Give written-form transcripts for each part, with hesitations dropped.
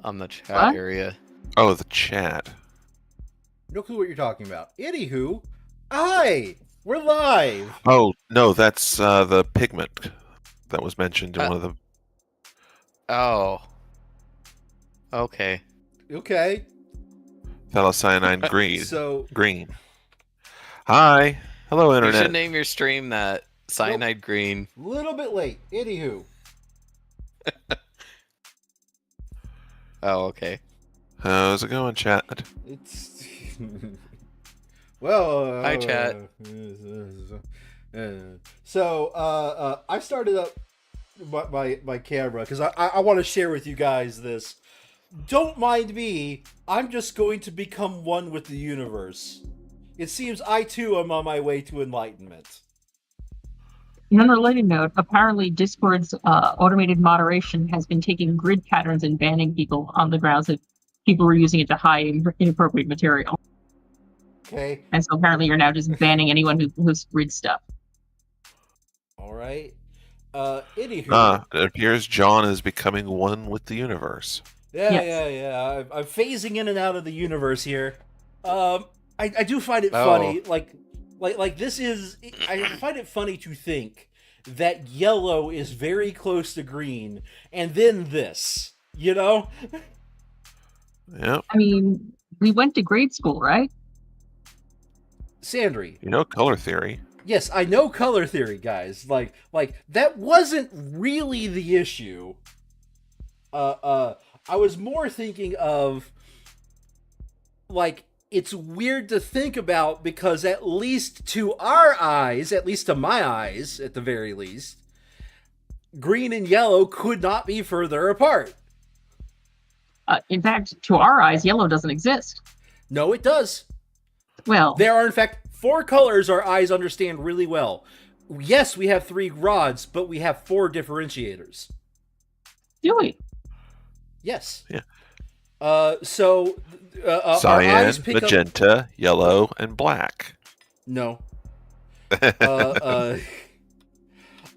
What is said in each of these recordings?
on the chat What? area. Oh, the chat. No clue what you're talking about. Anywho, hi! We're live! Oh, no, that's the pigment that was mentioned in one of the... Oh. Okay. Okay. Phthalocyanine green. So, Green. Hi. Hello, You Internet. should name your stream that. Cyanide Green. a little bit late. Anywho. Oh, okay. How's it going, chat? It's... well, Hi, chat. So, I started up my camera because I want to share with you guys this. Don't mind me. I'm just going to become one with the universe. It seems I too am on my way to enlightenment. On a related note, apparently Discord's automated moderation has been taking grid patterns and banning people on the grounds that people were using it to hide inappropriate material. Okay. And so apparently you're now just banning anyone who's grid stuff. All right. Anywho. It appears John is becoming one with the universe. Yeah. I'm phasing in and out of the universe here. I do find it funny. Like this is. I find it funny to think that yellow is very close to green, and then this. You know. Yep. I mean, we went to grade school, right? Sandry. You know color theory. Yes, I know color theory, guys. Like that wasn't really the issue. I was more thinking of like it's weird to think about because at least to our eyes, at least to my eyes, at the very least, green and yellow could not be further apart. In fact, to our eyes, yellow doesn't exist. No, it does. Well, There are, in fact, 4 colors our eyes understand really well. Yes, we have 3 rods, but we have 4 differentiators. do we? Yes. Yeah. So, our Cyan, eyes pick up... magenta, yellow, and black. No.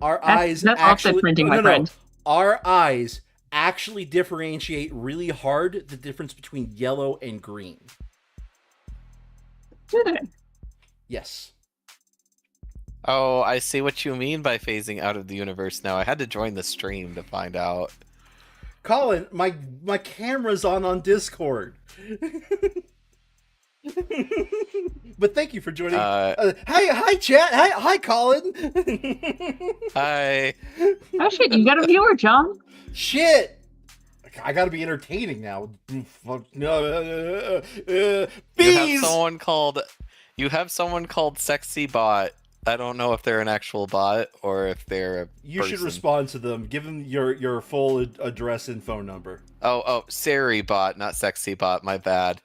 Our eyes that's actually... offset printing, my friend. Our eyes actually differentiate really hard the difference between yellow and green. Do they? Yes. Oh, I see what you mean by phasing out of the universe now. I had to join the stream to find out. Colin, my camera's on Discord. But thank you for joining. Hi, chat. Hi, Colin. Hi. Oh shit, you got a viewer, John. Shit. I gotta be entertaining now. Bees. You have someone called Sexy Bot. I don't know if they're an actual bot or if they're a You person. should respond to them. Give them your full address and phone number. Oh, Siri Bot, not Sexy Bot. My bad.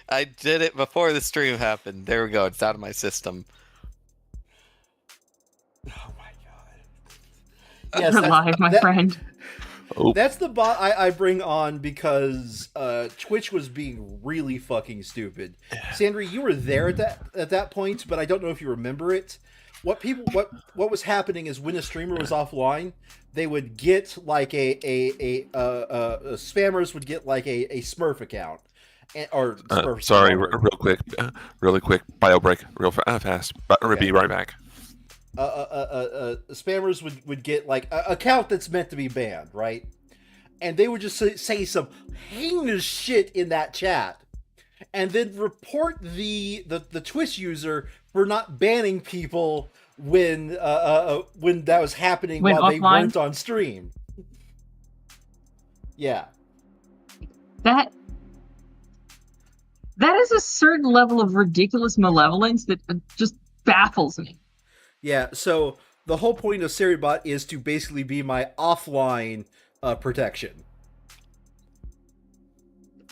I did it before the stream happened. There we go. It's out of my system. Oh my god. Yes, You're live, my friend. Oh, That's the bot I bring on because Twitch was being really fucking stupid. Sandry, you were there at that point, but I don't know if you remember it. What was happening is when a streamer was offline, they would get like spammers would get like a Smurf account. Or Smurf sorry, spawner. really quick. Bio break, real fast. Okay. Be right back. Spammers would get like an account that's meant to be banned, right? And they would just say some heinous shit in that chat, and then report the Twitch user for not banning people when that was happening When while they offline? weren't on stream. Yeah. That is a certain level of ridiculous malevolence that just baffles me. Yeah, so the whole point of Seribot is to basically be my offline protection.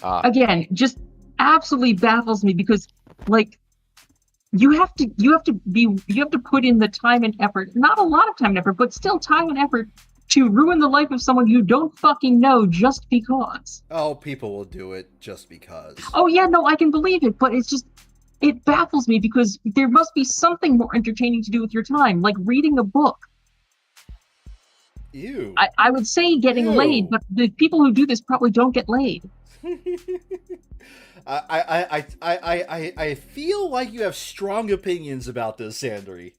Again, just absolutely baffles me because, like, you have to put in the time and effort, not a lot of time and effort, but still time and effort to ruin the life of someone you don't fucking know just because. Oh, people will do it just because. Oh yeah, no, I can believe it, but it baffles me because there must be something more entertaining to do with your time, like reading a book. Ew. I would say getting Ew. laid, but the people who do this probably don't get laid. I feel like you have strong opinions about this, Sandry.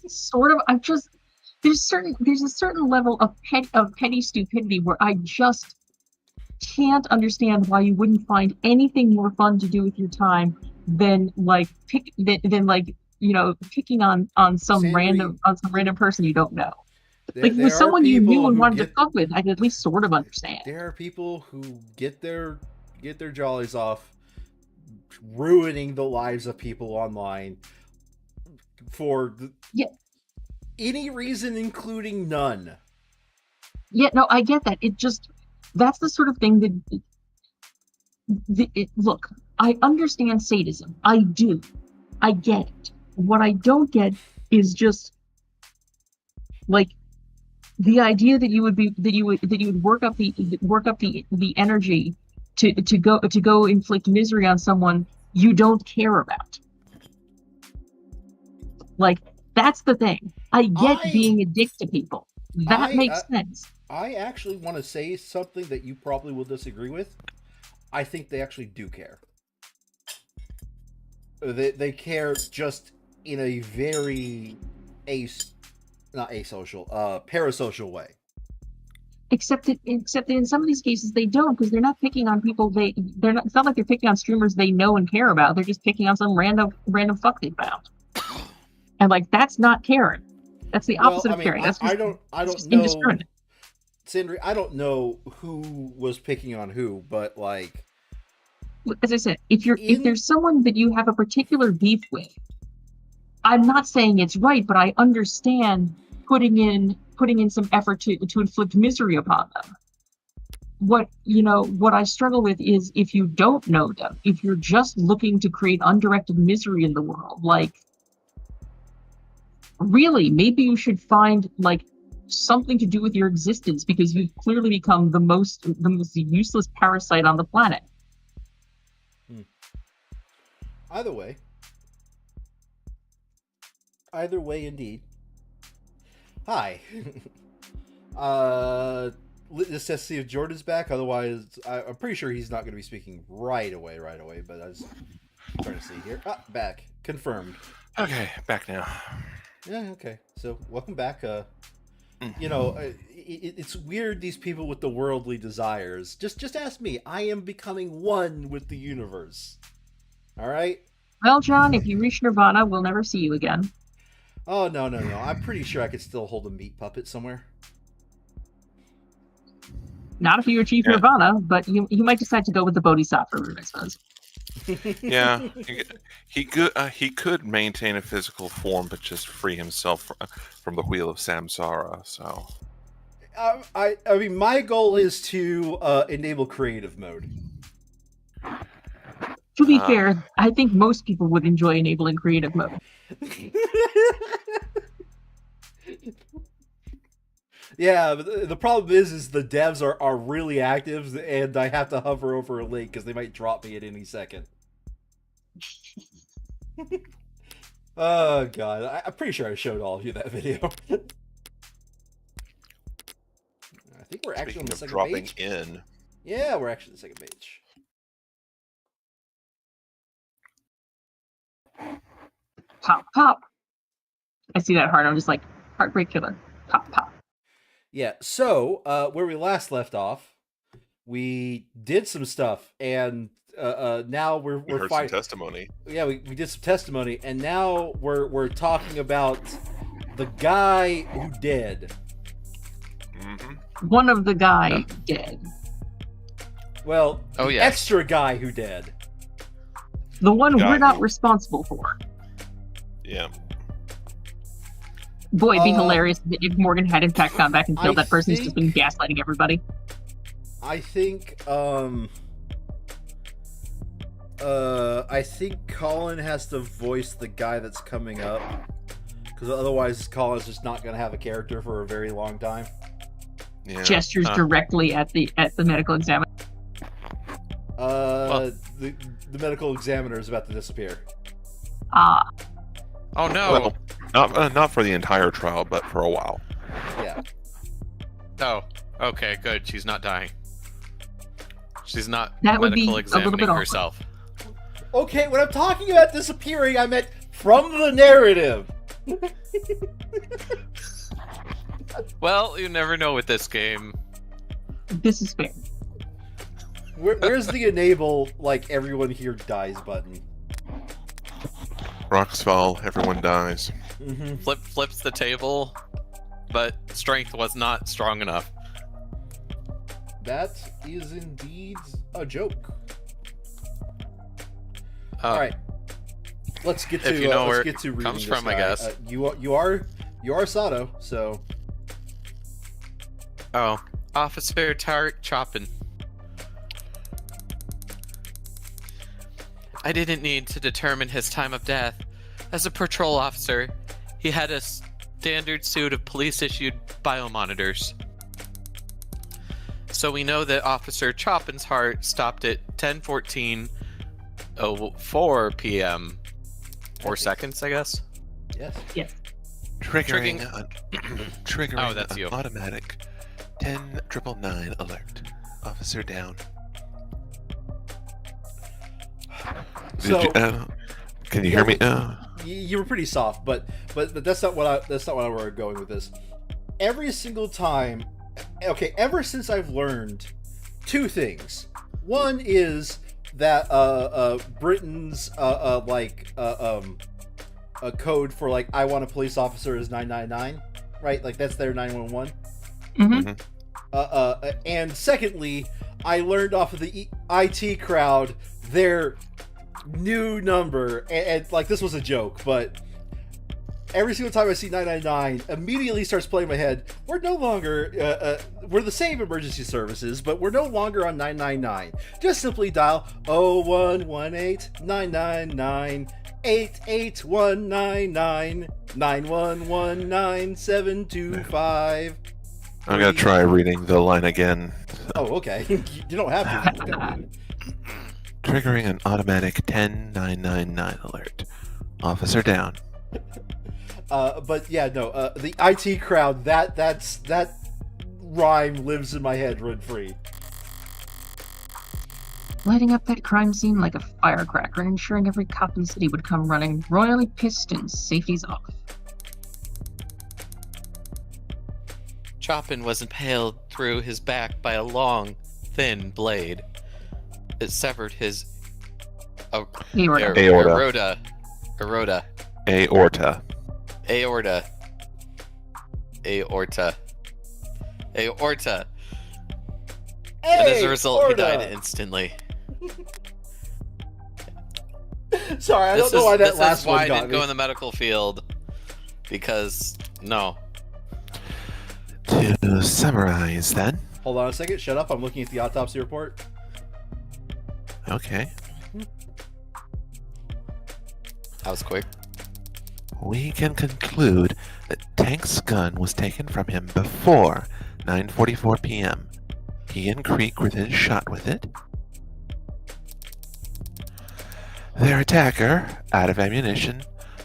Sort of. There's a certain level of petty stupidity where I just can't understand why you wouldn't find anything more fun to do with your time than picking on some Sandry, random person you don't know. There With someone you knew and wanted to get, fuck with, I could at least sort of understand. there are people who get their jollies off ruining the lives of people online for any reason, including none. Yeah, no, I get that. That's the sort of thing that look, I understand sadism. I do. I get it. What I don't get is just like the idea that you would work up the energy to go inflict misery on someone you don't care about. Like, that's the thing. I get being a dick to people. That makes sense. I actually want to say something that you probably will disagree with. I think they actually do care. They care, just in a very parasocial way. Except that in some of these cases they don't, because they're not picking on people they're not. It's not like they're picking on streamers they know and care about. They're just picking on some random fuck they found. And like, that's not caring. That's the opposite of caring. That's I don't know, Sandry. I don't know who was picking on who, but like, as I said, if there's someone that you have a particular beef with, I'm not saying it's right, but I understand putting in some effort to inflict misery upon them. What I struggle with is if you don't know them, if you're just looking to create undirected misery in the world, like, really, maybe you should find like something to do with your existence, because you've clearly become the most useless parasite on the planet. Either way, indeed. Hi. Let's just see if Jordan's back. Otherwise, I'm pretty sure he's not going to be speaking right away. But I was trying to see here. Back. Confirmed. Okay, back now. Yeah. Okay. So, welcome back. It's weird, these people with the worldly desires. Just ask me. I am becoming one with the universe. All right. Well, John, if you reach Nirvana, we'll never see you again. Oh, no. I'm pretty sure I could still hold a meat puppet somewhere. Not if you achieve Nirvana, but you might decide to go with the Bodhisattva route, I suppose. Yeah, he could maintain a physical form, but just free himself from the wheel of samsara. So, I mean, my goal is to enable creative mode. To be fair, I think most people would enjoy enabling creative mode. Yeah, but the problem is the devs are really active, and I have to hover over a link because they might drop me at any second. Oh god, I'm pretty sure I showed all of you that video. I think we're actually on the second dropping page. in. Yeah, we're actually on the second page. Pop, pop. I see that heart. I'm just like, heartbreak killer. Pop, pop. Yeah, so where we last left off, we did some stuff, and now we're heard fighting. some testimony. Yeah, we did some testimony, and now we're talking about the guy who dead. Mm-hmm. One of the guy dead. Well, yeah. Extra guy who dead. The one we're not responsible for. Yeah. Boy, it'd be hilarious if Morgan had in fact gone back and killed that person who's just been gaslighting everybody. I think Colin has to voice the guy that's coming up, because otherwise Colin's just not going to have a character for a very long time. Yeah. Gestures directly at the medical examiner. The medical examiner is about to disappear. Ah. Oh no! Well, not for the entire trial, but for a while. Oh, okay, good. She's not dying. She's not That would be medical a little examining bit awkward. herself. Okay, when I'm talking about disappearing, I meant from the narrative. Well, you never know with this game. This is fair. Where's the enable, like, everyone here dies button? Rocks fall, everyone dies. Mm-hmm. Flips the table, but strength was not strong enough. That is indeed a joke. Uh, All right, let's get to if you know where let's get to it reading comes this from, I guy. guess. You are Sato, so Oh, Officer Tart Choppin. I didn't need to determine his time of death. As a patrol officer, he had a standard suit of police-issued biomonitors. So we know that Officer Choppin's heart stopped at 10:14:04 p.m. 4 seconds, I guess. yes. Yes. Triggering Oh, that's an you. automatic 10,999 alert. Officer down. So Can you hear me? you were pretty soft, but that's not what I were going with this. Every single time, okay, ever since I've learned two things. One is that Britain's a code for like I want a police officer is 999, right? Like that's their 911. Mm-hmm. And secondly, I learned off of the IT crowd their new number, and like this was a joke, but every single time I see 999, immediately starts playing in my head. We're no longer we're the same emergency services, but we're no longer on 999. Just simply dial 0118-999-88199-9119-725. I'm gonna try reading the line again. Oh, okay. You don't have to. Triggering an automatic 10999 alert. Officer down. But yeah, no. The IT crowd. That rhyme lives in my head rent free. Lighting up that crime scene like a firecracker and ensuring every cop in the city would come running, royally pissed and safety's off. Choppin was impaled through his back by a long, thin blade. It severed his Aorta. Aorta. Aorta. Aorta. Aorta. Aorta. Aorta. And as a result, he died instantly. Sorry, I don't know why that last one I got didn't me. go in the medical field. Because, no. To summarize, then. Hold on a second. Shut up. I'm looking at the autopsy report. Okay. That was quick. We can conclude that Tank's gun was taken from him before 9:44 p.m. He and Creek were then shot with it. Their attacker, out of ammunition,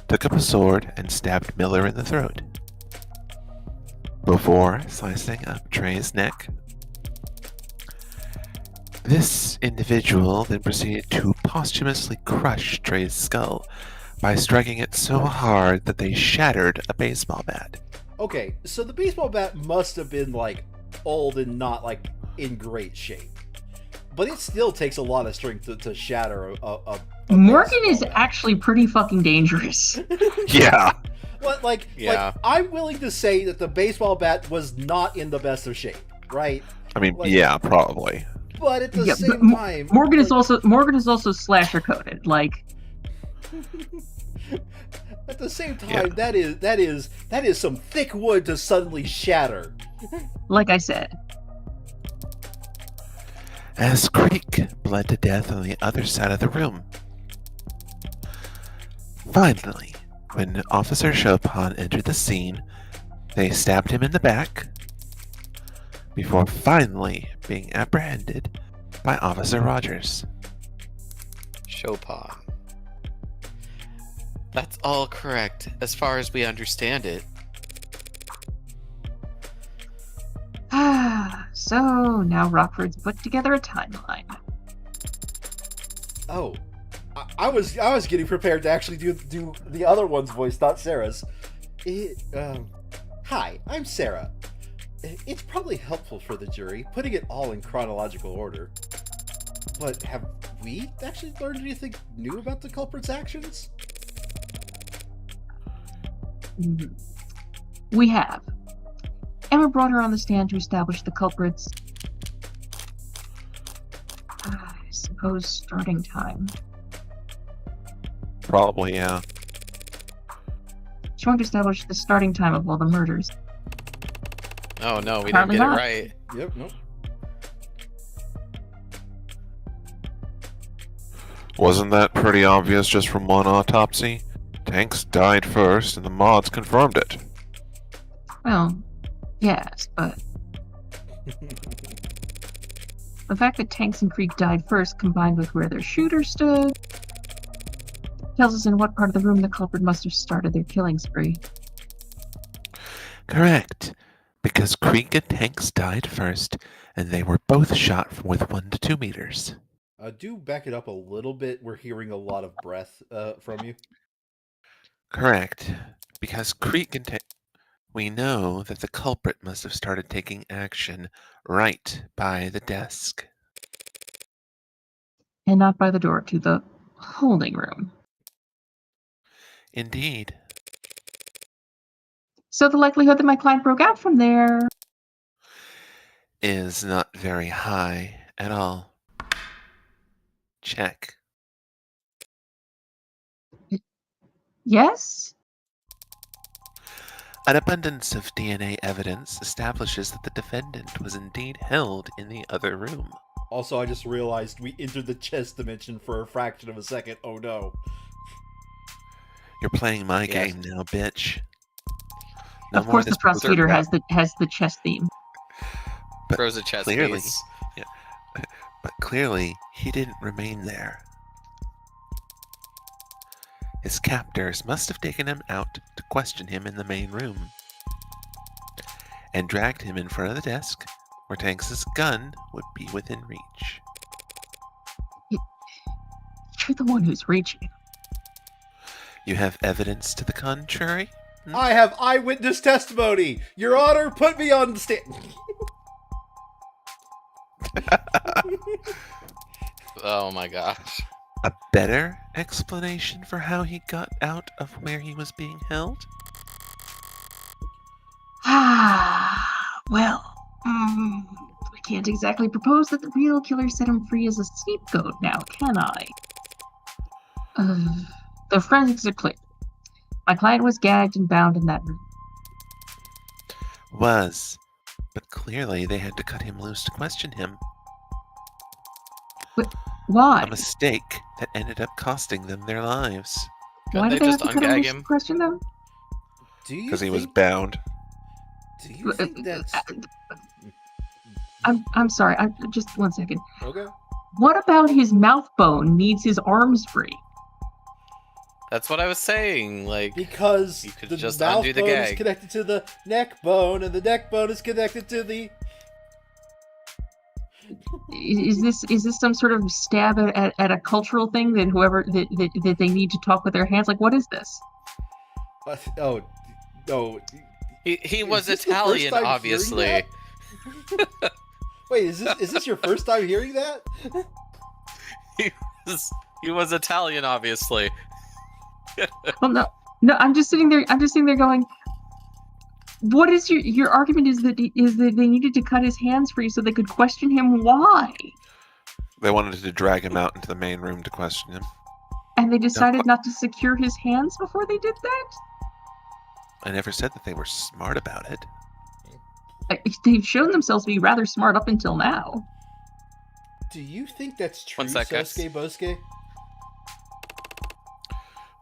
took up a sword and stabbed Miller in the throat. Before slicing up Trey's neck. This individual then proceeded to posthumously crush Trey's skull by striking it so hard that they shattered a baseball bat. Okay, so the baseball bat must have been like old and not like in great shape, but it still takes a lot of strength to shatter a Morgan baseball is bat. actually pretty fucking dangerous. Yeah. But like I'm willing to say that the baseball bat was not in the best of shape, right? I mean, Like- yeah, probably. But at the Yeah, same but time, Morgan is like, also slasher coded. Like, at the same time, Yeah. that is some thick wood to suddenly shatter. like I said. As Creek bled to death on the other side of the room. Finally, when Officer Chopin entered the scene, they stabbed him in the back before finally being apprehended by Officer Rogers. Chopin. That's all correct, as far as we understand it. So now Rockford's put together a timeline. Oh, I was getting prepared to actually do the other one's voice, not Sarah's. Hi, I'm Sarah. It's probably helpful for the jury, putting it all in chronological order. But have we actually learned anything new about the culprit's actions? We have. Emma brought her on the stand to establish the culprit's, I suppose, starting time. Probably, yeah. She wanted to establish the starting time of all the murders. Oh no, we Apparently didn't get not. it right. Yep, nope. Wasn't that pretty obvious just from one autopsy? Tanks died first, and the mods confirmed it. Well, yes, but the fact that Tanks and Creek died first, combined with where their shooter stood, tells us in what part of the room the culprit must have started their killing spree. Correct. Because Creek and Tanks died first, and they were both shot with 1 to 2 meters. Do back it up a little bit. We're hearing a lot of breath from you. Correct. Because Creek and Tanks... We know that the culprit must have started taking action right by the desk. And not by the door to the holding room. Indeed. So the likelihood that my client broke out from there... Is not very high at all. Check. Yes? An abundance of DNA evidence establishes that the defendant was indeed held in the other room. Also, I just realized we entered the chess dimension for a fraction of a second. Oh no. You're playing my Yes. game now, bitch. No Of more course this the prosecutor bullshit. has the chess theme. But Throws a chess clearly, piece. but clearly, he didn't remain there. His captors must have taken him out to question him in the main room, and dragged him in front of the desk, where Tanks' gun would be within reach. You're the one who's reaching. You have evidence to the contrary? I have eyewitness testimony. Your Honor, put me on the stand. Oh my gosh. A better explanation for how he got out of where he was being held? Well, I can't exactly propose that the real killer set him free as a scapegoat now, can I? The forensics are clear. My client was gagged and bound in that room. Was. But clearly they had to cut him loose to question him. Why? A mistake that ended up costing them their lives. Why Couldn't did they they have just to cut him ungag loose him? to question them? Do you Because he was think- bound. Do you think that's I'm sorry. Just 1 second. okay? What about his mouth bone needs his arms free? That's what I was saying. Like, Because You could the just mouth undo the bone is gag. connected to the neck bone, and the neck bone is connected to the. Is this some sort of stab at a cultural thing that whoever that they need to talk with their hands? Like, what is this? Oh, no. he was this the first Italian, time hearing obviously. that? Wait, is this your first time hearing that? He was Italian, obviously. Well, no. I'm just sitting there going, what is your argument? Is that they needed to cut his hands free so they could question him? Why? They wanted to drag him out into the main room to question him. And they decided not to secure his hands before they did that? I never said that they were smart about it. They've shown themselves to be rather smart up until now. Do you think that's true, 1 sec, guys. Sosuke Bosuke?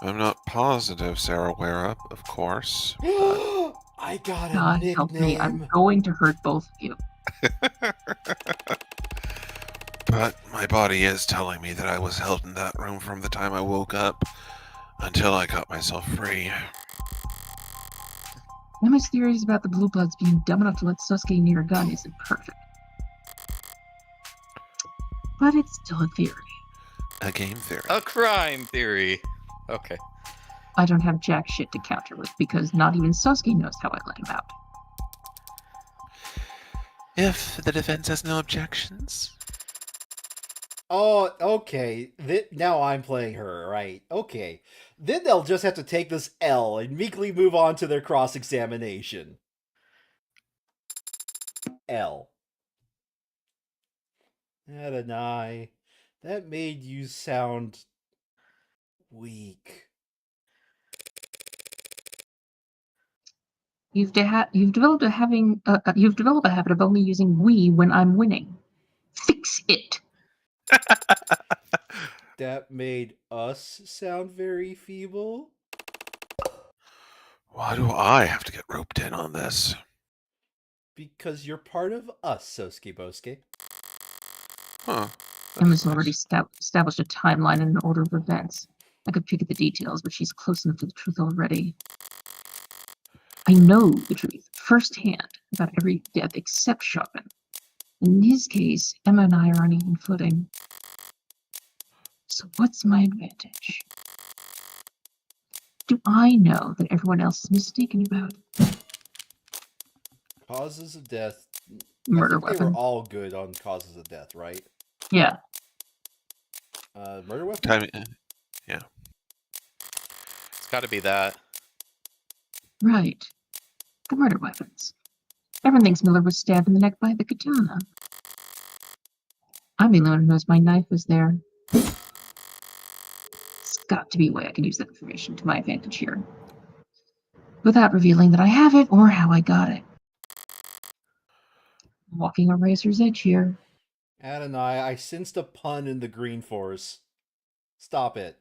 I'm not positive, Sarah Werup, of course. I got a God help me, I'm nickname. going to hurt both of you. But my body is telling me that I was held in that room from the time I woke up until I got myself free. Emma's theories about the Blue Bloods being dumb enough to let Sasuke near a gun isn't perfect. But it's still a theory. A game theory. A crime theory. Okay. I don't have jack shit to counter with because not even Sosuke knows how I let him out. If the defense has no objections. Oh, okay. Now I'm playing her, right? Okay. Then they'll just have to take this L and meekly move on to their cross-examination. L. Adonai, that made you sound weak. You've developed a habit of only using we when I'm winning. Fix it. That made us sound very feeble. Why do I have to get roped in on this? Because you're part of us, Sosuke Bosuke. Huh. Emma's already established a timeline and an order of events. I could pick at the details, but she's close enough to the truth already. I know the truth firsthand about every death except Chopin. In his case, Emma and I are on even footing. So what's my advantage? Do I know that everyone else is mistaken about? Causes of death. Murder I think They weapon. were all good on causes of death, right? Yeah. Murder weapon? Time, It's got to be that. Right. The murder weapons. Everyone thinks Miller was stabbed in the neck by the katana. I'm the only one who knows my knife was there. It's got to be a way I can use that information to my advantage here. Without revealing that I have it or how I got it. Walking a razor's edge here. Adonai, I sensed a pun in the Green Force. Stop it.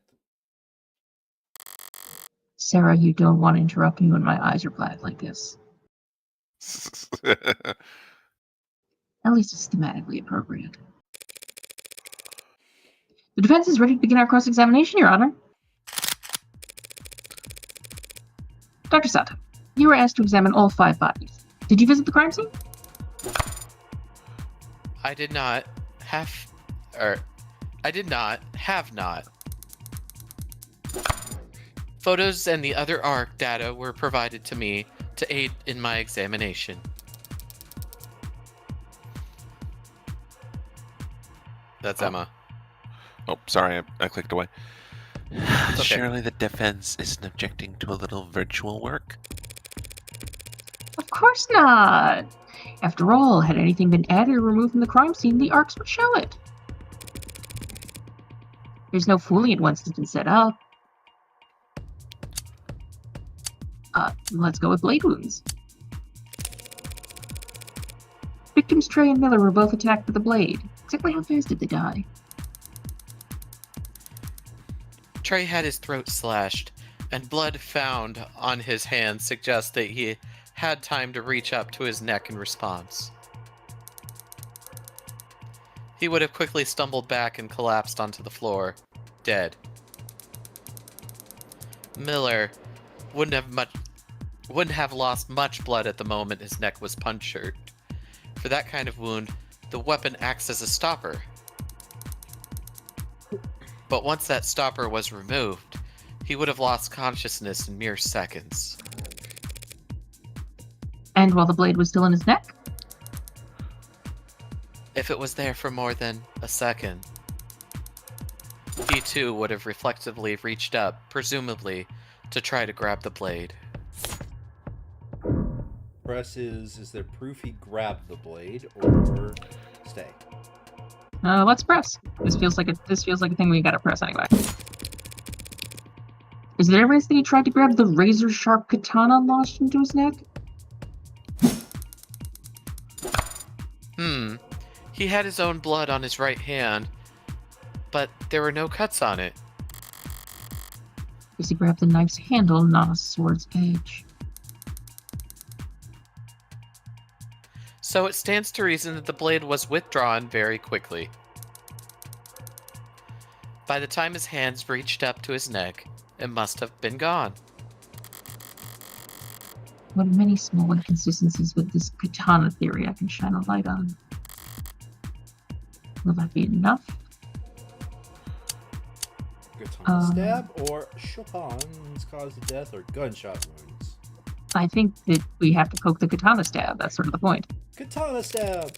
Sarah, you don't want to interrupt me when my eyes are black like this. At least it's thematically appropriate. The defense is ready to begin our cross-examination, Your Honor. Dr. Sato, you were asked to examine all 5 bodies. Did you visit the crime scene? I did not have not. Photos and the other ARC data were provided to me to aid in my examination. That's Emma. Oh, sorry, I clicked away. okay. Surely the defense isn't objecting to a little virtual work? Of course not. After all, had anything been added or removed from the crime scene, the ARCs would show it. There's no fooling it once it's been set up. Let's go with blade wounds. Victims Trey and Miller were both attacked with a blade. Exactly how fast did they die? Trey had his throat slashed, and blood found on his hand suggests that he had time to reach up to his neck in response. He would have quickly stumbled back and collapsed onto the floor, dead. Miller wouldn't have lost much blood at the moment his neck was punctured. For that kind of wound, the weapon acts as a stopper. But once that stopper was removed, he would have lost consciousness in mere seconds. And while the blade was still in his neck? If it was there for more than a second, he too would have reflexively reached up, presumably, to try to grab the blade. Press is there proof he grabbed the blade or stay? Let's press. This feels like a thing we gotta press anyway. Is there evidence that he tried to grab the razor-sharp katana lodged into his neck? He had his own blood on his right hand, but there were no cuts on it. Because he grabbed the knife's handle, not a sword's edge. So it stands to reason that the blade was withdrawn very quickly. By the time his hands reached up to his neck, it must have been gone. What many small inconsistencies with this katana theory I can shine a light on. Will that be enough? Katana stab or Chopin's cause of death or gunshot wounds? I think that we have to poke the katana stab. That's sort of the point. Katana stab!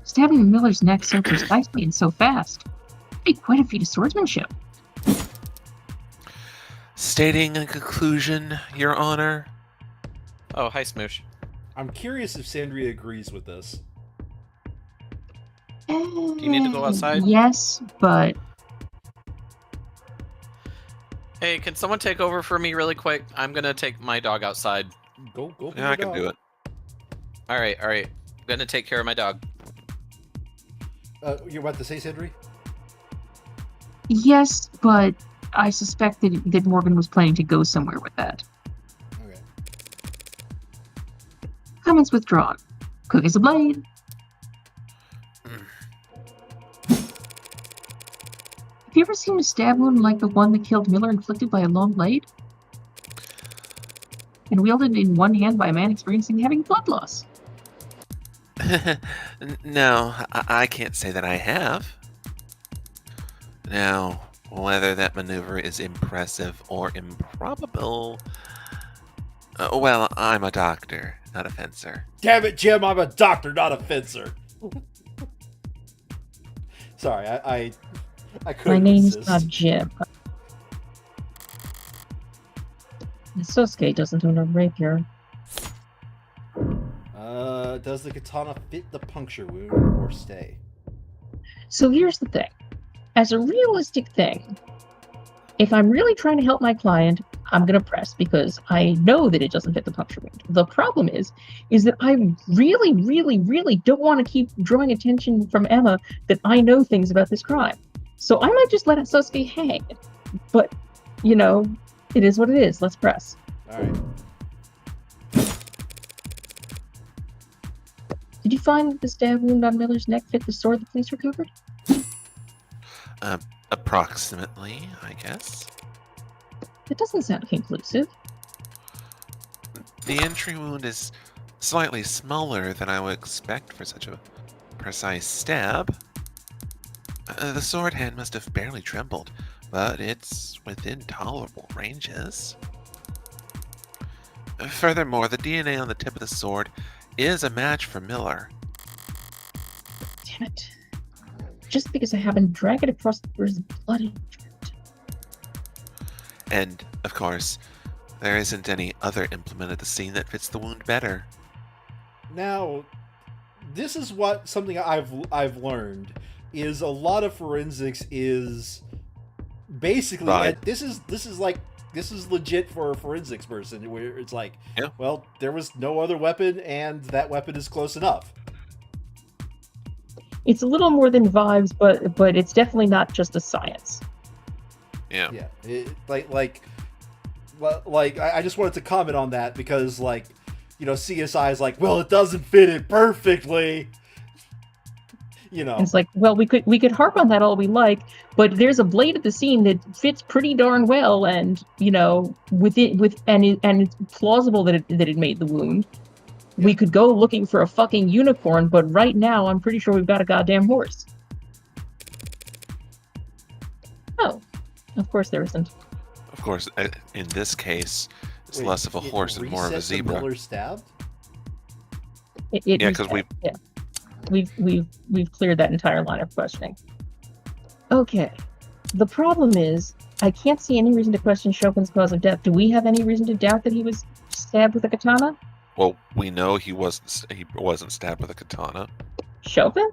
Stabbing Miller's neck so precisely and so fast. Hey, quite a feat of swordsmanship. Stating in conclusion, Your Honor. Oh, hi, Smoosh. I'm curious if Sandria agrees with this. Do you need to go outside? Yes, but Hey, can someone take over for me really quick? I'm gonna take my dog outside. Go. Yeah, I can do it. All right. I'm gonna take care of my dog. You're about to say, Sandri? yes, but I suspect that Morgan was planning to go somewhere with that. Okay. Comments withdrawn. Quick as a blade. Have you ever seen a stab wound like the one that killed Miller inflicted by a long blade? And wielded in one hand by a man experiencing heavy blood loss? No, I can't say that I have. Now, whether that maneuver is impressive or improbable, well, I'm a doctor, not a fencer. Damn it, Jim! I'm a doctor, not a fencer. Sorry, I couldn't My name's resist. not Jim. Sosuke doesn't own a rapier. Does the katana fit the puncture wound or stay? So here's the thing. As a realistic thing, if I'm really trying to help my client, I'm going to press because I know that it doesn't fit the puncture wound. The problem is that I really, really, really don't want to keep drawing attention from Emma that I know things about this crime. So I might just let Sosuke hang. But, you know, it is what it is. Let's press. Alright. Did you find that the stab wound on Miller's neck fit the sword the police recovered? Approximately, I guess. That doesn't sound conclusive. The entry wound is slightly smaller than I would expect for such a precise stab. The sword hand must have barely trembled, but it's within tolerable ranges. Furthermore, the DNA on the tip of the sword is a match for Miller. Damn it. Just because I happened to drag it across there's blood in it. And, of course, there isn't any other implement at the scene that fits the wound better. Now, this is something I've learned is a lot of forensics is basically Right. this is legit for a forensics person where it's like, Yeah. well, there was no other weapon and that weapon is close enough. It's a little more than vibes, but it's definitely not just a science. Yeah. Yeah, I just wanted to comment on that because, like, you know, CSI is like, well, it doesn't fit it perfectly. You know, It's like, well, we could harp on that all we like, but there's a blade at the scene that fits pretty darn well, and you know, and it's plausible that it made the wound. Yeah. We could go looking for a fucking unicorn, but right now, I'm pretty sure we've got a goddamn horse. Oh, of course there isn't. Of course, in this case, it's wait, less of a it horse and more of a reset the zebra. Miller stabbed? It Yeah, 'cause we've cleared that entire line of questioning. Okay, the problem is I can't see any reason to question Chopin's cause of death. Do we have any reason to doubt that he was stabbed with a katana? Well, we know he wasn't stabbed with a katana. Chopin?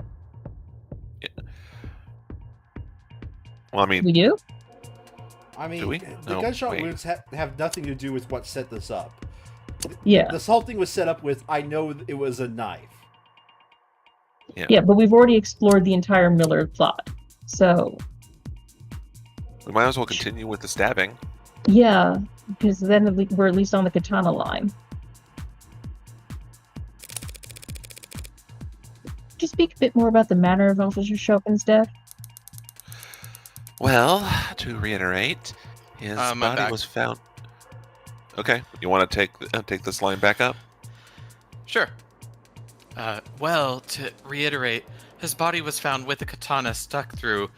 Well, I mean, We do? I mean, Do we? the No, gunshot wait. wounds have nothing to do with what set this up. Yeah. This whole thing was set up with, I know it was a knife. Yeah, but we've already explored the entire Miller plot. So, we might as well continue with the stabbing. yeah, because then we're at least on the katana line. Could you speak a bit more about the manner of Officer Chopin's death? Well, to reiterate, his I'm body back. was found. Okay, you want to take this line back up? Sure. Well, to reiterate, his body was found with a katana stuck through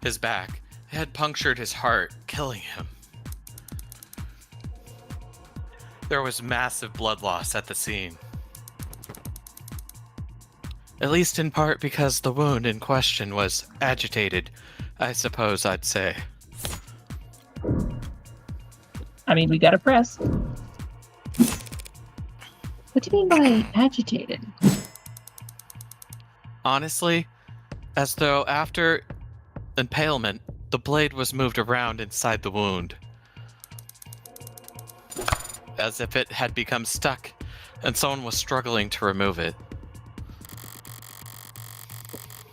his back. It had punctured his heart, killing him. There was massive blood loss at the scene. At least in part because the wound in question was agitated, I suppose I'd say. I mean, we gotta press. What do you mean by agitated? Honestly, as though after impalement, the blade was moved around inside the wound. As if it had become stuck and someone was struggling to remove it.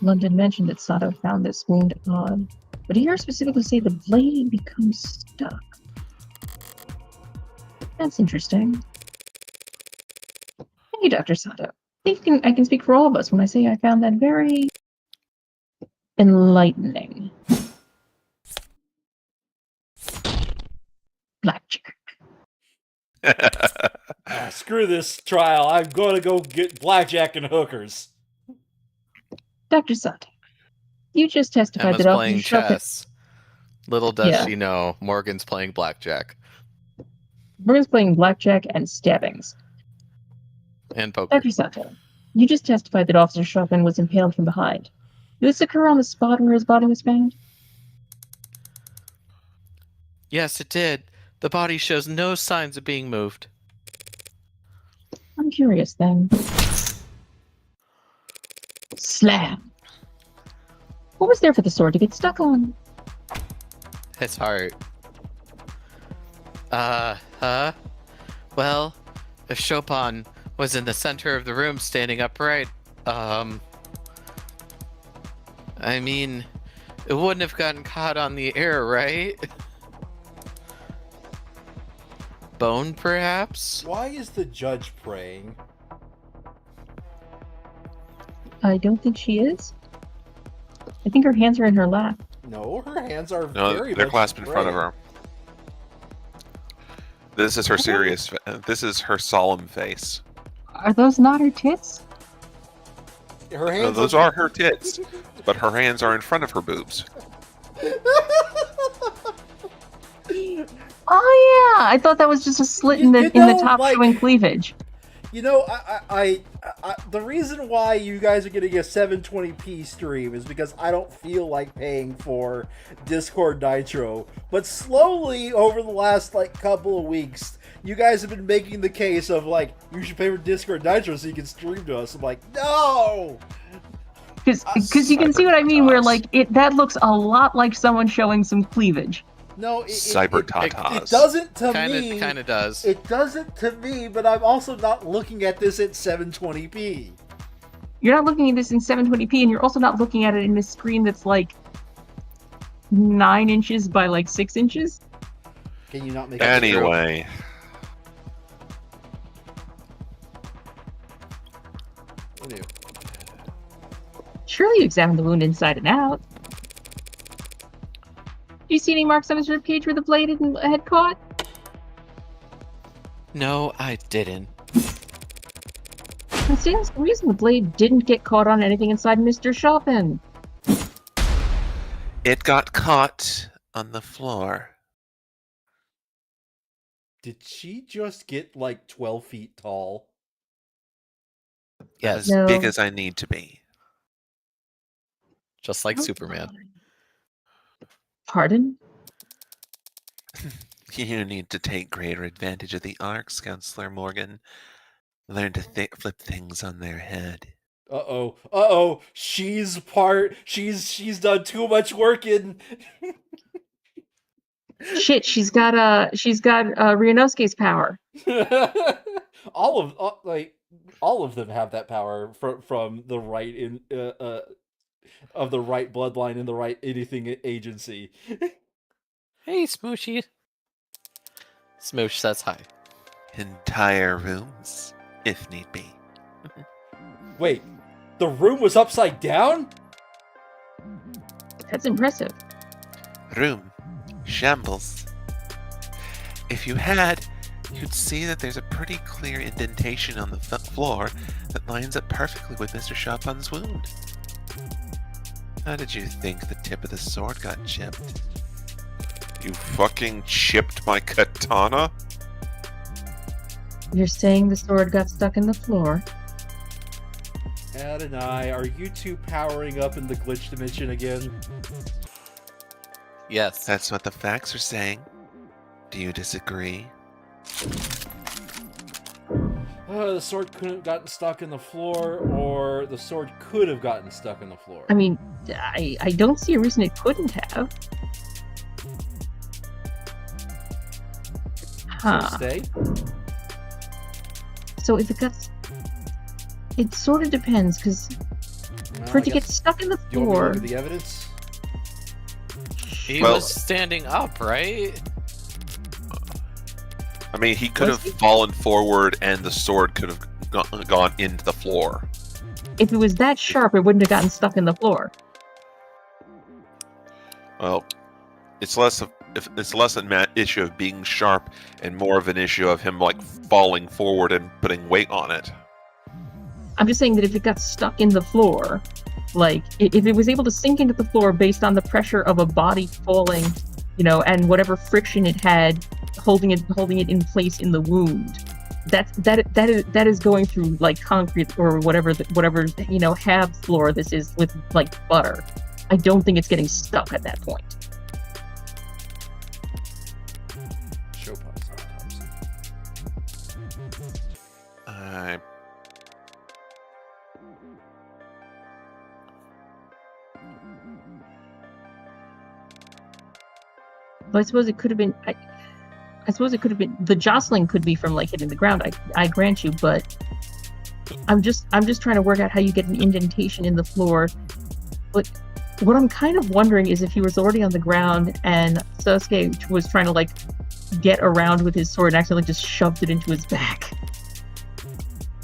London mentioned that Sato found this wound odd, but here specifically say the blade becomes stuck. That's interesting. Thank you, Dr. Sato. I think I can speak for all of us when I say I found that very enlightening. Blackjack. Screw this trial. I'm going to go get blackjack and hookers. Dr. Sato, you just testified Emma's that playing Officer Shelton... chess. Little does Yeah. she know, Morgan's playing blackjack. Morgan's playing blackjack and stabbings. And poker. Dr. Sato, you just testified that Officer Shelton was impaled from behind. Did this occur on the spot where his body was found? Yes, it did. The body shows no signs of being moved. I'm curious then. Slam. What was there for the sword to get stuck on? His heart. Well, if Chopin was in the center of the room standing upright, I mean, it wouldn't have gotten caught on the air, right? Bone, perhaps? Why is the judge praying? I don't think she is. I think her hands are in her lap. No, her hands are No, very they're much clasped in front of praying. her. This is her serious. This is her solemn face. Are those not her tits? Her No, hands those are her tits, but her hands are in front of her boobs. Oh yeah, I thought that was just a slit in the You in the know, top like- showing cleavage. You know, I the reason why you guys are getting a 720p stream is because I don't feel like paying for Discord Nitro. But slowly, over the last couple of weeks, you guys have been making the case of you should pay for Discord Nitro so you can stream to us. I'm like, no. Because you can see what I mean, where that looks a lot like someone showing some cleavage. No, Cyber it tatas. doesn't to me. Kind of does. It doesn't to me, but I'm also not looking at this at 720p. You're not looking at this in 720p, and you're also not looking at it in a screen that's 9 inches by 6 inches. Can you not make Anyway, it? Surely you examined the wound inside and out. Do you see any marks on his ribcage where the blade had caught? No, I didn't. That stands to reason the blade didn't get caught on anything inside Mr. Chopin. it got caught on the floor. Did she just get 12 feet tall? Yes, As No. big as I need to be. just like Superman. Pardon? You need to take greater advantage of the arcs, Counselor Morgan. Learn to flip things on their head. Uh-oh. She's done too much work in... Shit, she's got Ryunosuke's power. all of them have that power from the right in of the right bloodline and the right anything agency. Hey, Smooshy. Smoosh says hi. Entire rooms, if need be. Wait, the room was upside down? That's impressive. Room. Shambles. If you had you'd see that there's a pretty clear indentation on the floor that lines up perfectly with Mr. Chopin's wound. How did you think the tip of the sword got chipped? You fucking chipped my katana? You're saying the sword got stuck in the floor? Adonai, are you two powering up in the glitch dimension again? Yes. That's what the facts are saying. Do you disagree? The sword couldn't have gotten stuck in the floor, or the sword could have gotten stuck in the floor. I mean, I don't see a reason it couldn't have. So stay? So if it got... It sort of depends, because for it to get stuck in the Do you want me to floor... look at the evidence? He Well- was standing up, right? I mean, he could Was have he? fallen forward and the sword could have gone into the floor. If it was that sharp, it wouldn't have gotten stuck in the floor. Well, it's less an issue of being sharp and more of an issue of him like falling forward and putting weight on it. I'm just saying that if it got stuck in the floor, like, if it was able to sink into the floor based on the pressure of a body falling, and whatever friction it had holding it in place in the wound, that is going through like concrete or whatever halved floor this is with like butter. I don't think it's getting stuck at that point. Chopin's autopsy. But I suppose it could have been. I suppose it could have been, the jostling could be from like hitting the ground. I grant you, but I'm just trying to work out how you get an indentation in the floor. But what I'm kind of wondering is if he was already on the ground and Sasuke was trying to like get around with his sword and accidentally just shoved it into his back.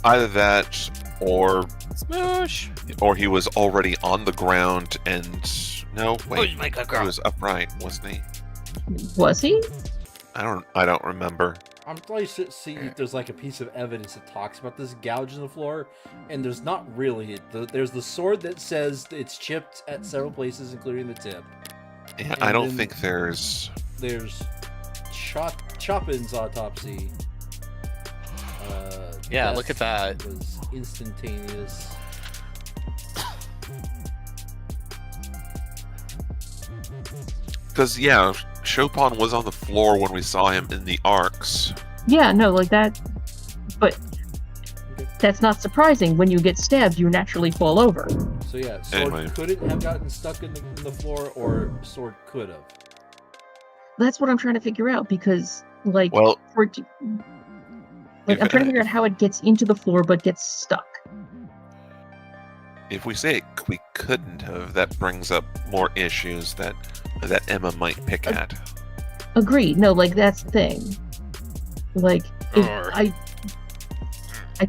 Either that, or Smoosh! he was already on the ground and no, wait, my good he girl. was upright, wasn't he? Was he? I don't remember. I'm trying to see if there's like a piece of evidence that talks about this gouge in the floor, and there's not really. There's the sword that says it's chipped at several places, including the tip. Yeah, And I don't then- think there's. There's Chopin's autopsy. Yeah, death look at that. Was instantaneous. Because, yeah, Chopin was on the floor when we saw him in the arcs. Yeah, no, like that. But that's not surprising. When you get stabbed, you naturally fall over. So yeah, sword Anyway. couldn't have gotten stuck in the floor, or sword could have. That's what I'm trying to figure out because, like, Well, for it to, like, I'm trying to figure out how it gets into the floor but gets stuck. If we say we couldn't have, that brings up more issues that Emma might pick at. Agreed. No, like that's the thing. Like, if Or- I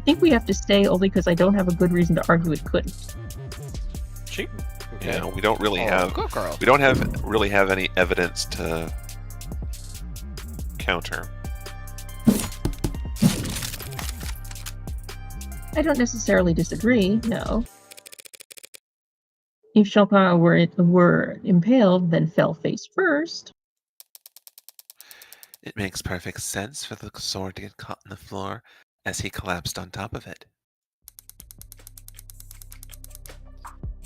think we have to stay only because I don't have a good reason to argue it couldn't. She, Okay. Yeah, we don't really oh, have. good girl. We don't really have any evidence to counter. I don't necessarily disagree. No. If Chopin were impaled, then fell face first. It makes perfect sense for the sword to get caught in the floor as he collapsed on top of it.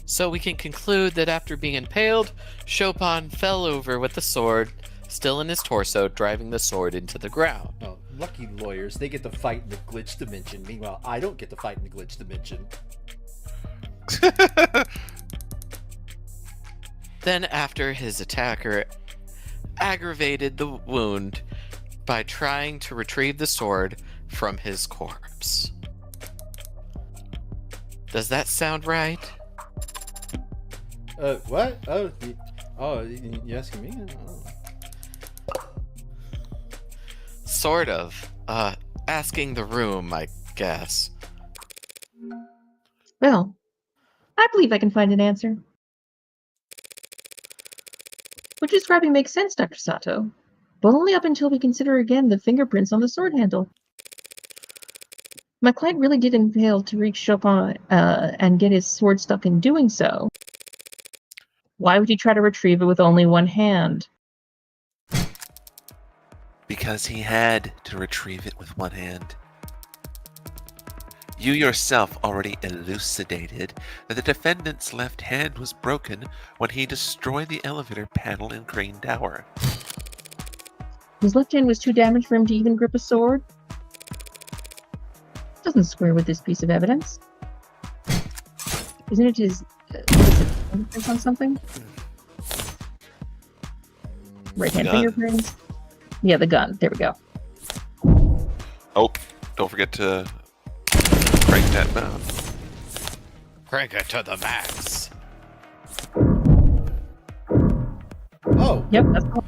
So we can conclude that after being impaled, Chopin fell over with the sword still in his torso, driving the sword into the ground. Oh, lucky lawyers, they get to fight in the glitch dimension. Meanwhile, I don't get to fight in the glitch dimension. Then, after his attacker aggravated the wound by trying to retrieve the sword from his corpse. Does that sound right? What? You asking me? Oh. Sort of. Asking the room, I guess. Well, I believe I can find an answer. What you're describing makes sense, Dr. Sato. but only up until we consider again the fingerprints on the sword handle. My client really did fail to reach Chopin and get his sword stuck in doing so. Why would he try to retrieve it with only one hand? Because he had to retrieve it with one hand. You yourself already elucidated that the defendant's left hand was broken when he destroyed the elevator panel in Crane Tower. His left hand was too damaged for him to even grip a sword? Doesn't square with this piece of evidence. Isn't it his... fingerprints on something? Right hand Gun. fingerprints? Yeah, the gun. There we go. Oh, don't forget to crank that down. Crank it to the max. Oh, Yep, that's all.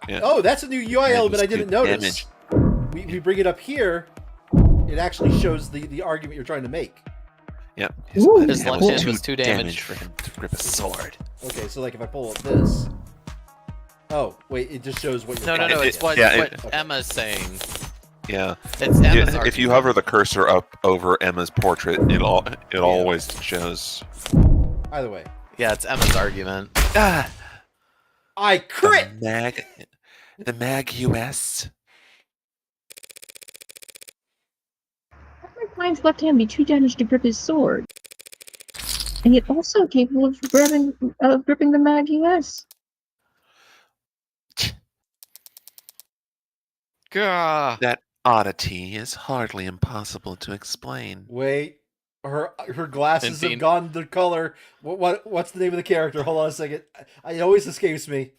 Yeah. Oh, that's a new UI That element was I didn't good notice. We bring it up here. It actually shows the argument you're trying to make. Yep. Ooh, His left hand was too damaged for him to grip a sword. Okay, so like if I pull up this. Oh, wait, it just shows what you're No. It- It's what, yeah, what Emma's saying. Yeah. It's Emma's argument. If you hover the cursor up over Emma's portrait, it always shows. Either way. Yeah, it's Emma's argument. Ah! I crit! The Mag US. How can my client's left hand be too damaged to grip his sword? And yet also capable of gripping the Mag US. Gah. That oddity is hardly impossible to explain. Wait. Her glasses have 15. gone the color. What's the name of the character? Hold on a second. It always escapes me.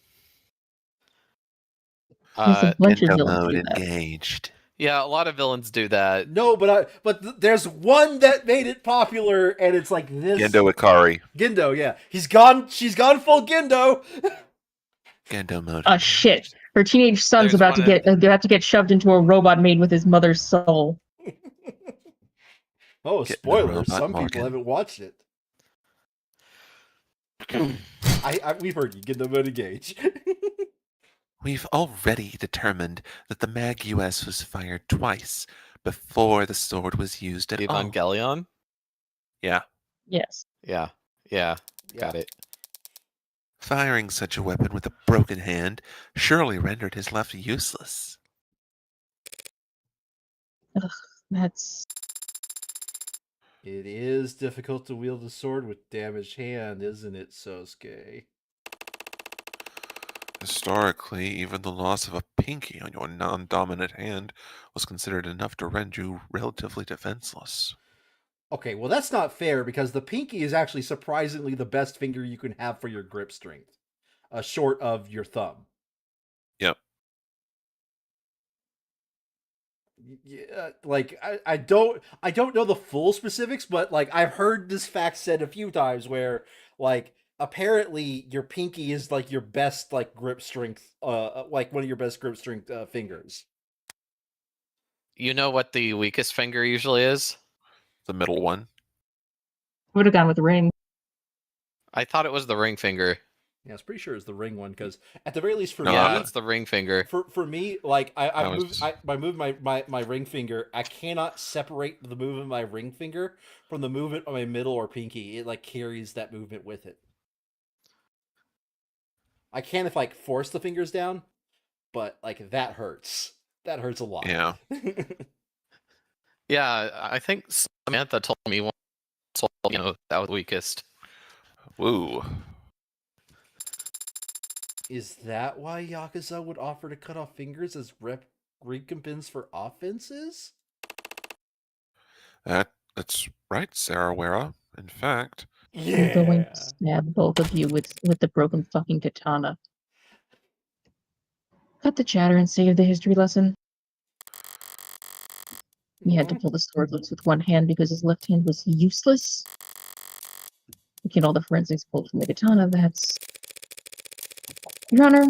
There's a bunch of Gendo villains mode do that. engaged. Yeah, a lot of villains do that. No, but there's one that made it popular, and it's like this. Gendo Ikari. Gendo, yeah. She's gone full Gendo. Gendo mode. Oh shit! Her teenage son's There's about to one get shoved into a robot made with his mother's soul. Oh, Get the spoiler! robot, Some Morgan. people haven't watched it. We've heard you. Gendo mode engage. We've already determined that the Mag US was fired twice before the sword was used at all. Evangelion? Yeah. Yes. Yeah, got it. Firing such a weapon with a broken hand surely rendered his left useless. That's... It is difficult to wield a sword with damaged hand, isn't it, Sosuke? Historically, even the loss of a pinky on your non-dominant hand was considered enough to render you relatively defenseless. Okay, well that's not fair because the pinky is actually surprisingly the best finger you can have for your grip strength, short of your thumb. Yep. Yeah, like I don't know the full specifics, but like I've heard this fact said a few times where like apparently your pinky is like your best like grip strength, like one of your best grip strength fingers. You know what the weakest finger usually is? The middle one. would have gone with the ring. I thought it was the ring finger. Yeah, I was pretty sure it's the ring one because at the very least for No, me, Yeah, it's the ring finger. for me, like I That was- move my ring finger, I cannot separate the movement of my ring finger from the movement of my middle or pinky. It like carries that movement with it. I can if like force the fingers down, but like that hurts. That hurts a lot. Yeah. Yeah, I think Samantha told me once, that was the weakest. Woo. Is that why Yakuza would offer to cut off fingers as recompense for offenses? That's right, Sarah Wera. In fact, I'm going to stab both of you with the broken fucking katana. Cut the chatter and save the history lesson. He had to pull the sword loose with one hand because his left hand was useless. Looking at all the forensics pulled from the katana, that's... Your Honor,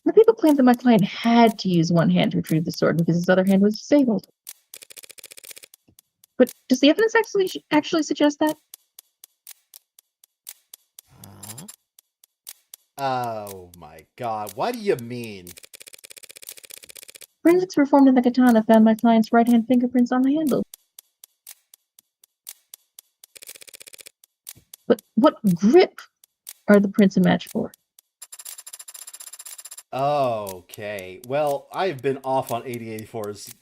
the people claim that my client had to use one hand to retrieve the sword because his other hand was disabled. But does the evidence actually suggest that? Oh my god, what do you mean? Forensics performed in the katana found my client's right-hand fingerprints on the handle. But what grip are the prints a match for? Okay. Well, I've been off on 8084's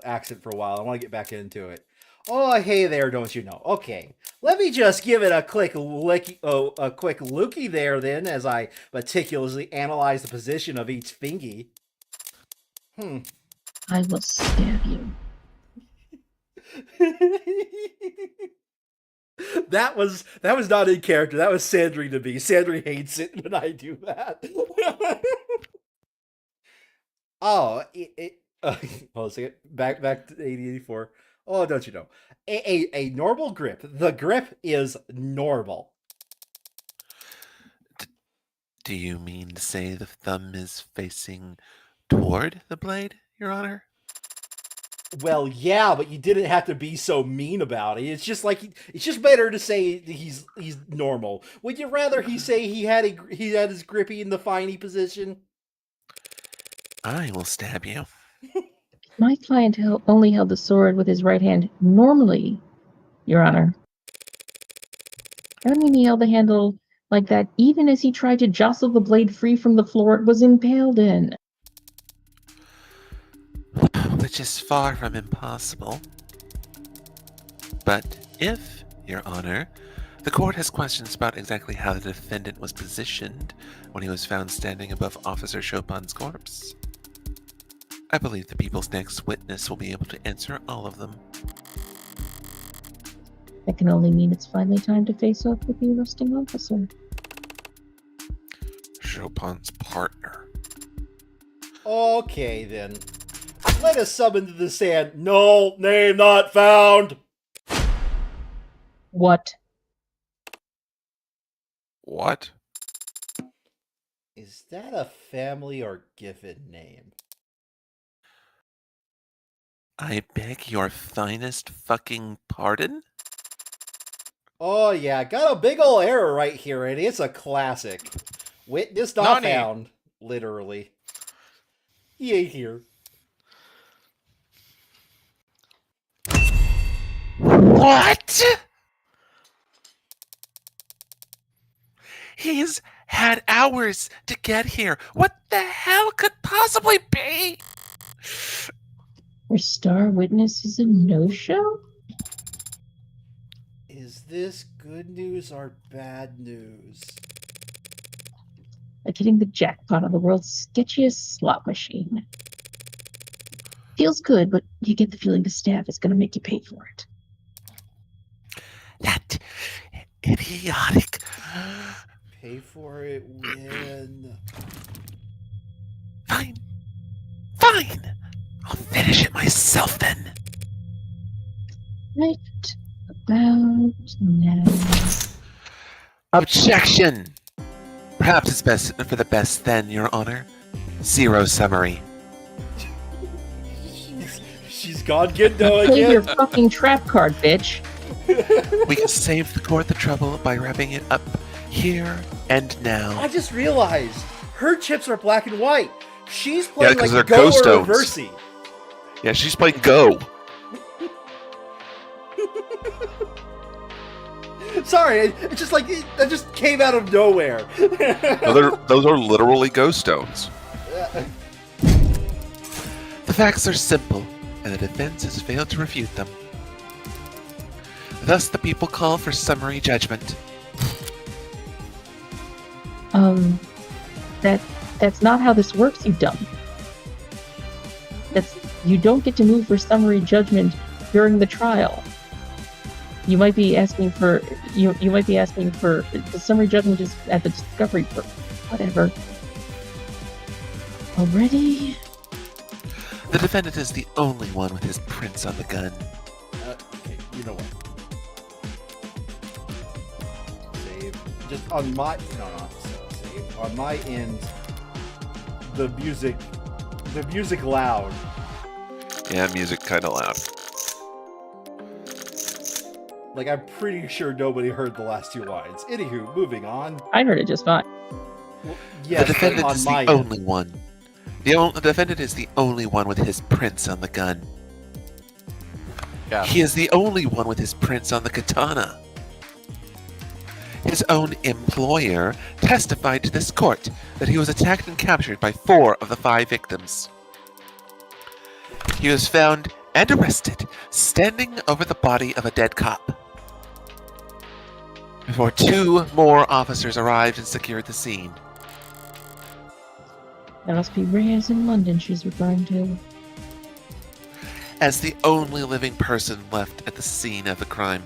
accent for a while. I want to get back into it. Oh, hey there, don't you know? Okay, let me just give it a quick looky there then, as I meticulously analyze the position of each fingy. I will stab you. That was not in character. That was Sandry to me. Sandry hates it when I do that. Oh, hold on a second. Back to 8084. Oh, don't you know? A normal grip. The grip is normal. Do you mean to say the thumb is facing toward the blade, Your Honor? Well, yeah, but you didn't have to be so mean about it. It's just better to say he's normal. Would you rather he say he had his grippy in the finey position? I will stab you. My client only held the sword with his right hand normally, Your Honor. I don't mean he held the handle like that even as he tried to jostle the blade free from the floor it was impaled in. Which is far from impossible. But if, Your Honor, the court has questions about exactly how the defendant was positioned when he was found standing above Officer Chopin's corpse, I believe the people's next witness will be able to answer all of them. That can only mean it's finally time to face off with the arresting officer. Chopin's partner. Okay, then. Let us summon to the sand. No name not found. What? What? Is that a family or given name? I beg your finest fucking pardon? Oh yeah, got a big ol' error right here, and it's a classic. Witness not Nani? found. Literally. He ain't here. What? He's had hours to get here. What the hell could possibly be? Your star witness is a no-show? Is this good news or bad news? Like hitting the jackpot on the world's sketchiest slot machine. Feels good, but you get the feeling the staff is going to make you pay for it. That idiotic. Pay for it when... Fine. Fine. I'll finish it myself then. Right about now. Objection! Perhaps it's best for the best then, Your Honor. Zero summary. She's gone Gendo Play your again. fucking trap card, bitch. We can save the court the trouble by wrapping it up here and now. I just realized her chips are black and white. She's playing 'cause like they're Go ghost or stones. Reversey. Yeah, she's playing Go. Sorry, it just that just came out of nowhere. Those are literally ghost stones. The facts are simple, and the defense has failed to refute them. Thus, the people call for summary judgment. That's not how this works, you dumb. You don't get to move for summary judgment during the trial. You might be asking for the summary judgment is at the discovery for whatever. Already? The defendant is the only one with his prints on the gun. Okay, you know what? Save. Just on my save. On my end, the music loud. Yeah, music kind of loud. Like, I'm pretty sure nobody heard the last two lines. Anywho, moving on. I heard it just fine. Well, yes, The defendant on is my the end. only one The defendant is the only one with his prints on the gun. Yeah. He is the only one with his prints on the katana. His own employer testified to this court that he was attacked and captured by 4 of the 5 victims. He was found and arrested standing over the body of a dead cop before 2 more officers arrived and secured the scene. That must be Reyes in London she's referring to. As the only living person left at the scene of the crime,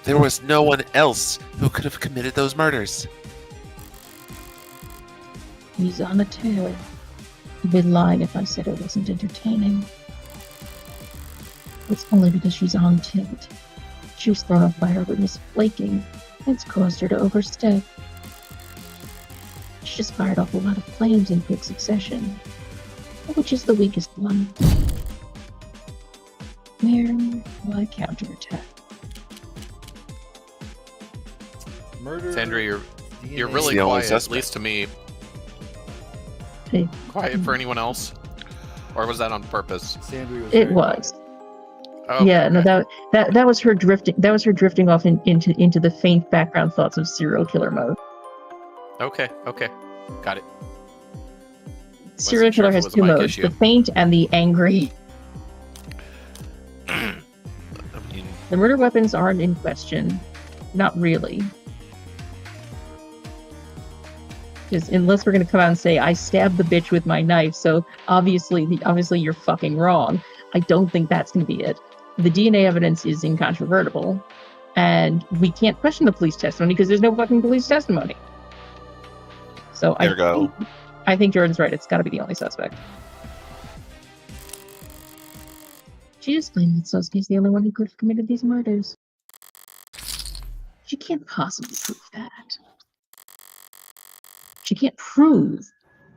there was no one else who could have committed those murders. He's on a tear. You'd be lying if I said it wasn't entertaining. It's only because she's on tilt. She was thrown off by her witness flaking. It's caused her to overstep. She just fired off a lot of claims in quick succession. Which is the weakest one? Where will I counterattack? Murder. Sandra, you're DNA. really the only quiet, at suspect. least to me. Hey, Quiet for anyone else? Or was that on purpose? Sandra was it very was. Oh, Yeah, no, okay. that was her drifting. That was her drifting off into the faint background thoughts of serial killer mode. Okay, got it. Serial sure killer if it has was a 2 mic modes: issue. the faint and the angry. I mean, The murder weapons aren't in question. Not really. Because unless we're going to come out and say, I stabbed the bitch with my knife, so obviously you're fucking wrong. I don't think that's going to be it. The DNA evidence is incontrovertible, and we can't question the police testimony because there's no fucking police testimony. So There you go. I think Jordan's right. It's got to be the only suspect. She just claimed that Sosuke's the only one who could have committed these murders. She can't possibly prove that. She can't prove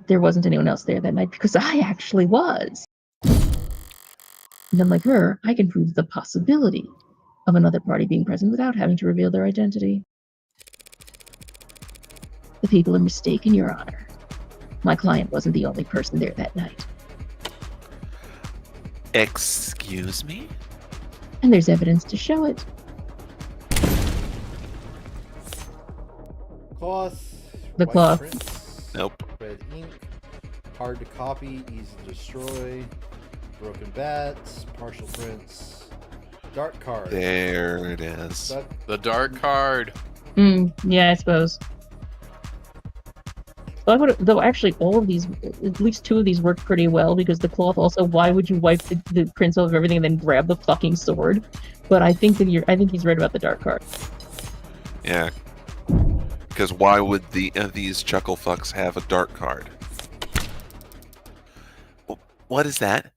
there wasn't anyone else there that night because I actually was. And unlike her, I can prove the possibility of another party being present without having to reveal their identity. The people are mistaken, Your Honor. My client wasn't the only person there that night. excuse me? And there's evidence to show it. Cloth. The white cloth. prints, Nope. Red ink. Hard to copy. Easy to destroy. Broken bats. Partial prints. Dark card. There it is. That- The dark card. Yeah, I suppose. Though actually all of these, at least 2 of these work pretty well because the cloth also, why would you wipe the prints off of everything and then grab the fucking sword? But I think he's right about the dark card. Yeah. Because why would these chuckle fucks have a dark card? What is that?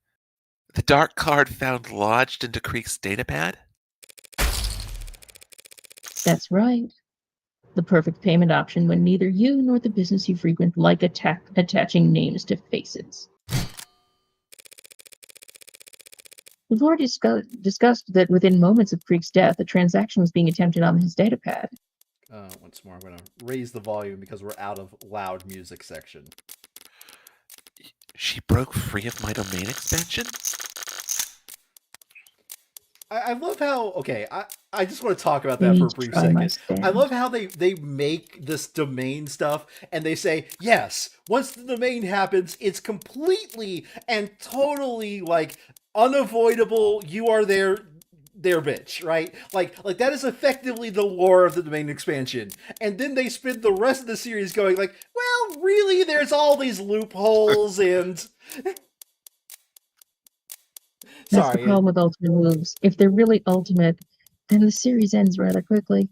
The dark card found lodged into Creek's datapad? That's right. The perfect payment option when neither you nor the business you frequent like attaching names to faces. We've already discussed that within moments of Creek's death, a transaction was being attempted on his datapad. Once more, I'm going to raise the volume because we're out of loud music section. She broke free of my domain expansion? I love how, okay, I just want to talk about that for a brief second. I love how they make this domain stuff and they say, yes, once the domain happens, it's completely and totally like unavoidable. You are there bitch, right? Like that is effectively the lore of the domain expansion. And then they spend the rest of the series going like, well, really, there's all these loopholes and That's the problem with ultimate moves. If they're really ultimate, then the series ends rather quickly.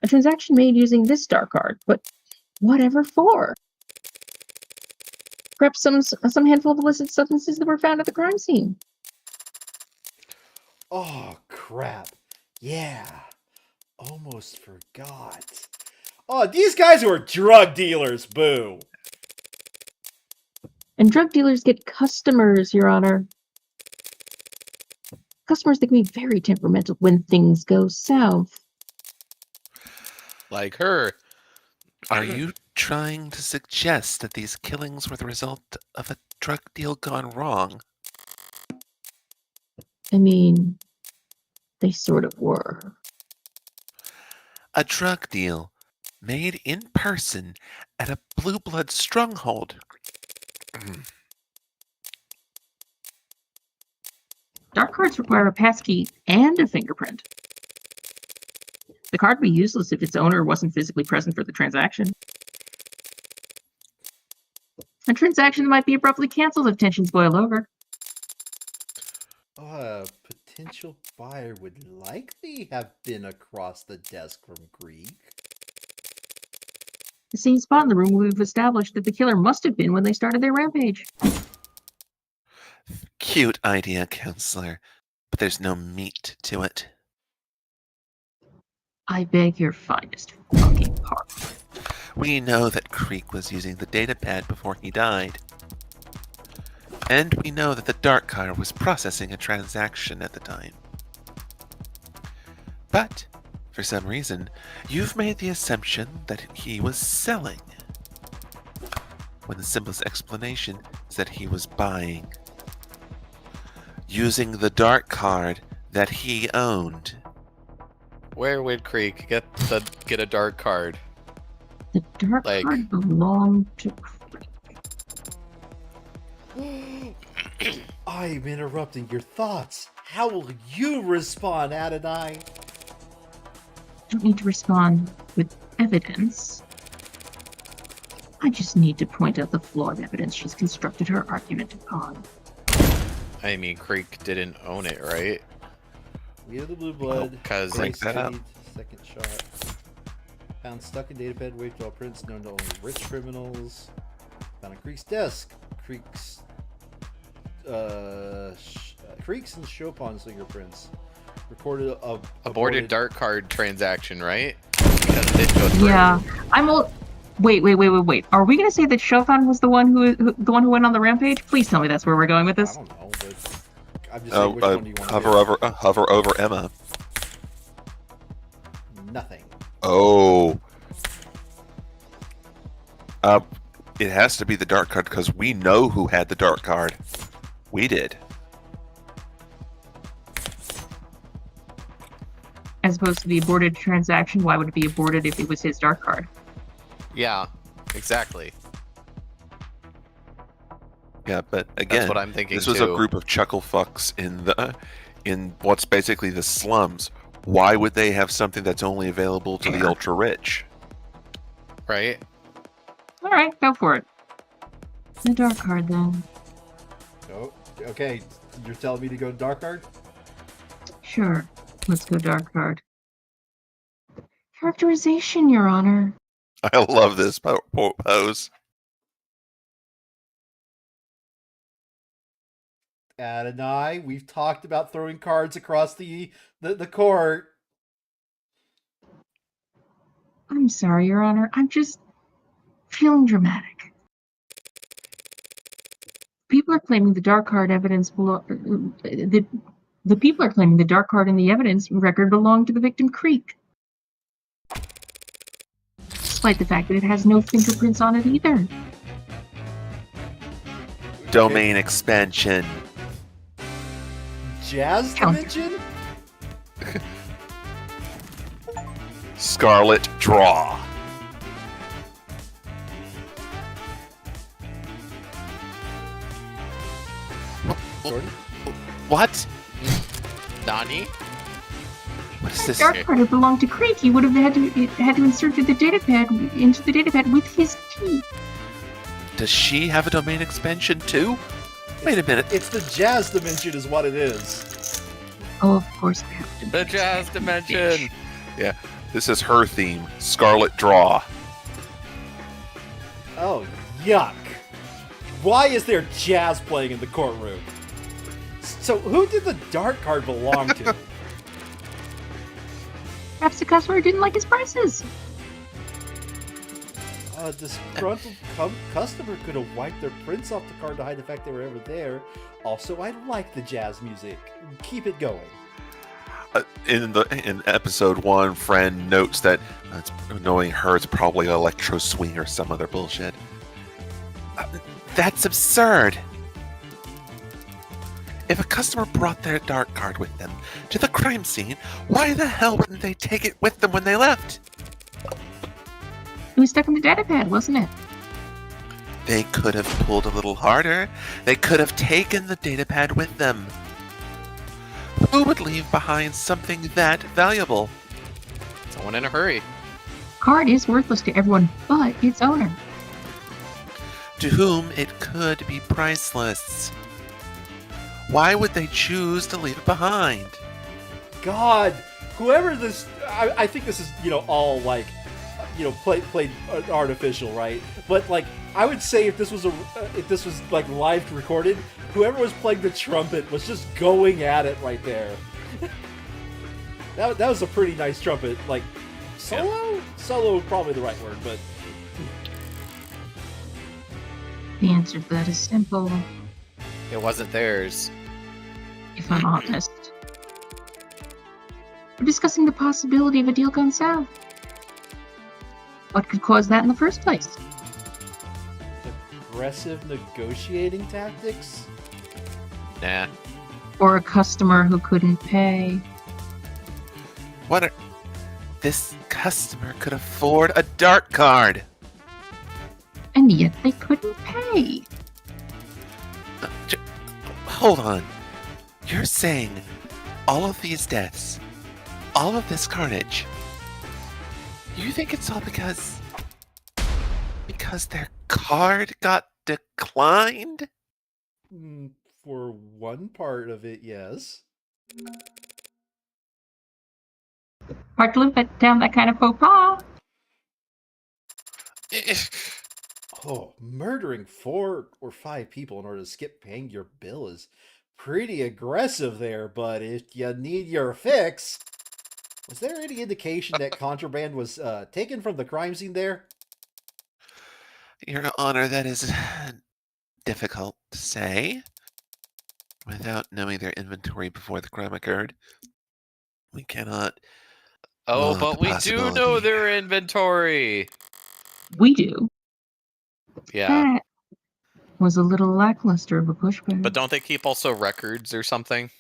A transaction made using this dark card, but whatever for? Perhaps some handful of illicit substances that were found at the crime scene. Oh, crap. Yeah. Almost forgot. Oh, these guys were drug dealers, boo. And drug dealers get customers, Your Honor. Customers that can be very temperamental when things go south. Like her. Are you trying to suggest that these killings were the result of a drug deal gone wrong? I mean, they sort of were. A drug deal made in person at a blue blood stronghold. Dark cards require a passkey and a fingerprint. The card would be useless if its owner wasn't physically present for the transaction. A transaction might be abruptly canceled if tensions boil over. A potential buyer would likely have been across the desk from Greek. The same spot in the room we've established that the killer must have been when they started their rampage. Cute idea, counselor, but there's no meat to it. I beg your finest fucking pardon. We know that Creek was using the datapad before he died. And we know that the dark card was processing a transaction at the time. But, for some reason, you've made the assumption that he was selling, when the simplest explanation is that he was buying. Using the dark card that he owned. Where would Creek get a dark card? The dark Like- card belonged to Creek. I'm interrupting your thoughts. How will you respond, Adonai? Don't need to respond with evidence. I just need to point out the flawed evidence she's constructed her argument upon. I mean, Creek didn't own it, right? We have the blue blood. Because Break that up. Second shot. Found stuck in datapad, waved all prints known to only rich criminals. Found on Creek's desk. Creek's and Chopin's fingerprints. Recorded of aborted dark card transaction, right? Because it did go through. Yeah, Wait. Are we gonna say that Chopin was the one who went on the rampage? Please tell me that's where we're going with I this. don't know, but I'm just saying which one do you want to Hover over Emma. do? Nothing. Oh. It has to be the dark card because we know who had the dark card. We did. As opposed to the aborted transaction, why would it be aborted if it was his dark card? Yeah, exactly. Yeah, but again, That's what I'm thinking This was too. a group of chuckle fucks in what's basically the slums. Why would they have something that's only available to the ultra rich? Right? All right, go for it. The dark card, then. Oh, okay. You're telling me to go dark card? Sure, let's go dark card. Characterization, Your Honor. I love this pose. Adonai, we've talked about throwing cards across the court. I'm sorry, Your Honor. I'm just feeling dramatic. People are claiming the dark card evidence the people are claiming the dark card in the evidence record belonged to the victim Creek. Despite the fact that it has no fingerprints on it either. domain expansion. Jazz Counter. Dimension? Scarlet Draw. Jordan? What? Nani? What is this? Dark card had belonged to Creek. He would have had to insert the datapad into the datapad with his key. Does she have a domain expansion too? Wait a minute. It's the Jazz Dimension is what it is. Oh, of course I have to. The Jazz Dimension! Yeah, this is her theme. Scarlet Draw. Oh, yuck. Why is there jazz playing in the courtroom? So who did the dark card belong to? Perhaps the customer didn't like his prices. A disgruntled customer could have wiped their prints off the card to hide the fact they were ever there. Also, I like the jazz music. Keep it going. in episode 1, Friend notes that knowing her, it's probably electro swing or some other bullshit. That's absurd. If a customer brought their dart card with them to the crime scene, why the hell wouldn't they take it with them when they left? It was stuck in the data pad, wasn't it? They could have pulled a little harder. They could have taken the datapad with them. Who would leave behind something that valuable? Someone in a hurry. Card is worthless to everyone but its owner. To whom it could be priceless. Why would they choose to leave it behind? God, whoever this, I think this is, all like, played artificial, right? But like, I would say if this was like live recorded, whoever was playing the trumpet was just going at it right there. that was a pretty nice trumpet, like solo. Yeah. Solo is probably the right word, but The answer to that is simple, It wasn't theirs. if I'm honest. We're discussing the possibility of a deal gone south. What could cause that in the first place? aggressive negotiating tactics. Nah. Or a customer who couldn't pay. This customer could afford a dart card. And yet they couldn't pay. Hold on. You're saying all of these deaths, all of this carnage, you think it's all because their card got declined? For one part of it, yes. Hard to live down that kind of faux pas. Oh, murdering 4 or 5 people in order to skip paying your bill is pretty aggressive there, but if you need your fix... Was there any indication that contraband was taken from the crime scene there? Your Honor, that is difficult to say. Without knowing their inventory before the crime occurred, we cannot... Oh, the but we do know possibility. their inventory. We do. Yeah. That was a little lackluster of a pushback. But don't they keep also records or something?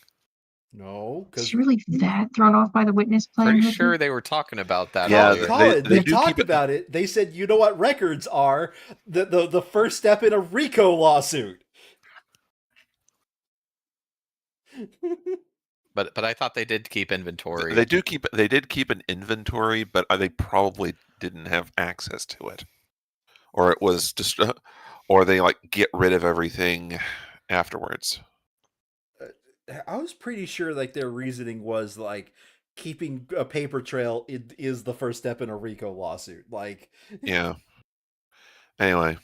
No, Is because she really that thrown off by the witness playing Pretty with sure me? they were talking about that Yeah, earlier. they they do talked keep it- about it. They said, you know what records are? The first step in a RICO lawsuit. But I thought they did keep inventory. They did keep an inventory, but they probably didn't have access to it, or it was just, or they like get rid of everything afterwards. I was pretty sure like their reasoning was like keeping a paper trail is the first step in a RICO lawsuit. Like, Yeah. Anyway,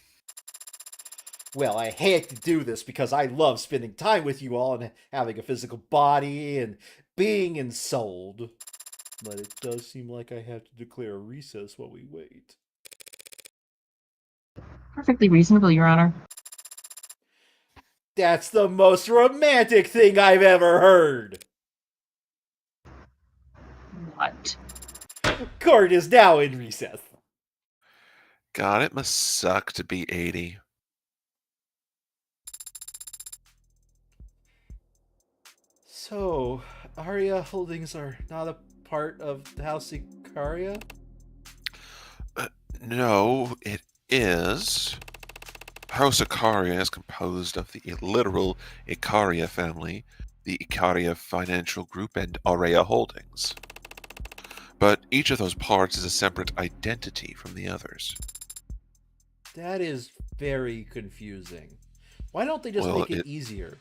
well, I hate to do this because I love spending time with you all and having a physical body and being ensouled. But it does seem like I have to declare a recess while we wait. Perfectly reasonable, Your Honor. That's the most romantic thing I've ever heard. What? Court is now in recess. God, it must suck to be 80. So, Aria Holdings are not a part of the House Icaria? No, it is. House Icaria is composed of the literal Icaria family, the Icaria Financial Group, and Aurea Holdings. But each of those parts is a separate identity from the others. That is very confusing. Why don't they just Well, make it easier?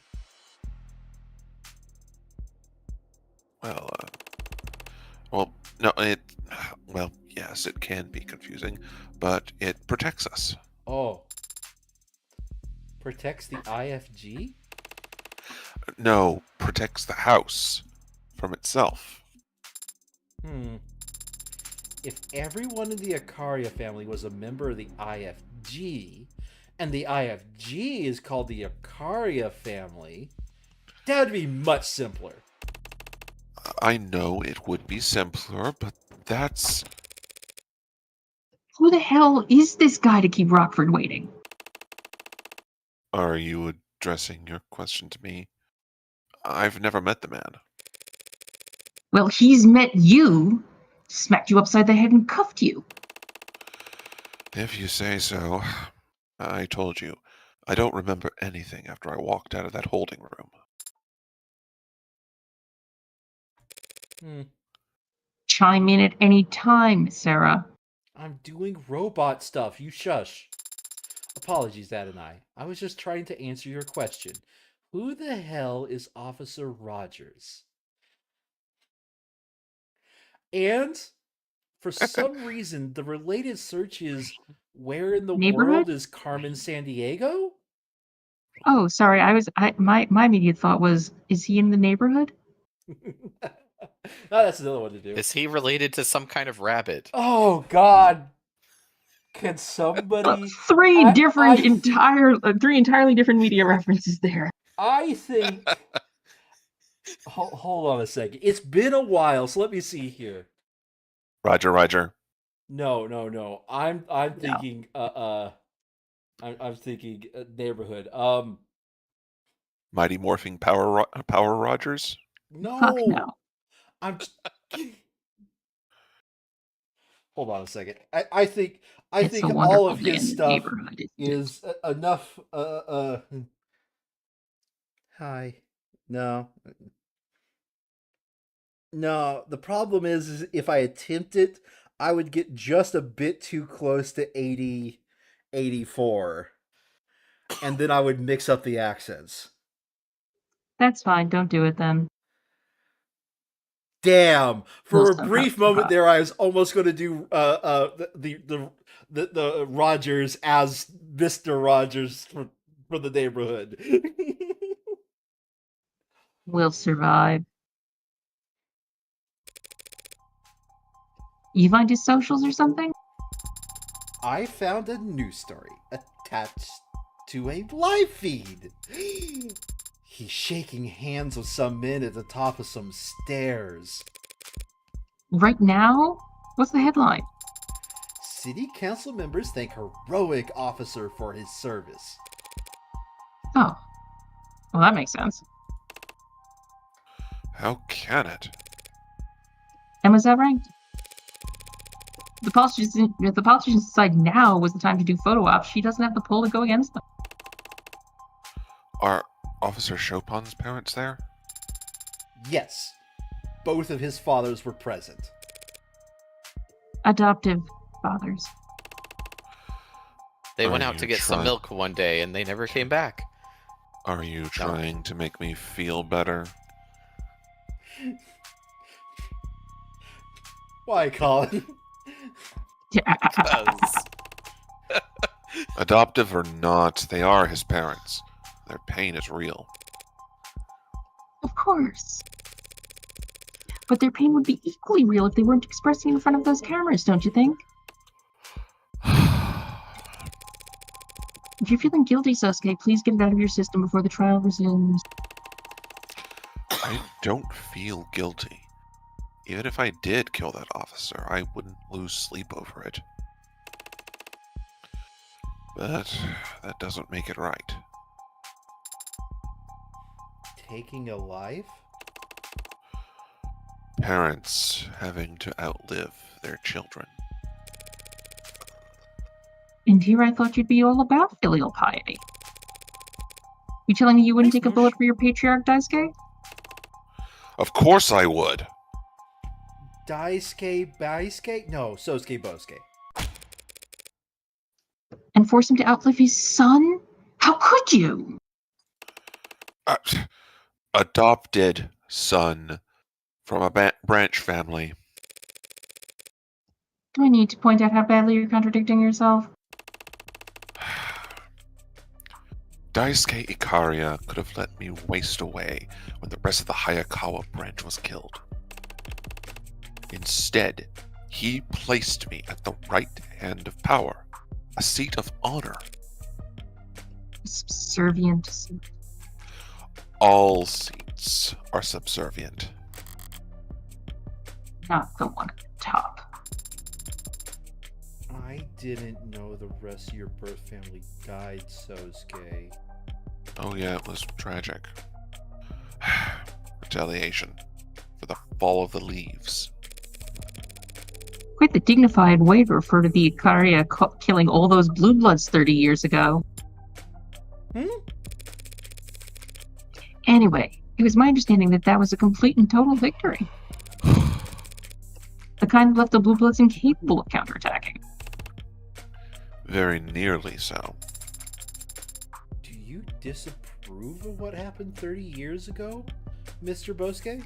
Well, yes, it can be confusing, but it protects us. Oh. Protects the IFG? No, protects the house from itself. If everyone in the Icaria family was a member of the IFG, and the IFG is called the Icaria family, that would be much simpler. I know it would be simpler, but that's... Who the hell is this guy to keep Rockford waiting? Are you addressing your question to me? I've never met the man. Well, he's met you, smacked you upside the head and cuffed you. If you say so. I told you, I don't remember anything after I walked out of that holding room. Chime in at any time, Sarah. I'm doing robot stuff. You shush. Apologies, Adonai. I was just trying to answer your question. Who the hell is Officer Rogers? And for some reason, the related search is where in the Neighborhood? world is Carmen Sandiego? Oh, sorry. My immediate thought was, is he in the neighborhood? Oh, that's another one to do. Is he related to some kind of rabbit? Oh God! Can somebody? Three I- entirely different media references there. I think. Hold on a second. It's been a while, so let me see here. Roger, Roger. No. I'm thinking. I'm thinking neighborhood. Mighty Morphing Power Rogers? No. Fuck no. I'm. Hold on a second. I think It's a all Wonderful of Day his in the stuff Neighborhood, isn't it? is enough. Hi. No. No. The problem is if I attempt it, I would get just a bit too close to 80, 84, and then I would mix up the accents. That's fine. Don't do it then. Damn! For We'll a still brief have moment to there, I was almost going to do the Rogers as Mr. Rogers for the neighborhood. We'll survive. You find his socials or something? I found a news story attached to a live feed. He's shaking hands with some men at the top of some stairs. Right now? What's the headline? City council members thank heroic officer for his service. Oh. Well, that makes sense. How can it? And was that ranked? If the politicians decide now was the time to do photo ops, she doesn't have the pull to go against them. Are Officer Chopin's parents there? Yes, both of his fathers were present. Adoptive fathers. They Are went out you to get some trying- milk one day and they never came back. Are you trying to make me feel better? Why, Colin? Because Adoptive or not, they are his parents. Their pain is real. Of course. But their pain would be equally real if they weren't expressing in front of those cameras, don't you think? If you're feeling guilty, Sasuke, please get it out of your system before the trial resumes. I don't feel guilty. Even if I did kill that officer, I wouldn't lose sleep over it. But that doesn't make it right. Taking a life? Parents having to outlive their children. And here I thought you'd be all about filial piety. You telling me you wouldn't Thanks, take a Moosh. bullet for your patriarch, Daisuke? Of course I would! Daisuke Baisuke? No, Sosuke Bosuke. And force him to outlive his son? How could you? Adopted son from a branch family. Do I need to point out how badly you're contradicting yourself? Daisuke Ikaria could have let me waste away when the rest of the Hayakawa branch was killed. Instead, he placed me at the right hand of power, a seat of honor. Subservient. All seats are subservient. Not the one at the top. I didn't know the rest of your birth family died, Sosuke. Oh yeah, it was tragic. Retaliation for the fall of the leaves. Quite the dignified way to refer to the Ikaria killing all those blue bloods 30 years ago. Anyway, it was my understanding that that was a complete and total victory. The kind that left the blue bloods incapable of counterattacking. Very nearly so. Do you disapprove of what happened 30 years ago, Mr. Bosuke?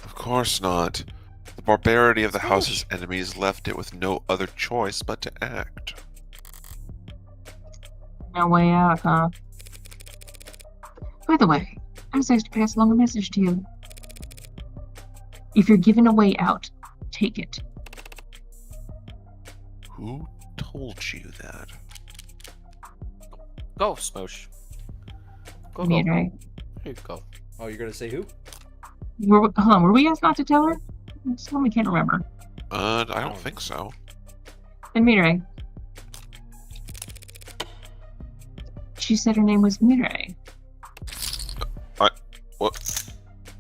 Of course not. The barbarity of the house's enemies left it with no other choice but to act. No way out, huh? By the way, I was asked to pass along a message to you. If you're given a way out, take it. Who told you that? Go, Smosh. Go, Me go. right? Here you go. Oh, you're gonna say who? Hold on, were we asked not to tell her? I can't remember. I don't think so. And Mirai. She said her name was Mirai.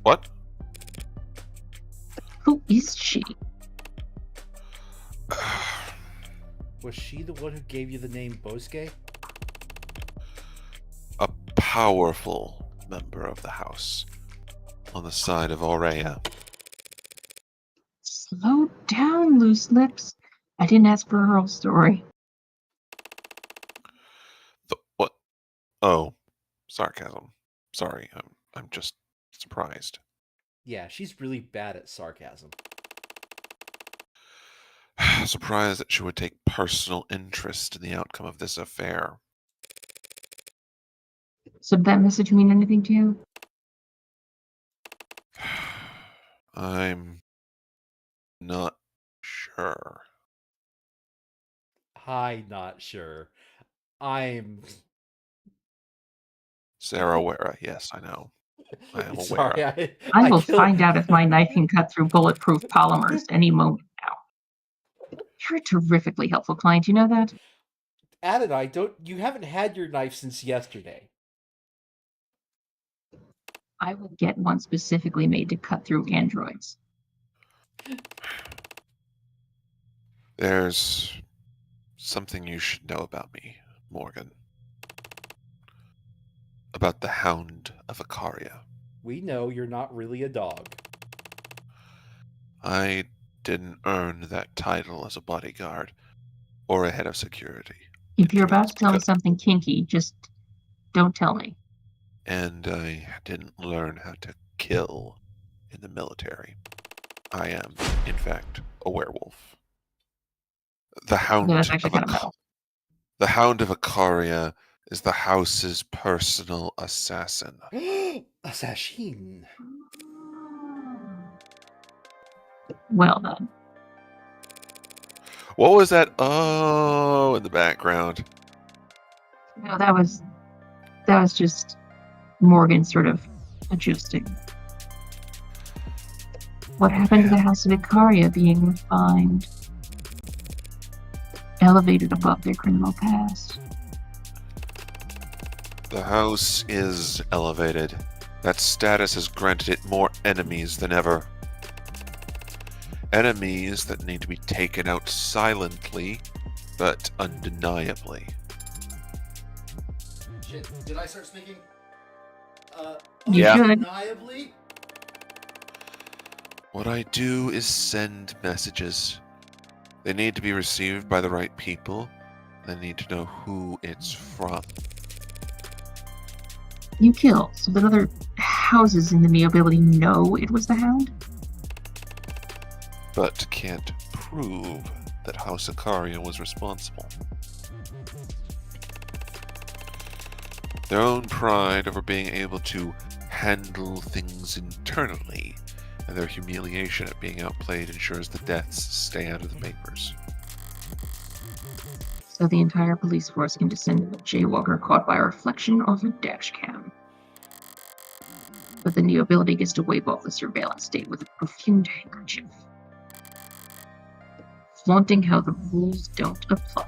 What? Who is she? Was she the one who gave you the name Bosuke? A powerful member of the house. On the side of Aurea. Slow down, loose lips. I didn't ask for her whole story. What? Oh, sarcasm. Sorry, I'm just surprised. Yeah, she's really bad at sarcasm. Surprised that she would take personal interest in the outcome of this affair. So did that message mean anything to you? I'm not sure. Not sure. I'm Sarah Wera, yes, I know. I am aware. sorry. I will killed- find out if my knife can cut through bulletproof polymers any moment now. You're a terrifically helpful client, you know that? Adonai, you haven't had your knife since yesterday. I will get one specifically made to cut through androids. There's something you should know about me, Morgan. About the Hound of Ikaria. We know you're not really a dog. I didn't earn that title as a bodyguard or a head of security. If you're about to tell me something kinky, just don't tell me. And I didn't learn how to kill in the military. I am, in fact, a werewolf. The Hound, Yeah, that's actually kind of metal. the Hound of Ikaria is the house's personal assassin. Assassin. Well then. What was that? Oh, in the background. No, that was just Morgan sort of adjusting. What happened to the House of Ikaria being refined? Elevated above their criminal past. The house is elevated. That status has granted it more enemies than ever. Enemies that need to be taken out silently, but undeniably. Shit, did I start speaking? You Yeah. should. Undeniably? What I do is send messages. They need to be received by the right people. They need to know who it's from. You kill so that other houses in the nobility know it was the Hound? But can't prove that House Ikaria was responsible. Their own pride over being able to handle things internally, and their humiliation at being outplayed ensures the deaths stay out of the papers. So the entire police force can descend on a jaywalker caught by a reflection of a dash cam. but the new ability gets to wave off the surveillance state with a perfumed handkerchief, flaunting how the rules don't apply.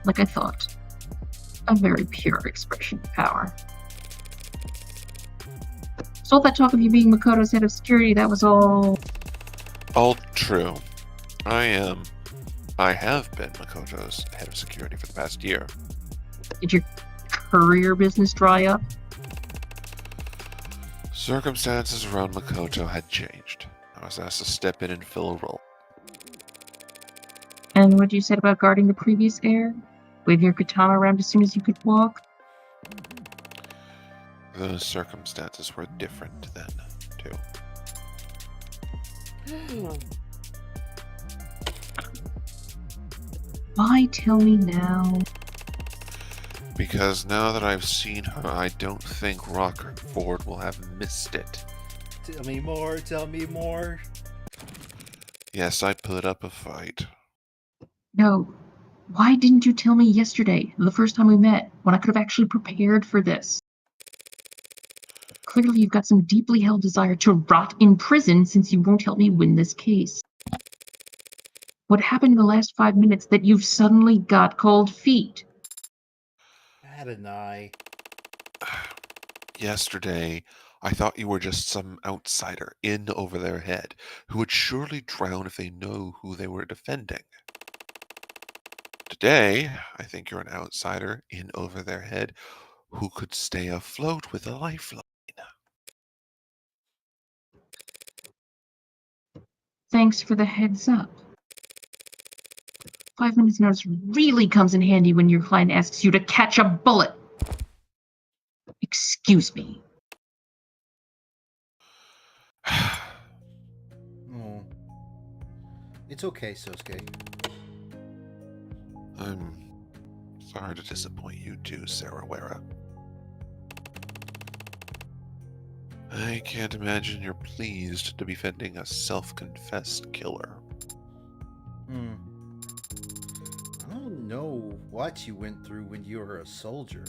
Like I thought, a very pure expression of power. So all that talk of you being Makoto's head of security, that was all... All true. I have been Makoto's head of security for the past year. Did your courier business dry up? Circumstances around Makoto had changed. I was asked to step in and fill a role. And what you said about guarding the previous heir? Wave your katana around as soon as you could walk? The circumstances were different then, too. Why tell me now? Because now that I've seen her, I don't think Rockford will have missed it. Tell me more, tell me more. Yes, I put up a fight. No. Why didn't you tell me yesterday, the first time we met, when I could have actually prepared for this? Clearly you've got some deeply held desire to rot in prison since you won't help me win this case. What happened in the last 5 minutes that you've suddenly got cold feet? Adonai. Yesterday, I thought you were just some outsider in over their head who would surely drown if they know who they were defending. Today, I think you're an outsider in over their head who could stay afloat with a lifeline. Thanks for the heads up. 5 minutes notice really comes in handy when your client asks you to catch a bullet. Excuse me. Oh. It's okay, Sosuke. I'm sorry to disappoint you too, Sarawera. I can't imagine you're pleased to be defending a self-confessed killer. I don't know what you went through when you were a soldier.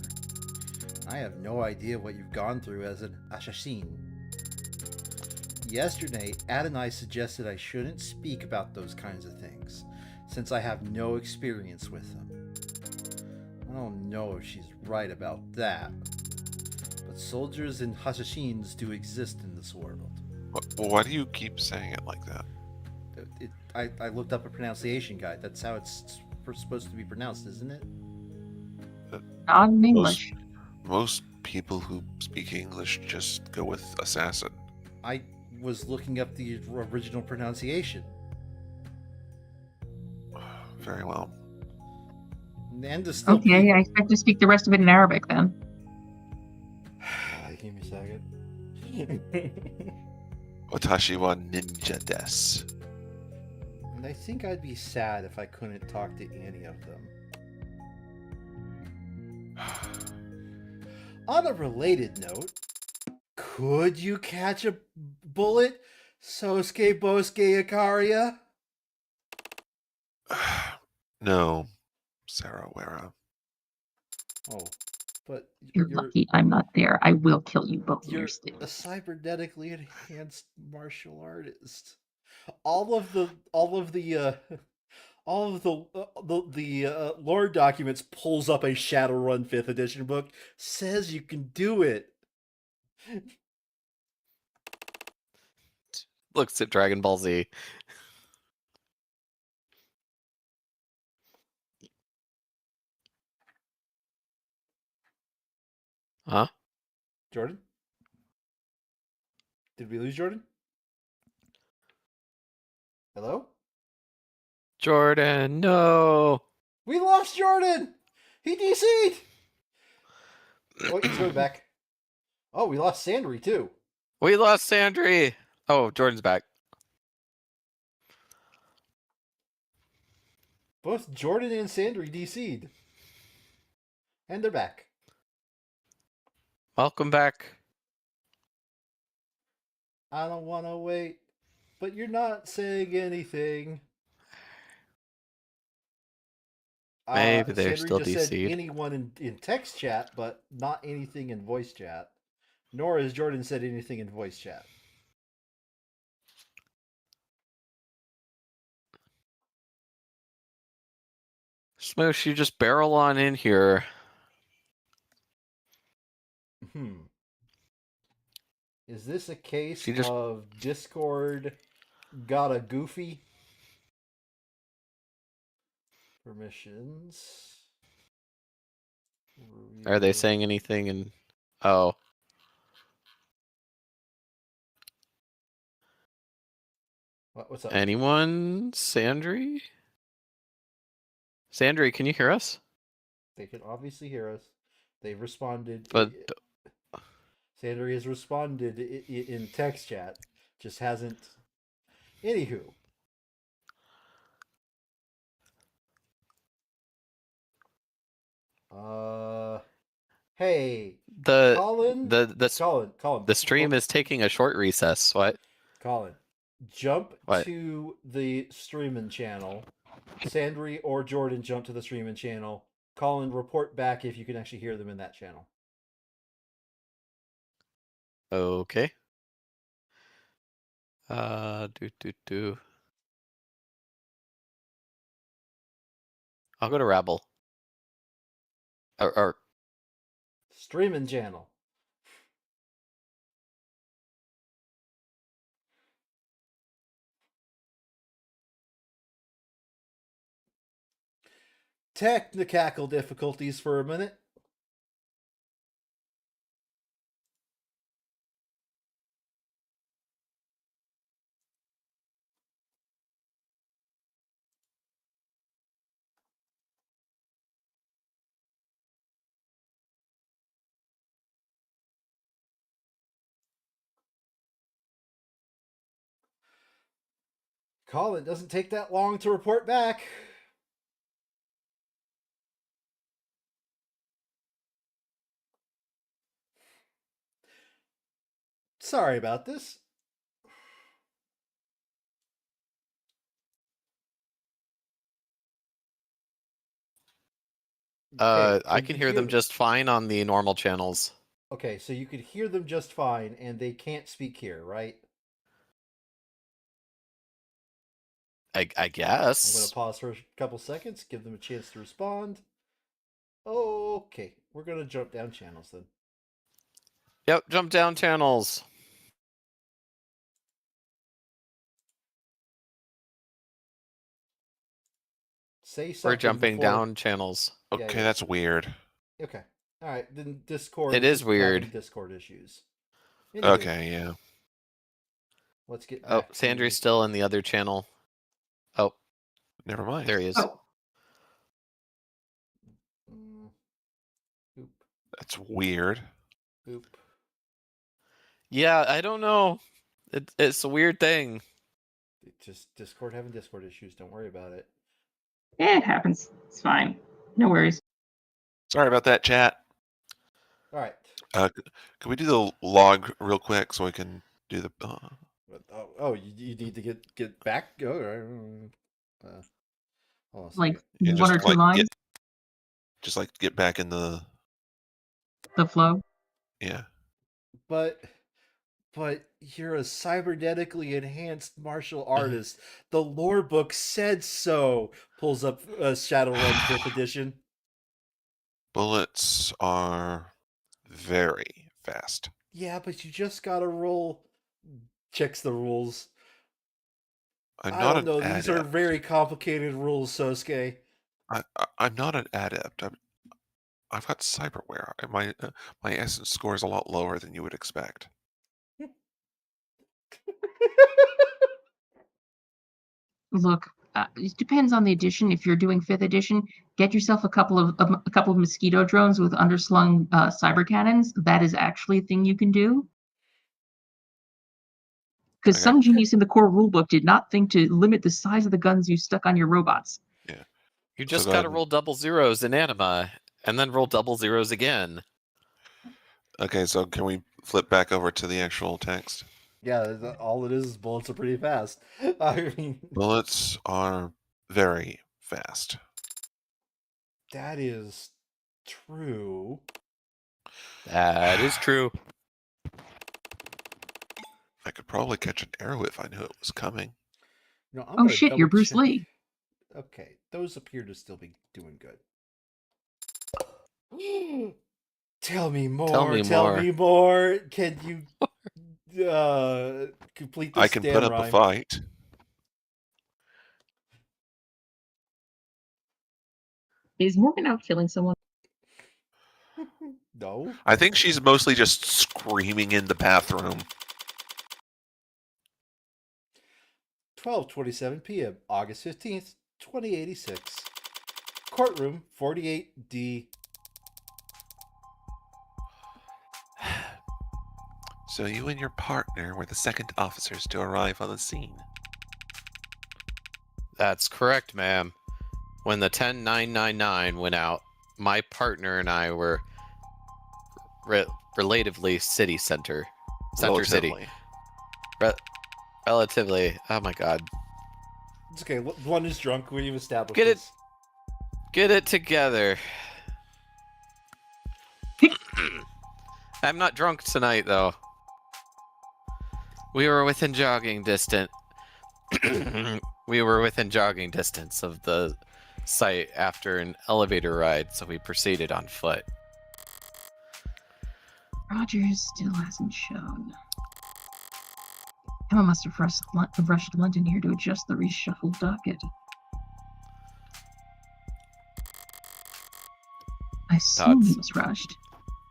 I have no idea what you've gone through as an assassin. Yesterday, Adonai suggested I shouldn't speak about those kinds of things, since I have no experience with them. I don't know if she's right about that, but soldiers and assassins do exist in this world. Why do you keep saying it like that? I looked up a pronunciation guide. That's how it's supposed to be pronounced, isn't it? Not in English. Most people who speak English just go with assassin. I was looking up the original pronunciation. Very well. And to still Okay, I expect to speak the rest of it in Arabic then. Give me a second. Watashi wa ninja desu. And I think I'd be sad if I couldn't talk to any of them. On a related note, could you catch a bullet, Sosuke Bosuke Ikaria? No, Sarawera. Oh, but You're lucky I'm not there. I will kill you both in you're your a sleep. cybernetically enhanced martial artist. All of the lore documents pulls up a Shadowrun 5th edition book, says you can do it. Looks at Dragon Ball Z. Huh? Jordan? Did we lose Jordan? Hello? Jordan, no. We lost Jordan! He DC'd! Oh, he's going back. Oh, we lost Sandry too. We lost Sandry. Oh, Jordan's back. Both Jordan and Sandry DC'd. And they're back. Welcome back. I don't want to wait, but you're not saying anything. Maybe they're Sandra still just said DC'd. anyone in text chat, but not anything in voice chat. Nor has Jordan said anything in voice chat. Smoosh, you just barrel on in here. Is this a case She just- of Discord got a goofy? Permissions. Are they saying anything in... Oh. What's up? Anyone? Sandry? Sandry, can you hear us? They can obviously hear us. They've responded. But Sandra has responded in text chat. Just hasn't. Anywho. Hey. Colin. The stream is taking a short recess. What? Colin, jump What? to the streaming channel. Sandry or Jordan jump to the streaming channel. Colin, report back if you can actually hear them in that channel. Okay. I'll go to Rabble. Or Streaming channel. Technical difficulties for a minute. Colin, it doesn't take that long to report back. Sorry about this. I can hear them just fine on the normal channels. Okay, so you could hear them just fine, and they can't speak here, right? I guess. I'm going to pause for a couple seconds, give them a chance to respond. Okay, we're going to jump down channels then. Yep, jump down channels. Say something. We're jumping before... down channels. Okay, yeah. that's weird. Okay. All right, then Discord. It is weird. Having Discord issues. Anyway, Okay, yeah. let's get back. Oh, Sandry's still in the other channel. Oh, Never mind. there he is. Oh, Oop. That's weird. Oop. Yeah, I don't know. It's a weird thing. Just Discord having Discord issues. Don't worry about it. it happens. It's fine. No worries. Sorry about that, chat. All right. Can we do the log real quick so we can do the... You need to get back. Hold on. Like Yeah, one or two lines, get back in the... the flow. Yeah. But you're a cybernetically enhanced martial artist. The lore book said so. Pulls up Shadowrun 5th edition. Bullets are very fast. Yeah, but you just gotta roll. Checks the rules. I'm I not don't know. an These are adept. very complicated rules, Sosuke. I'm not an adept. I've got cyberware. My essence score is a lot lower than you would expect. Look, it depends on the edition. If you're doing 5th edition, get yourself a couple of mosquito drones with underslung cyber cannons. That is actually a thing you can do. Because Okay. some genius in the core rulebook did not think to limit the size of the guns you stuck on your robots. Yeah. You just go gotta ahead. roll double zeros in anima, and then roll double zeros again. Okay, so can we flip back over to the actual text? Yeah, all it is bullets are pretty fast. I mean, Bullets are very fast. That is true. That is true. I could probably catch an arrow if I knew it was coming. No, I'm Oh gonna shit, you're double Bruce check. Lee. Okay, those appear to still be doing good. Tell me more. Tell me Tell more. me more. Can you complete this I can put up a rhyme? fight. Is Morgan out killing someone? No. I think she's mostly just screaming in the bathroom. 12:27 p.m. August 15th, 2086. Courtroom 48D. So you and your partner were the second officers to arrive on the scene. That's correct, ma'am. When the 10999 went out, my partner and I were relatively city center. Center city. Relatively. Oh my god. It's okay. One is drunk. We've established Get it- this. Get it together. I'm not drunk tonight, though. We were within jogging distance. We were within jogging distance of the site after an elevator ride, so we proceeded on foot. Rogers still hasn't shown. Emma must have rushed London here to adjust the reshuffled docket. I assume he was rushed.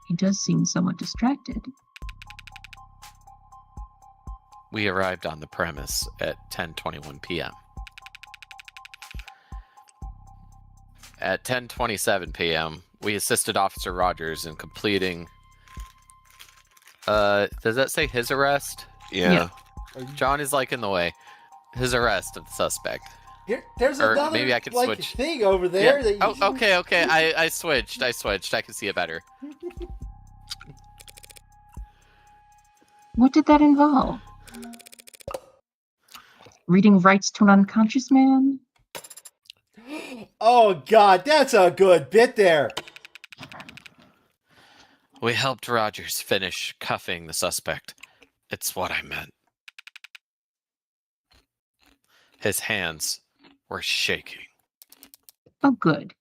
He does seem somewhat distracted. We arrived on the premise at 10:21 p.m. At 10:27 p.m., we assisted Officer Rogers in completing... does that say his arrest? Yeah. John is like in the way. His arrest of the suspect. There's Or another maybe I can like switch. thing over there that you Oh, okay. I switched. I can see it better. What did that involve? Reading rights to an unconscious man? Oh god, that's a good bit there. We helped Rogers finish cuffing the suspect. It's what I meant. His hands were shaking. Oh, good.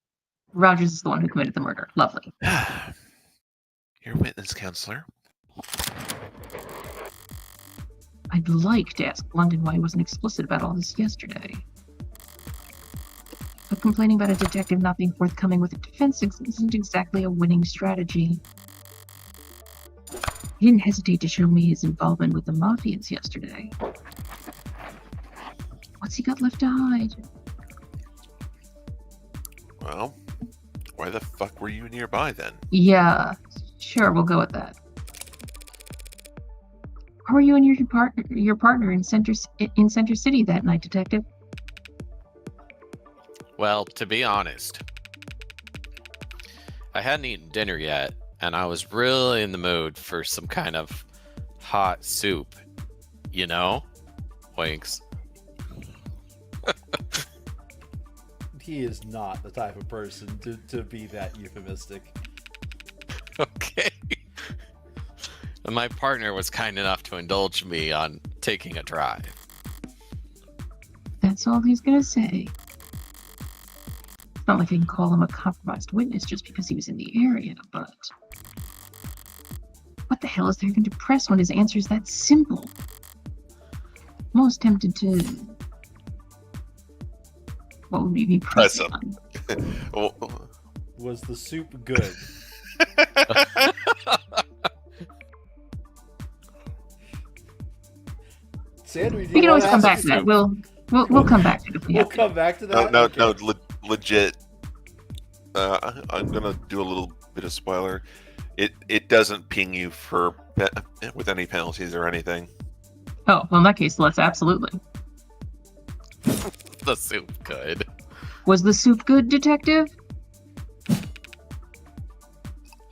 Rogers is the one who committed the murder. Lovely. Your witness, counselor. I'd like to ask London why he wasn't explicit about all this yesterday. But complaining about a detective not being forthcoming with a defense isn't exactly a winning strategy. He didn't hesitate to show me his involvement with the mafias yesterday. What's he got left to hide? Well, why the fuck were you nearby then? Yeah, sure, we'll go with that. How were you and your partner in Center City that night, Detective? Well, to be honest, I hadn't eaten dinner yet, and I was really in the mood for some kind of hot soup. You know? Winks. He is not the type of person to be that euphemistic. Okay. And my partner was kind enough to indulge me on taking a drive. That's all he's gonna say. It's not like I can call him a compromised witness just because he was in the area, but... What the hell is there even to press when his answer is that simple? I'm almost tempted to... What would we be pressing on? Oh, Was the soup good? Sandra, do We you can always wanna come ask back us- to that. We'll come back to it if we We'll have to. come back to that. no, Okay. legit. I'm gonna do a little bit of spoiler. It doesn't ping you for with any penalties or anything. Oh, well, in that case, let's absolutely. The soup good. Was the soup good, Detective?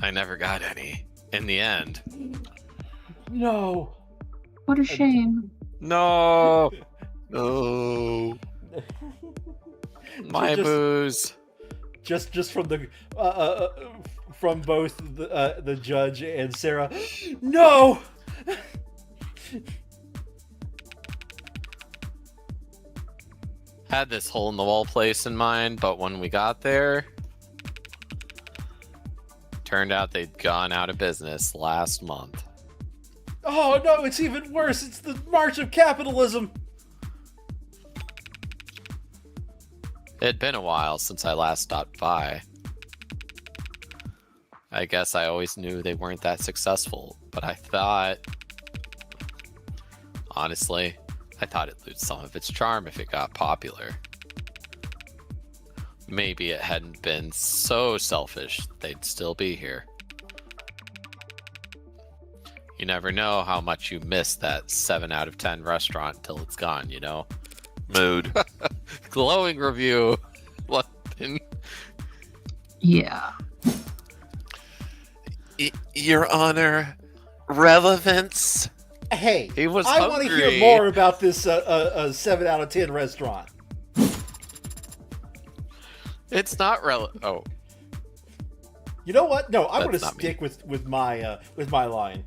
I never got any. In the end. No. What a shame. No! No. My Just- booze. just from the from both the judge and Sarah. No. Had this hole in the wall place in mind, but when we got there, turned out they'd gone out of business last month. Oh no, it's even worse. It's the march of capitalism. It'd been a while since I last stopped by. I guess I always knew they weren't that successful, but honestly, I thought it'd lose some of its charm if it got popular. Maybe it hadn't been so selfish, they'd still be here. You never know how much you miss that 7 out of 10 restaurant till it's gone, you know? Mood. Glowing review. What? Yeah. Your Honor, relevance? Hey, He was I want to hungry. hear more about this 7 out of 10 restaurant. It's not relevant. Oh, You know what? No, I'm going That's to not me. stick with my line.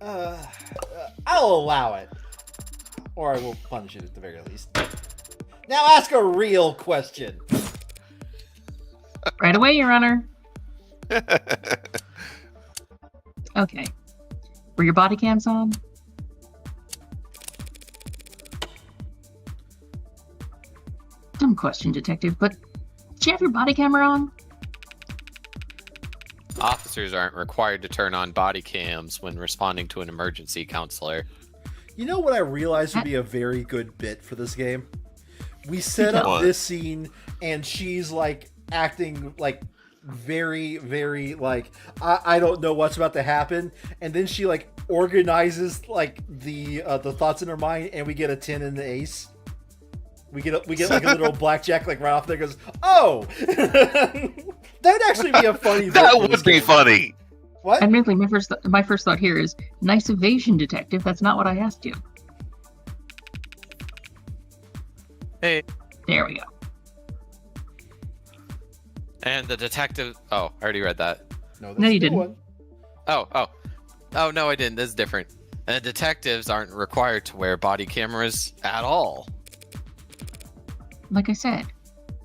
I'll allow it, or I will punish it at the very least. Now ask a real question. Right away, Your Honor. Okay. Were your body cams on? Dumb question, Detective, but did you have your body camera on? officers aren't required to turn on body cams when responding to an emergency, counselor. You know what I realized would be a very good bit for this game? We set up What? this scene, and she's like acting like very, very like I don't know what's about to happen, and then she like organizes like the thoughts in her mind, and we get a 10 and the ace. We get like a little blackjack like right off there. Goes, oh, that'd actually be a funny. That bit for would this be game. funny. What? Admittedly, my first thought here is nice evasion, Detective. That's not what I asked you. Hey. There we go. And the detective... Oh, I already read that. No, that's No, you a new didn't. one. Oh, no, I didn't. This is different. And detectives aren't required to wear body cameras at all. Like I said,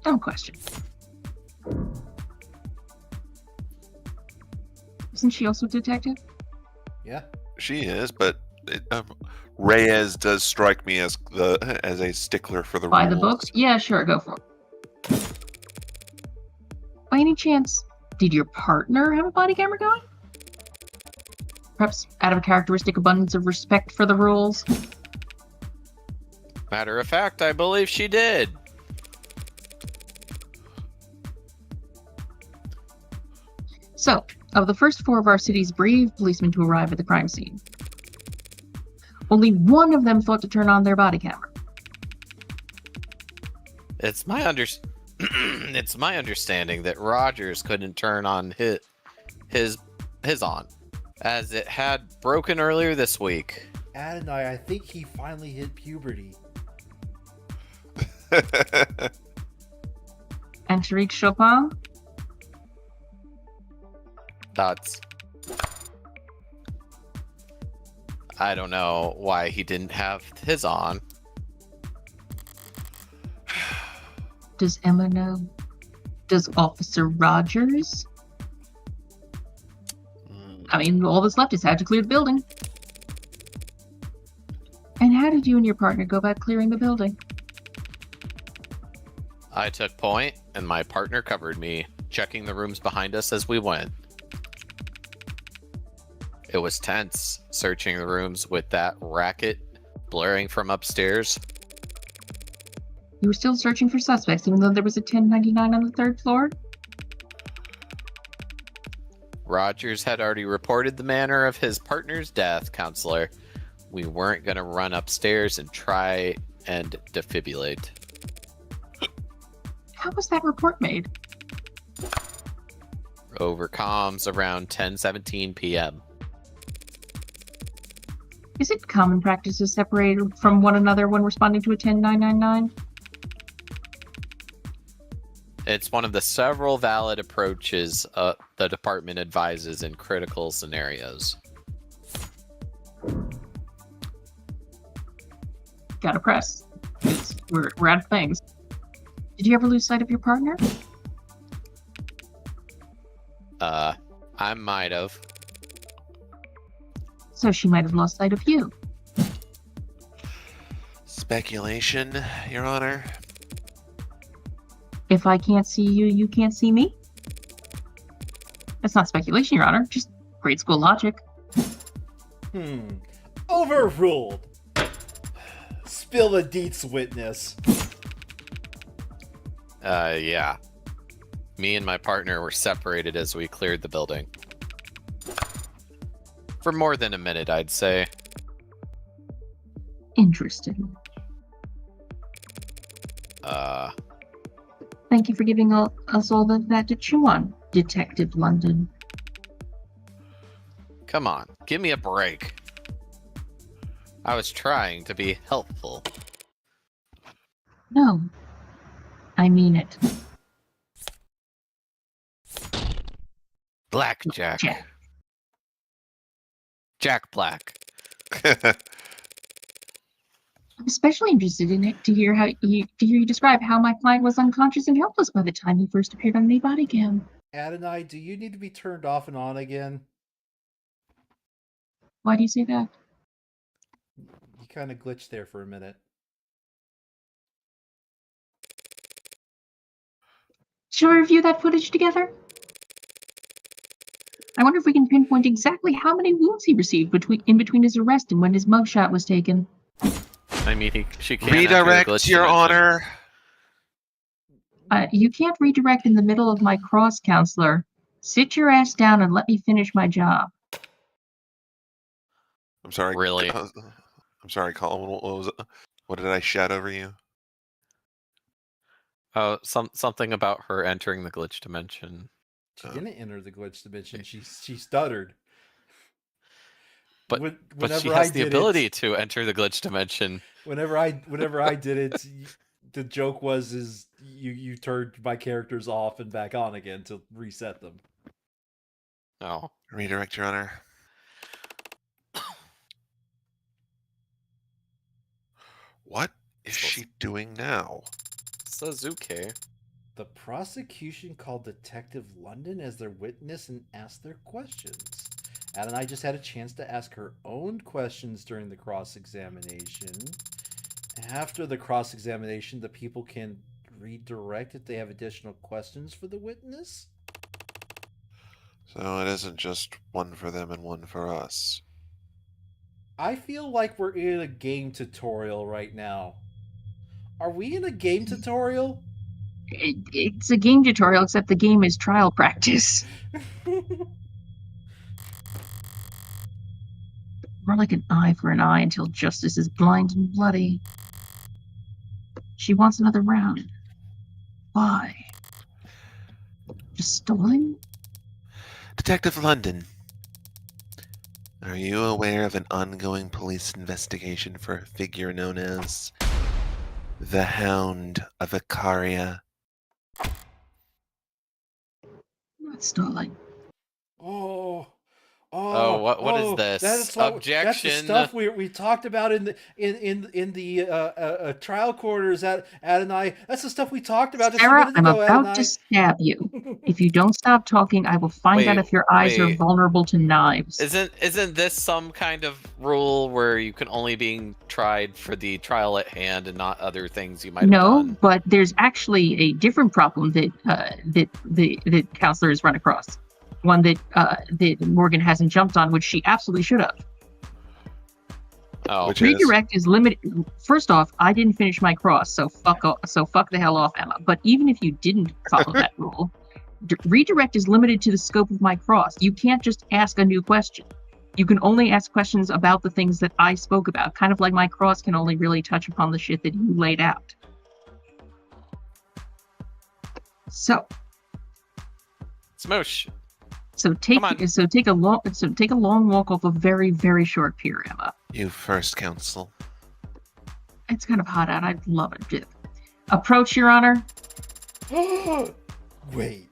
dumb question. Isn't she also a detective? Yeah. She is, but Reyes does strike me as a stickler for the By the rules. book? Yeah, sure, go for it. By any chance, did your partner have a body camera going? Perhaps out of a characteristic abundance of respect for the rules? Matter of fact, I believe she did. So, of the first 4 of our city's brave policemen to arrive at the crime scene, only one of them thought to turn on their body camera. It's my understanding that Rogers couldn't turn on his on, as it had broken earlier this week. Adonai, I think he finally hit puberty. Angelique Chopin? That's... I don't know why he didn't have his on. Does Emma know? Does Officer Rogers? I mean, all that's left is how to clear the building. And how did you and your partner go about clearing the building? I took point, and my partner covered me, checking the rooms behind us as we went. It was tense, searching the rooms with that racket blaring from upstairs. You were still searching for suspects, even though there was a 1099 on the 3rd floor? Rogers had already reported the manner of his partner's death, counselor. We weren't going to run upstairs and try and defibrillate. How was that report made? Over comms around 10:17 p.m. Is it common practice to separate from one another when responding to a 10999? It's one of the several valid approaches the department advises in critical scenarios. Gotta press. We're out of things. Did you ever lose sight of your partner? I might have. So she might have lost sight of you. Speculation, Your Honor. If I can't see you, you can't see me? That's not speculation, Your Honor. Just grade school logic. Overruled. Spill the deets, witness. Yeah. Me and my partner were separated as we cleared the building. For more than a minute, I'd say. Interesting. Thank you for giving us all that to chew on, Detective London. Come on, give me a break. I was trying to be helpful. No, I mean it. Blackjack. Jack. Jack Black. I'm especially interested in it to hear you describe how my client was unconscious and helpless by the time he first appeared on the body cam. Adonai, do you need to be turned off and on again? Why do you say that? You kind of glitched there for a minute. Shall we review that footage together? I wonder if we can pinpoint exactly how many wounds he received in between his arrest and when his mugshot was taken. I mean, she can't enter the Redirect, glitch Your dimension. Honor. You can't redirect in the middle of my cross, counselor. Sit your ass down and let me finish my job. I'm sorry. Really? I'm sorry, Colin. What was it? What did I shout over you? Oh, something about her entering the glitch dimension. She didn't enter the glitch dimension. She stuttered. But Whenever she has I the did ability it, to enter the glitch dimension. Whenever I did it, the joke was you turned my characters off and back on again to reset them. Oh. Redirect, Your Honor. What is she doing now? Suzuki. The prosecution called Detective London as their witness and asked their questions. Adonai just had a chance to ask her own questions during the cross-examination. After the cross-examination, the people can redirect if they have additional questions for the witness. So it isn't just one for them and one for us. I feel like we're in a game tutorial right now. Are we in a game tutorial? It's a game tutorial, except the game is trial practice. More like an eye for an eye until justice is blind and bloody. She wants another round. Why? Just stalling? Detective London, are you aware of an ongoing police investigation for a figure known as the Hound of Icaria? Not stalling. What is this? That's Objection. the stuff we talked about in the trial quarters at Adonai. That's the stuff we talked about just a Sarah, minute I'm ago, about Adonai. to stab you. If you don't stop talking, I will find out if your eyes are vulnerable to knives. Isn't this some kind of rule where you can only be tried for the trial at hand and not other things you might have No, done? but there's actually a different problem that counselors run across. One that Morgan hasn't jumped on, which she absolutely should have. Oh, Which Redirect is limited. First off, I didn't finish my cross, so fuck the hell off, Emma. But even if you didn't follow that rule, redirect is limited to the scope of my cross. You can't just ask a new question. You can only ask questions about the things that I spoke about. Kind of like my cross can only really touch upon the shit that you laid out. So. Smosh. So take a long walk off a very, very short pier, Emma. You first, counsel. It's kind of hot out. I'd love it. Approach, Your Honor. Wait.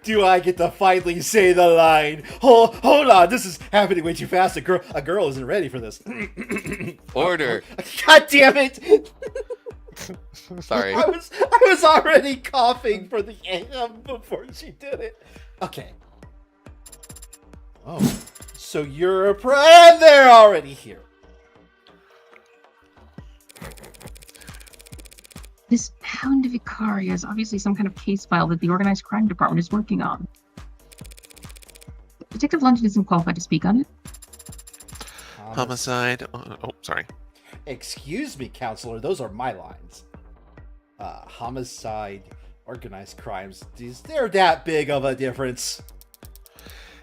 Do I get to finally say the line? Hold on, this is happening way too fast. A girl isn't ready for this. Order. God damn it! Sorry. I was already coughing for the AM before she did it. Okay. Oh, so you're and they're already here. This Hound of Icaria is obviously some kind of case file that the Organized Crime Department is working on. Detective London isn't qualified to speak on it. Homicide. Sorry. Excuse me, counselor. Those are my lines. Homicide, organized crimes. They're that big of a difference.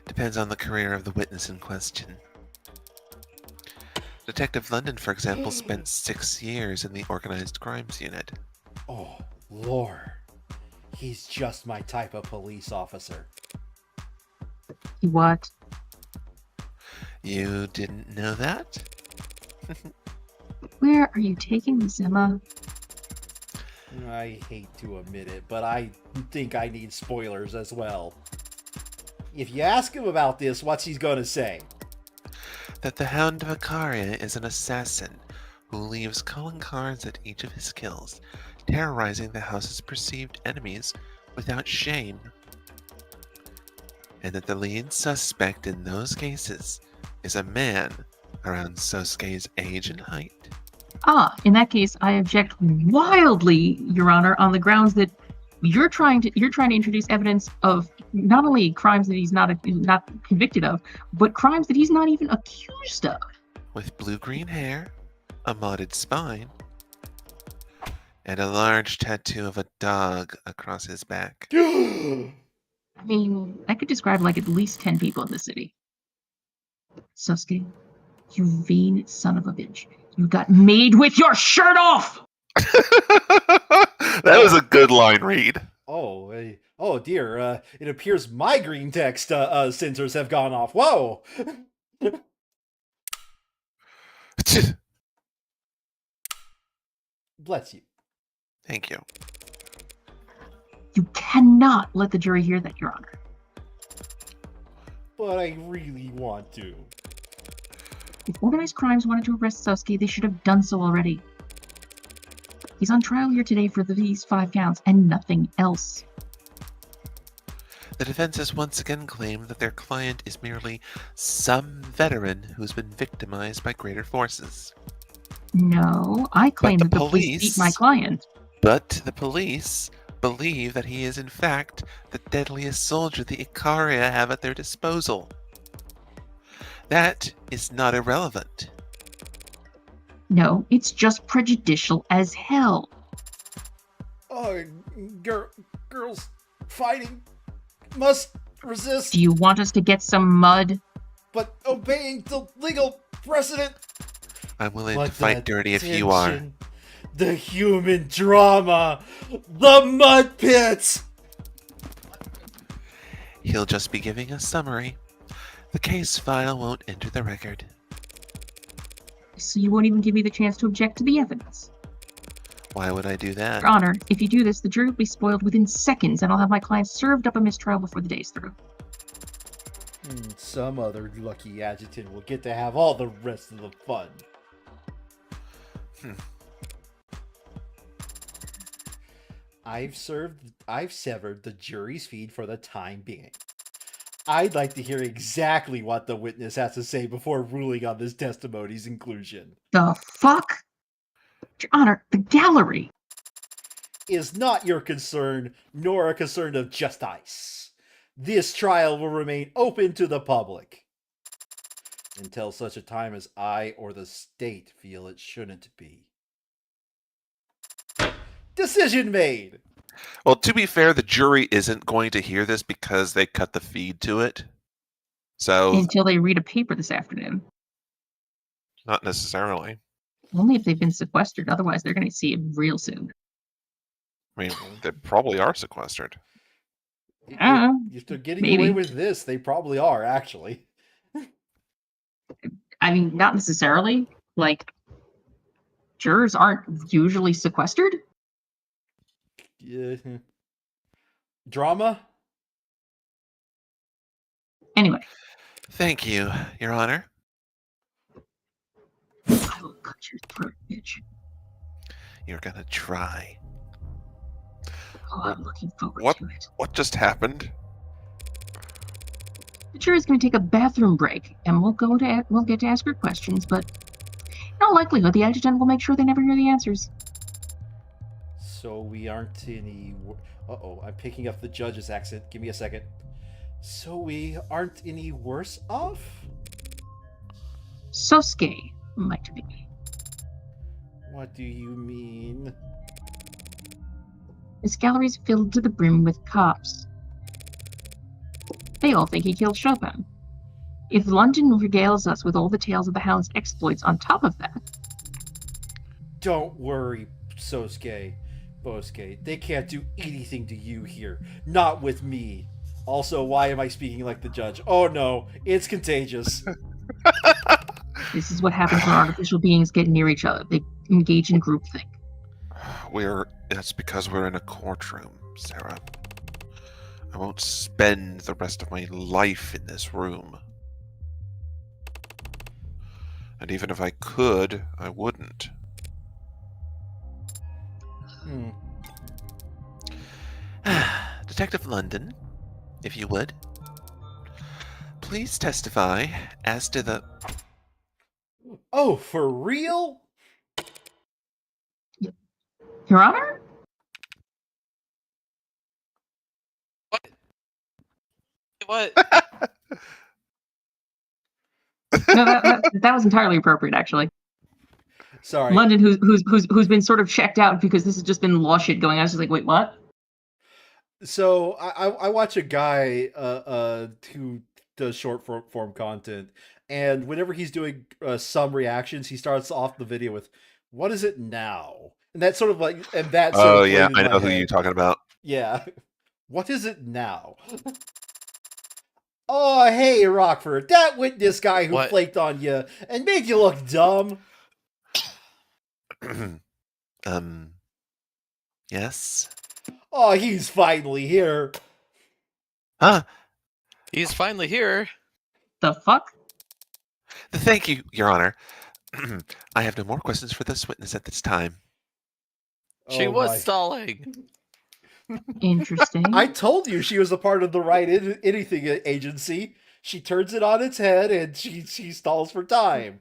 Depends on the career of the witness in question. Detective London, for example, spent 6 years in the Organized Crimes Unit. Oh, Lord. He's just my type of police officer. What? You didn't know that? Where are you taking this, Emma? I hate to admit it, but I think I need spoilers as well. If you ask him about this, what's he gonna say? That the Hound of Icaria is an assassin who leaves calling cards at each of his kills, terrorizing the house's perceived enemies without shame. And that the lead suspect in those cases is a man around Sosuke's age and height. In that case, I object wildly, Your Honor, on the grounds that you're trying to introduce evidence of not only crimes that he's not convicted of, but crimes that he's not even accused of. With blue-green hair, a modded spine, and a large tattoo of a dog across his back. I mean, I could describe like at least 10 people in the city. Sosuke, you vain son of a bitch. You got made with your shirt off! That was a good line read. Oh dear, it appears my green text sensors have gone off. Whoa! Bless you. Thank you. You cannot let the jury hear that, Your Honor. But I really want to. If organized crimes wanted to arrest Sosuke, they should have done so already. He's on trial here today for these 5 counts and nothing else. The defense has once again claimed that their client is merely some veteran who's been victimized by greater forces. No, I claim the that the police beat my client. But the police believe that he is in fact the deadliest soldier the Icaria have at their disposal. That is not irrelevant. No, it's just prejudicial as hell. Oh, girls fighting must resist, Do you want us to get some mud? but obeying the legal precedent. I'm willing But to fight the dirty if you are. tension, the human drama, the mud pits. He'll just be giving a summary. The case file won't enter the record. So you won't even give me the chance to object to the evidence. Why would I do that? Your Honor, if you do this, the jury will be spoiled within seconds, and I'll have my client served up a mistrial before the day's through. Some other lucky adjutant will get to have all the rest of the fun. I've severed the jury's feed for the time being. I'd like to hear exactly what the witness has to say before ruling on this testimony's inclusion. The fuck? Your Honor, the gallery! Is not your concern, nor a concern of justice. This trial will remain open to the public until such a time as I or the state feel it shouldn't be. Decision made! Well, to be fair, the jury isn't going to hear this because they cut the feed to it. So, Until they read a paper this afternoon. not necessarily. Only if they've been sequestered, otherwise they're going to see it real soon. I mean, they probably are sequestered. If they're getting maybe. away with this, they probably are, actually. I mean, not necessarily. Like, jurors aren't usually sequestered. Yeah. Drama? Anyway, Thank you, Your Honor. I will cut your throat, bitch. You're gonna try. Oh, I'm looking forward What? to it. What just happened? The jury's going to take a bathroom break, and we'll get to ask her questions, but in all likelihood, the adjutant will make sure they never hear the answers. So we aren't any... Uh-oh, I'm picking up the judge's accent. Give me a second. So we aren't any worse off? Sosuke might be. What do you mean? This gallery's filled to the brim with cops. They all think he killed Chopin. If London regales us with all the tales of the Hound's exploits on top of that... Don't worry, Bosuke. They can't do anything to you here. Not with me. Also, why am I speaking like the judge? Oh no, it's contagious. This is what happens when artificial beings get near each other. They engage in groupthink. That's because we're in a courtroom, Sarah. I won't spend the rest of my life in this room. And even if I could, I wouldn't. Detective London, if you would, please testify as to the... Oh, for real? Your Honor? What? No, that was entirely appropriate, actually. Sorry. London, who's been sort of checked out because this has just been law shit going on. It's just like, wait, what? So I watch a guy who does short form content, and whenever he's doing some reactions, he starts off the video with, "What is it now?" And that's sort of like, and that. Sort Oh of yeah, played in I my know who head. you're talking about. Yeah. What is it now? Oh, hey, Rockford, that witness guy who What? flaked on you and made you look dumb. Yes? Oh, he's finally here. Huh? He's finally here. The fuck? Thank you, Your Honor. I have no more questions for this witness at this time. She Oh, was my. stalling. Interesting. I told you she was a part of the right anything agency. She turns it on its head and she stalls for time.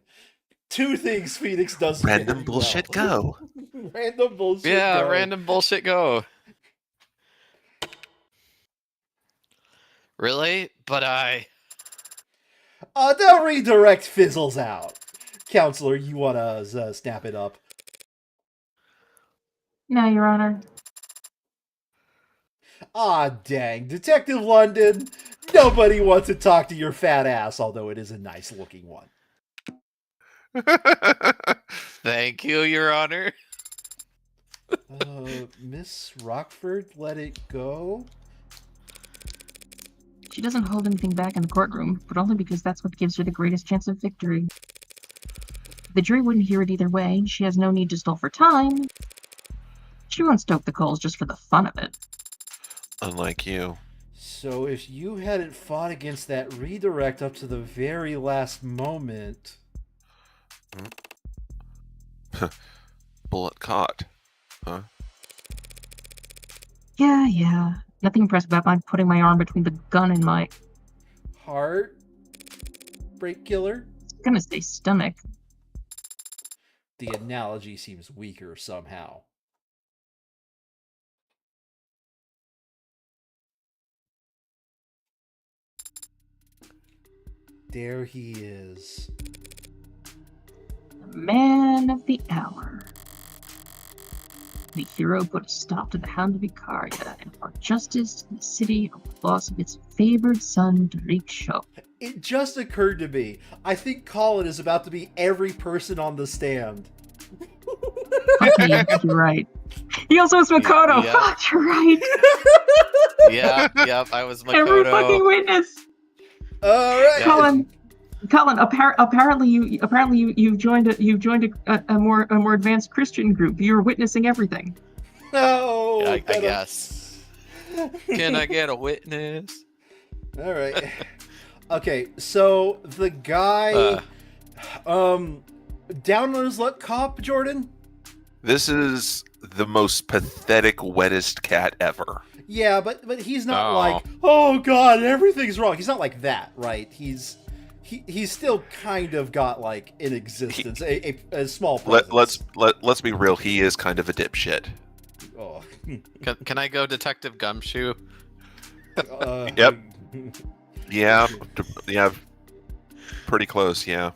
Two things Phoenix does Random very bullshit well. go. Random bullshit Yeah, go. random bullshit go. Really? But The redirect fizzles out. Counselor, you want to snap it up? No, Your Honor. Ah, dang. Detective London, nobody wants to talk to your fat ass, although it is a nice looking one. thank you, Your Honor. Miss Rockford, let it go? She doesn't hold anything back in the courtroom, but only because that's what gives her the greatest chance of victory. The jury wouldn't hear it either way. She has no need to stall for time. She won't stoke the coals just for the fun of it. Unlike you. So if you hadn't fought against that redirect up to the very last moment... Bullet caught. Huh? Yeah. Nothing impressive about my putting my arm between the gun and my... Heart? Break killer? I'm gonna say stomach. The analogy seems weaker somehow. There he is. The man of the hour. The hero put a stop to the Hound of Icaria and brought justice to the city of the loss of its favored son, Riksho. It just occurred to me. I think Colin is about to be every person on the stand. Okay, I think you're right. He also was Makoto. Yeah. Fuck, you're right. Yep, I was Every fucking Makoto. witness. All right. Yeah. Colin, apparently you've joined a more advanced Christian group. You're witnessing everything. No. I but, guess. Can I get a witness? All right. Okay, so the guy, down on his luck cop, Jordan? This is the most pathetic, wettest cat ever. Yeah, but he's not Oh. like, oh god, everything's wrong. He's not like that, right? He's still kind of got like an existence, a small presence. Let's be real. He is kind of a dipshit. Oh. Can I go Detective Gumshoe? Yep. Yeah, yeah, pretty close. Yeah.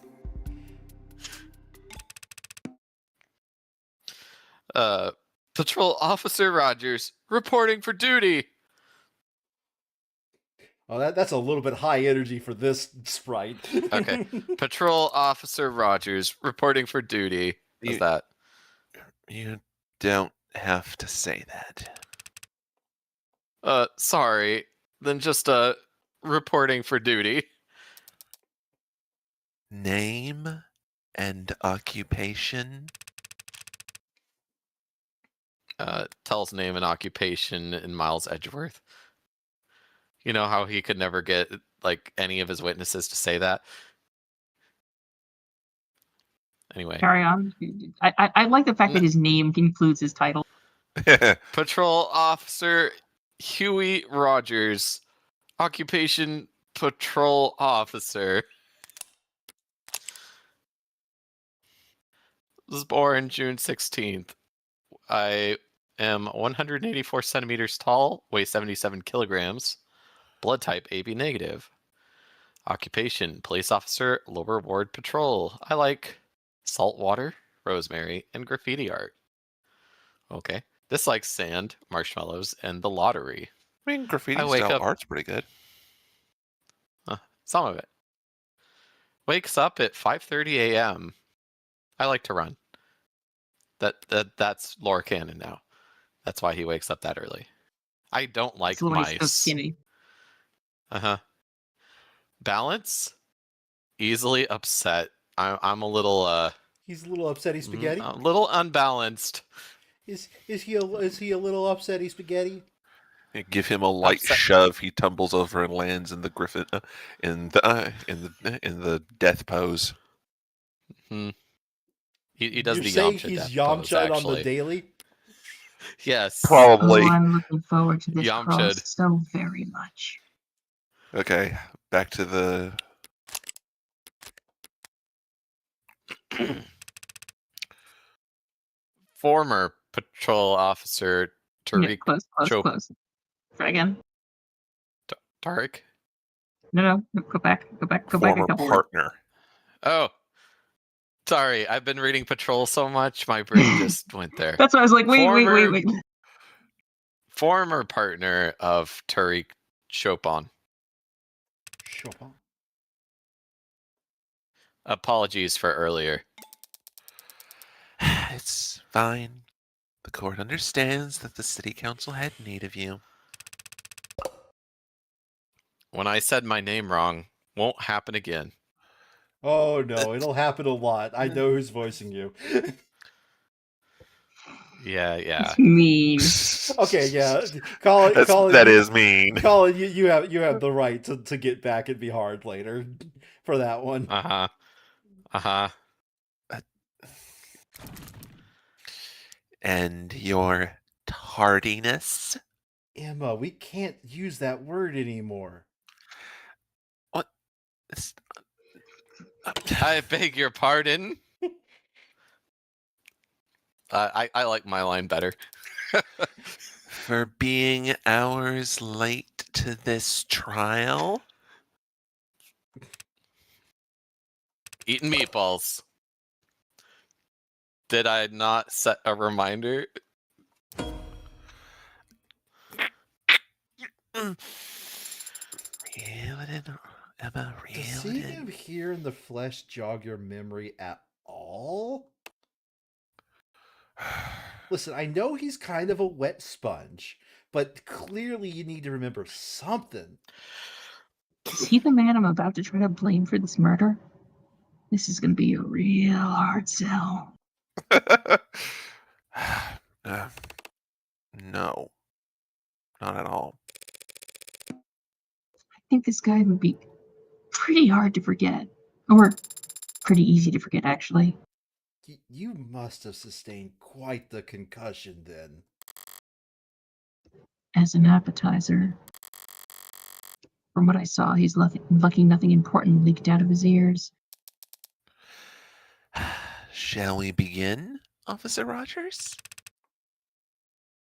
Patrol Officer Rogers reporting for duty. Oh, that's a little bit high energy for this sprite. Okay. Patrol Officer Rogers reporting for duty. What's that? You don't have to say that. Sorry. Then just reporting for duty. Name and occupation. Tells name and occupation in Miles Edgeworth. You know how he could never get like any of his witnesses to say that? Anyway. Carry on. I like the fact that his name includes his title. Patrol Officer Huey Rogers. Occupation Patrol Officer. Was born June 16th. I am 184 centimeters tall, weigh 77 kilograms. Blood type AB negative. Occupation police officer, Lower Ward Patrol. I like salt water, rosemary, and graffiti art. Okay. Dislikes sand, marshmallows, and the lottery. I mean, graffiti I wake style up- art's pretty good. Some of it. Wakes up at 5:30 a.m. I like to run. That's lore canon now. That's why he wakes up that early. I don't like So he's so mice. skinny. Balance. Easily upset. I'm a little He's a little upsetty spaghetti. a little unbalanced. Is he a little upsetty spaghetti? You give him a light Upset- shove, he tumbles over and lands in the griffin, in the death pose. He does You're the saying Yamcha he's death pose, Yamcha'd on the actually. daily? Yes. Probably. Oh, I'm looking forward to this Yamcha'd. cross so very much. Okay, back to the. Former patrol officer Yeah, Tariq close. Chop- Try again. Tariq. No, go back a Former couple words. partner. Oh, sorry. I've been reading Patrol so much, my brain just went there. That's why I was like, wait. Former partner of Tariq Chopin. Chopin. Apologies for earlier. It's fine. The court understands that the city council had need of you. When I said my name wrong, won't happen again. Oh no, it'll happen a lot. I know who's voicing you. Yeah. It's mean. Okay, yeah. Colin, That is mean. Colin, you have the right to get back and be hard later for that one. And your tardiness? Emma, we can't use that word anymore. It's- I beg your pardon. I like my line better. For being hours late to this trial? Eating meatballs. Did I not set a reminder? Reel it in, Emma, Does reel it seeing him in. here in the flesh jog your memory at all? Listen, I know he's kind of a wet sponge, but clearly you need to remember something. Is he the man I'm about to try to blame for this murder? This is going to be a real hard sell. No. Not at all. I think this guy would be pretty hard to forget. Or pretty easy to forget, actually. You must have sustained quite the concussion then. As an appetizer. From what I saw, he's lucky nothing important leaked out of his ears. Shall we begin, Officer Rogers?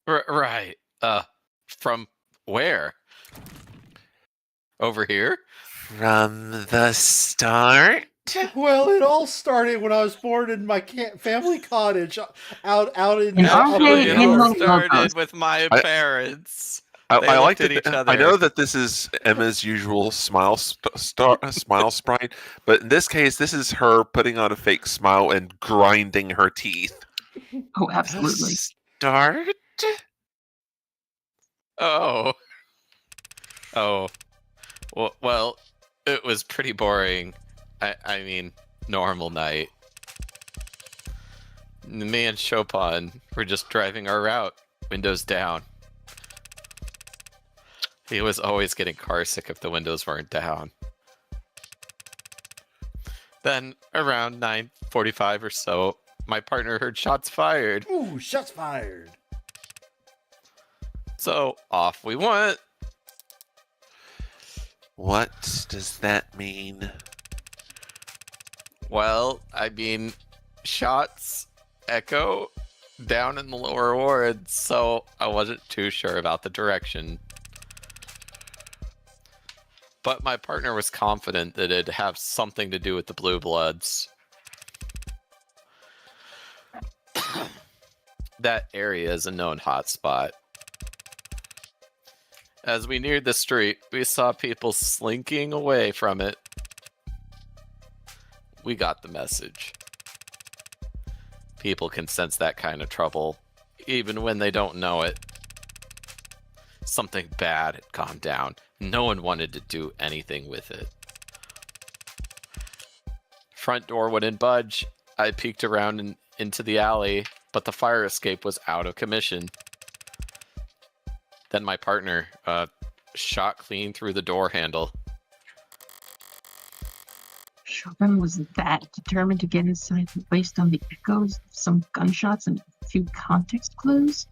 Right. From where? Over here? From the start? Well, it all started when I was born in my family cottage out in. And Actually, RJ it in all the started logos. with my I- parents. I They like looked at each other. I know that this is Emma's usual smile smile sprite, but in this case, this is her putting on a fake smile and grinding her teeth. Oh, absolutely. The start? Oh. Oh. Well, it was pretty boring. I mean, normal night. Me and Chopin were just driving our route, windows down. He was always getting carsick if the windows weren't down. Then, around 9:45 or so, my partner heard shots fired. Ooh, shots fired. So, off we went. What does that mean? Well, I mean, shots echo down in the lower ward, so I wasn't too sure about the direction. But my partner was confident that it'd have something to do with the Blue Bloods. That area is a known hotspot. As we neared the street, we saw people slinking away from it. We got the message. People can sense that kind of trouble, even when they don't know it. Something bad had gone down. No one wanted to do anything with it. Front door wouldn't budge. I peeked around and into the alley, but the fire escape was out of commission. Then my partner shot clean through the door handle. Chopin was that determined to get inside based on the echoes of some gunshots and a few context clues?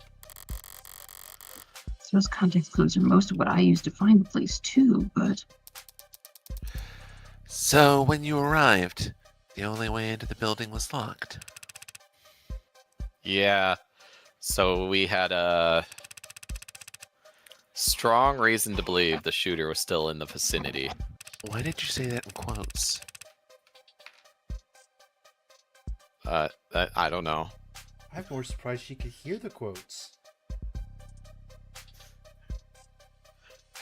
Those context clues are most of what I use to find the place too, but... So, when you arrived, the only way into the building was locked. Yeah, so we had a strong reason to believe the shooter was still in the vicinity. Why did you say that in quotes? I don't know. I'm more surprised she could hear the quotes.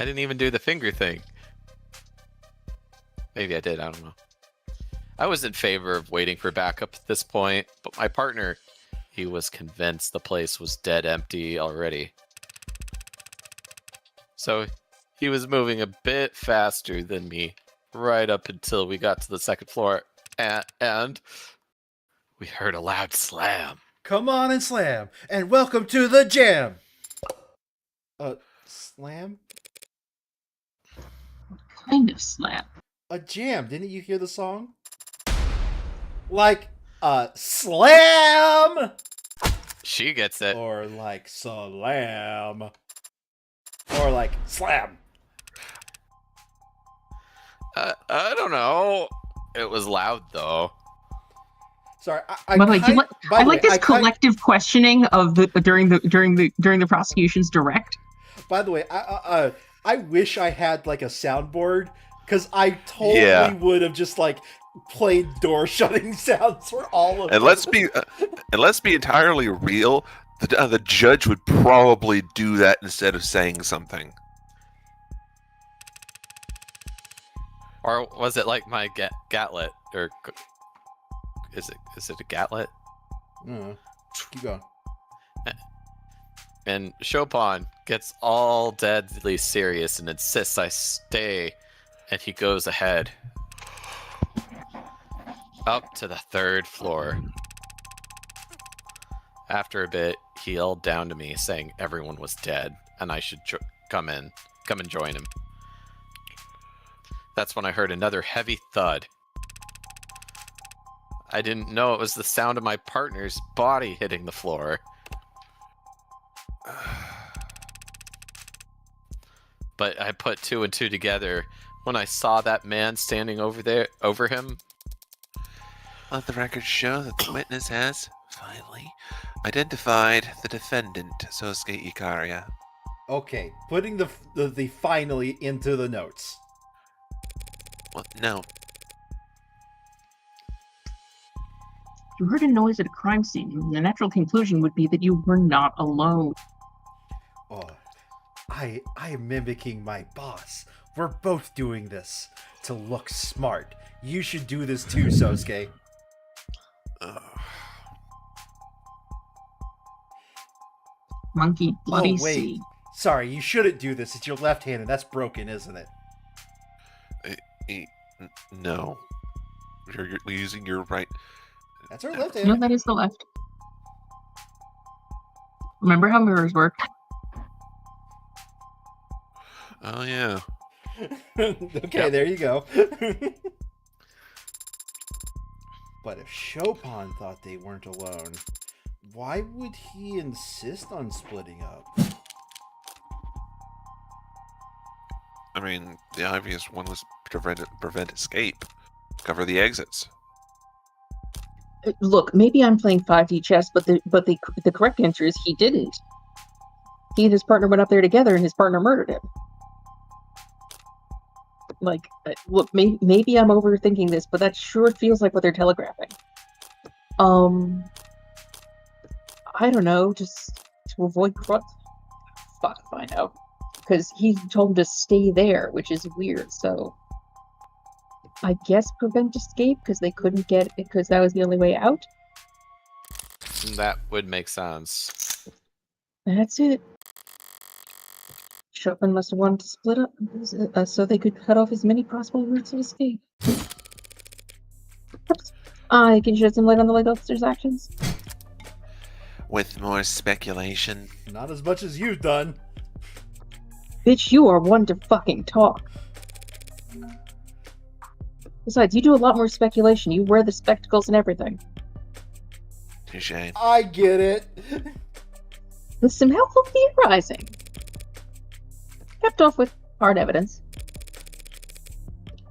I didn't even do the finger thing. Maybe I did, I don't know. I was in favor of waiting for backup at this point, but my partner, he was convinced the place was dead empty already. So he was moving a bit faster than me, right up until we got to the second floor, and we heard a loud slam. Come on and slam, and welcome to the jam. Slam? Kind of slap. A jam. Didn't you hear the song? Like, slam! She gets it. Or like, slam. Or like, slam. I don't know. It was loud though. Sorry, I like this collective questioning of the during the prosecution's direct. By the way, I wish I had like a soundboard, because I totally would have just like played door shutting sounds for all of And let's be entirely real. The judge would probably do that instead of saying something. Or was it like my gatlet? Or is it a gatlet? Keep going. And Chopin gets all deadly serious and insists I stay, and he goes ahead. Up to the third floor. After a bit, he yelled down to me saying everyone was dead, and I should come and join him. That's when I heard another heavy thud. I didn't know it was the sound of my partner's body hitting the floor. But I put 2 and 2 together when I saw that man standing over him. Let the record show that the witness has, finally, identified the defendant, Sosuke Ikaria. Okay, putting the finally into the notes. Well, no. You heard a noise at a crime scene. The natural conclusion would be that you were not alone. Oh, I am mimicking my boss. We're both doing this to look smart. You should do this too, Sosuke. Monkey bloody Oh, wait. C. Sorry, you shouldn't do this. It's your left hand, and that's broken, isn't it? No. You're using your right. That's our left No, hand. that is the left. Remember how mirrors work? Oh, yeah. Okay, there you go. But if Chopin thought they weren't alone, why would he insist on splitting up? I mean, the obvious one was prevent escape. Cover the exits. Look, maybe I'm playing 5D chess, but the correct answer is he didn't. He and his partner went up there together, and his partner murdered him. Like, look, maybe I'm overthinking this, but that sure feels like what they're telegraphing. I don't know, just to avoid fuck if I know. Because he told him to stay there, which is weird, so I guess prevent escape, because they couldn't get it, because that was the only way out? That would make sense. That's it. Chopin must have wanted to split up so they could cut off as many possible routes of escape. I can shed some light on the late officer's actions. With more speculation, Not as much as you've done. Bitch, you are one to fucking talk. Besides, you do a lot more speculation. You wear the spectacles and everything. touche. I get it. With some helpful theorizing. Kept off with hard evidence.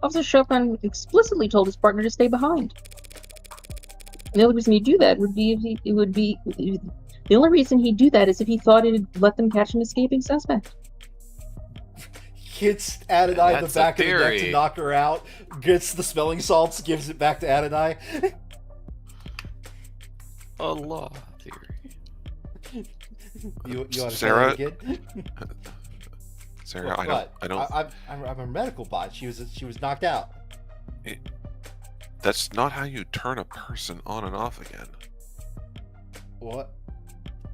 Officer Chopin explicitly told his partner to stay behind. The only reason he'd do that would be the only reason he'd do that is if he thought it'd let them catch an escaping suspect. Hits Adonai in the That's a back of the neck to theory. knock her out. Gets the smelling salts, gives it back to Adonai. A law theory. You want to Sarah? say that again? Sarah, What? I don't. I'm a medical bot. She was knocked out. That's not how you turn a person on and off again. What?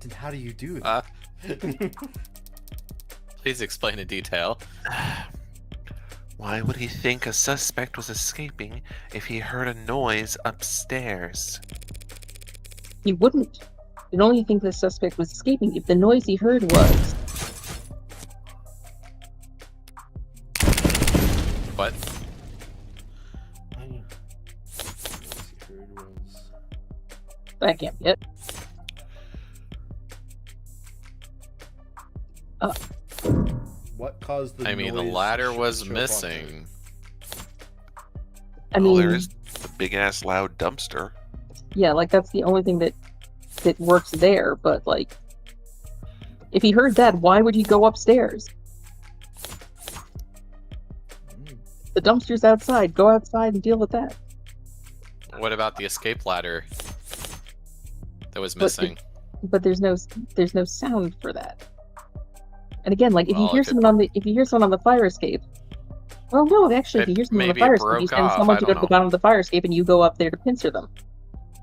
Then how do you do that? Please explain in detail. Why would he think a suspect was escaping if he heard a noise upstairs? He wouldn't. He'd only think the suspect was escaping if the noise he heard was. What? That can't be it. What caused the I mean, the noise ladder to was show up missing. I Oh, mean, there is the big ass loud dumpster. yeah, like that's the only thing that works there. But like, if he heard that, why would he go upstairs? The dumpster's outside. Go outside and deal with that. What about the escape ladder that was But missing? But there's no sound for that. And again, like if you Well, hear if it someone on the fire escape, well, no, actually, if you hear someone on the Maybe it fire escape, you broke send off, someone I to go don't to the know. bottom of the fire escape, and you go up there to pincer them.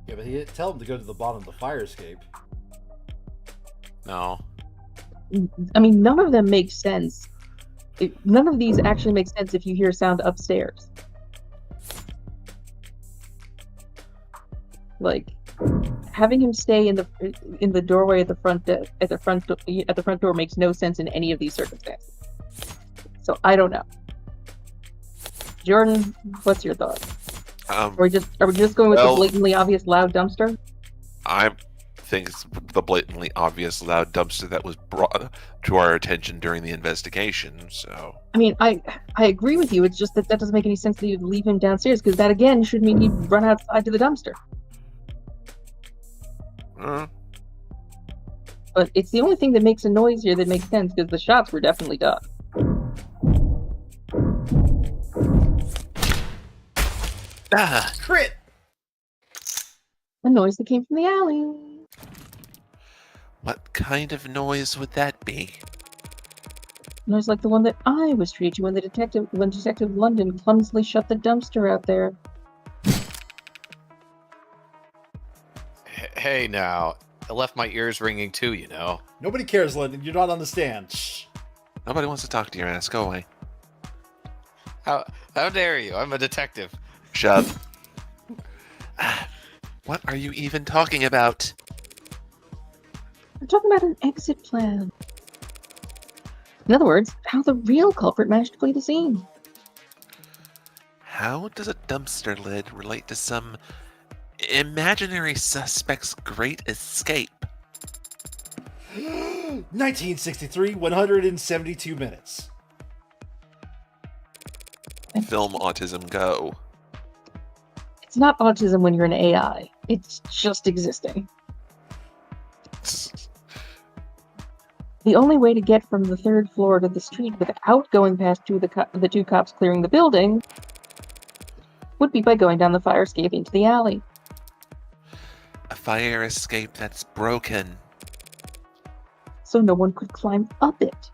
Yeah, but he didn't tell him to go to the bottom of the fire escape. No. I mean, none of them make sense. None of these actually make sense if you hear sound upstairs. Like having him stay in the doorway at the front door makes no sense in any of these circumstances. So I don't know. Jordan, what's your thought? Are we just going with the well- blatantly obvious loud dumpster? I think it's the blatantly obvious loud dumpster that was brought to our attention during the investigation. So I mean, I agree with you. It's just that doesn't make any sense that you'd leave him downstairs, because that again should mean he'd run outside to the dumpster. But it's the only thing that makes a noise here that makes sense, because the shots were definitely done. Crit! A noise that came from the alley. What kind of noise would that be? Noise like the one that I was treated to when Detective London clumsily shut the dumpster out there. Hey now, I left my ears ringing too, you know. Nobody cares, Lyndon. You're not on the stand. Shh. Nobody wants to talk to your ass. Go away. How dare you? I'm a detective. Shove. What are you even talking about? I'm talking about an exit plan. In other words, how the real culprit managed to flee the scene. How does a dumpster lid relate to some imaginary suspect's great escape? 1963, 172 minutes. film autism go. It's not autism when you're an AI. It's just existing. The only way to get from the third floor to the street without going past the two cops clearing the building would be by going down the fire escape into the alley. A fire escape that's broken. So no one could climb up it.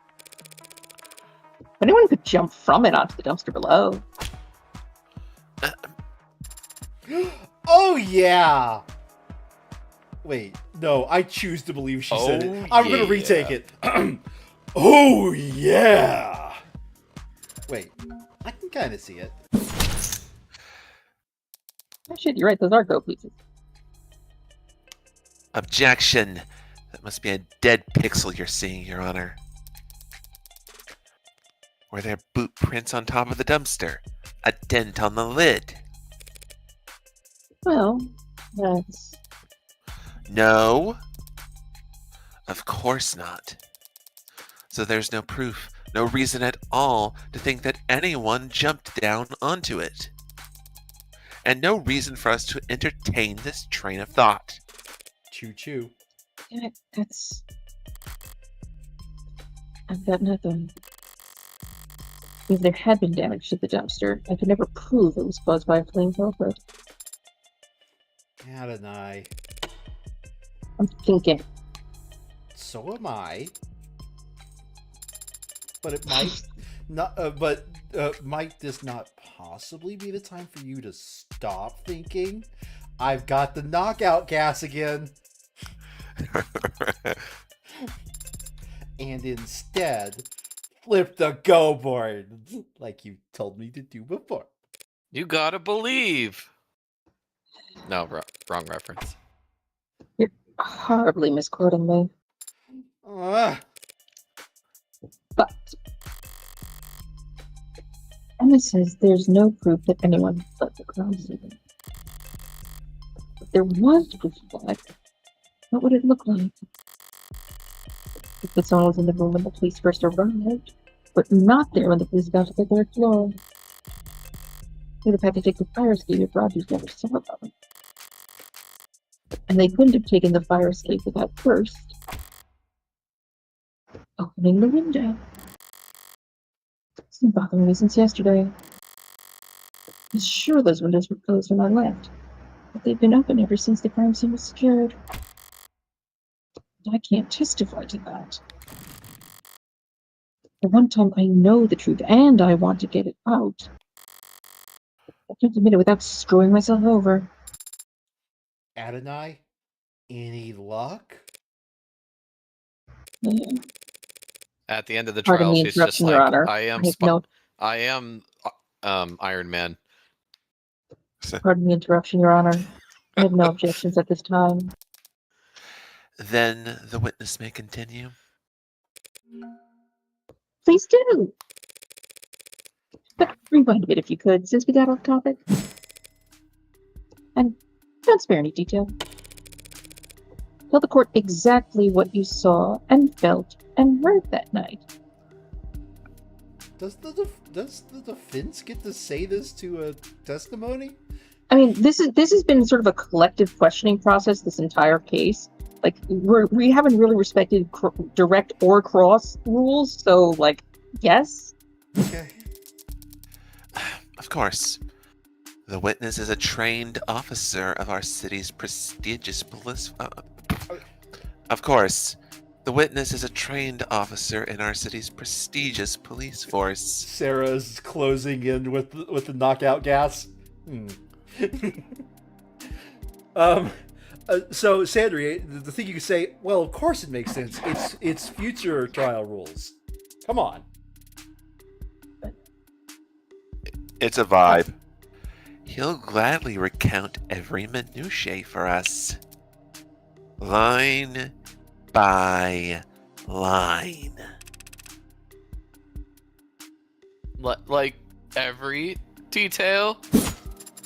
But anyone could jump from it onto the dumpster below. Oh, yeah! Wait, no, I choose to believe she said it. I'm gonna retake it. Oh, yeah! Wait, I can kind of see it. Oh shit, you're right, those are go pieces. Objection. That must be a dead pixel you're seeing, Your Honor. Were there boot prints on top of the dumpster? A dent on the lid? Well, that's... No. Of course not. So there's no proof, no reason at all to think that anyone jumped down onto it. And no reason for us to entertain this train of thought. Choo-choo. Damn it, that's... I've got nothing. If there had been damage to the dumpster, I could never prove it was caused by a fleeing culprit. Hadn't I? I'm thinking. So am I. But it might not. Might this not possibly be the time for you to stop thinking? I've got the knockout gas again. And instead, flip the go board like you told me to do before. You gotta believe. No, wrong reference. You're horribly misquoting me. But Emma says there's no proof that anyone fled the crime scene. If there was proof of that, what would it look like? If the someone was in the room when the police first arrived, but not there when the police got to the third floor. They'd have had to take the fire escape if Rogers never saw them. And they couldn't have taken the fire escape without first opening the window. It's been bothering me since yesterday. I'm sure those windows were closed when I left, but they've been open ever since the crime scene was secured. I can't testify to that. The one time I know the truth and I want to get it out, I can't admit it without screwing myself over. Adonai, any luck? Yeah. At the end of the Pardon trial, the she's just interruption, Your like, Honor. I am Iron Man. Pardon the interruption, Your Honor. I have no objections at this time. Then the witness may continue. Please do. But rewind a bit if you could, since we got off topic. And don't spare any detail. Tell the court exactly what you saw and felt and heard that night. Does the defense get to say this to a testimony? I mean, this has been sort of a collective questioning process this entire case. Like, we haven't really respected direct or cross rules, so, like, yes. Okay. Of course. The witness is a trained officer of our city's prestigious police. Of course. The witness is a trained officer in our city's prestigious police force. Sarah's closing in with the knockout gas. So Sandri, the thing you can say, well, of course it makes sense. It's future trial rules. Come on. It's a vibe. He'll gladly recount every minutiae for us. Line by line. Like every detail?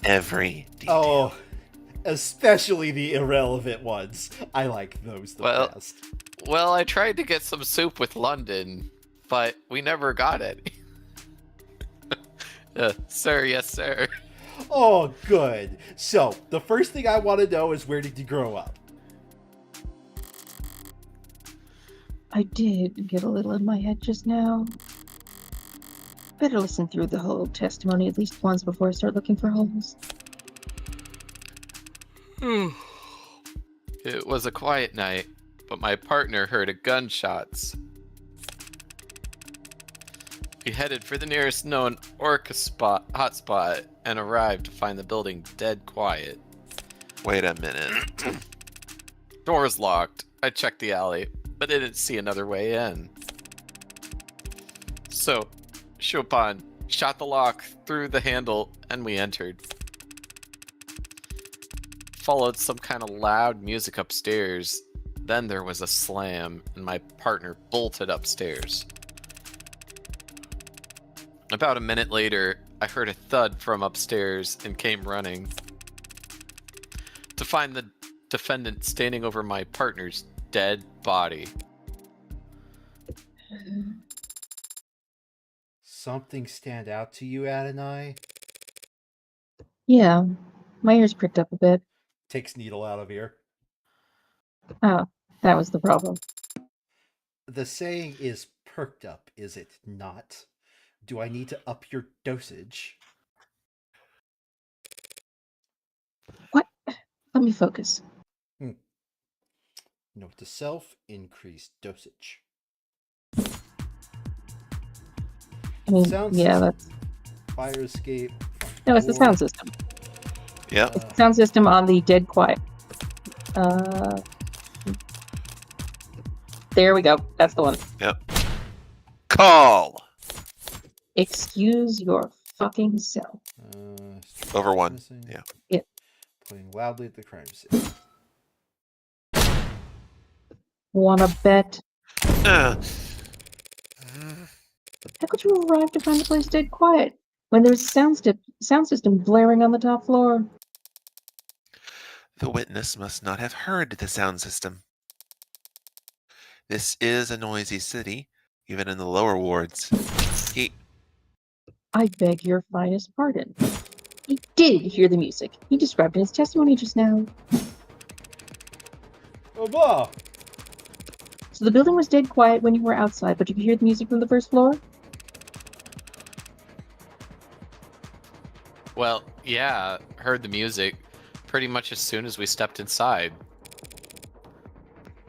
Every detail. Oh, especially the irrelevant ones. I like those the best. Well, I tried to get some soup with London, but we never got it. Sir, yes, sir. Oh, good. So, the first thing I want to know is, where did you grow up? I did get a little in my head just now. Better listen through the whole testimony at least once before I start looking for holes. It was a quiet night, but my partner heard gunshots. We headed for the nearest known orca hotspot and arrived to find the building dead quiet. Wait a minute. Door was locked. I checked the alley, but didn't see another way in. So, Chopin shot the lock through the handle and we entered. Followed some kind of loud music upstairs. Then there was a slam and my partner bolted upstairs. About a minute later, I heard a thud from upstairs and came running to find the defendant standing over my partner's dead body. Something stand out to you, Adonai? Yeah, my ears pricked up a bit. Takes needle out of ear. Oh, that was the problem. The saying is perked up, is it not? Do I need to up your dosage? What? Let me focus. Note to self, increase dosage. I mean, Sound yeah, system. that's... Fire escape. No, it's the sound system. Yep. It's the sound system on the dead quiet. There we go. That's the one. Yep. Call! Excuse your fucking self. Over one. Missing. Yeah. Yep. Playing loudly at the crime scene. Wanna bet? Uh, How could you arrive to find the place dead quiet when there's a sound system blaring on the top floor? the witness must not have heard the sound system. This is a noisy city, even in the lower wards. I beg your finest pardon. He did hear the music. He described in his testimony just now. Oh, bah! So the building was dead quiet when you were outside, but you could hear the music from the first floor? Well, yeah, heard the music pretty much as soon as we stepped inside.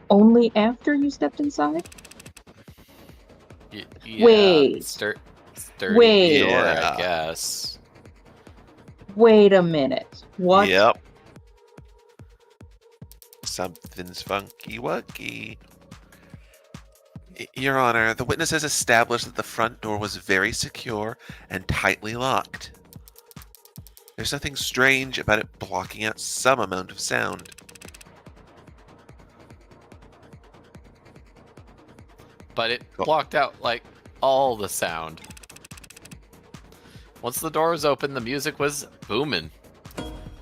Only after you stepped inside? Yeah, Wait. sturdy Wait. door, Yeah. I guess. Wait a minute. What? Yep. Something's funky wucky. Your Honor, the witness has established that the front door was very secure and tightly locked. There's nothing strange about it blocking out some amount of sound. But it Cool. blocked out, like, all the sound. Once the door was open, the music was booming.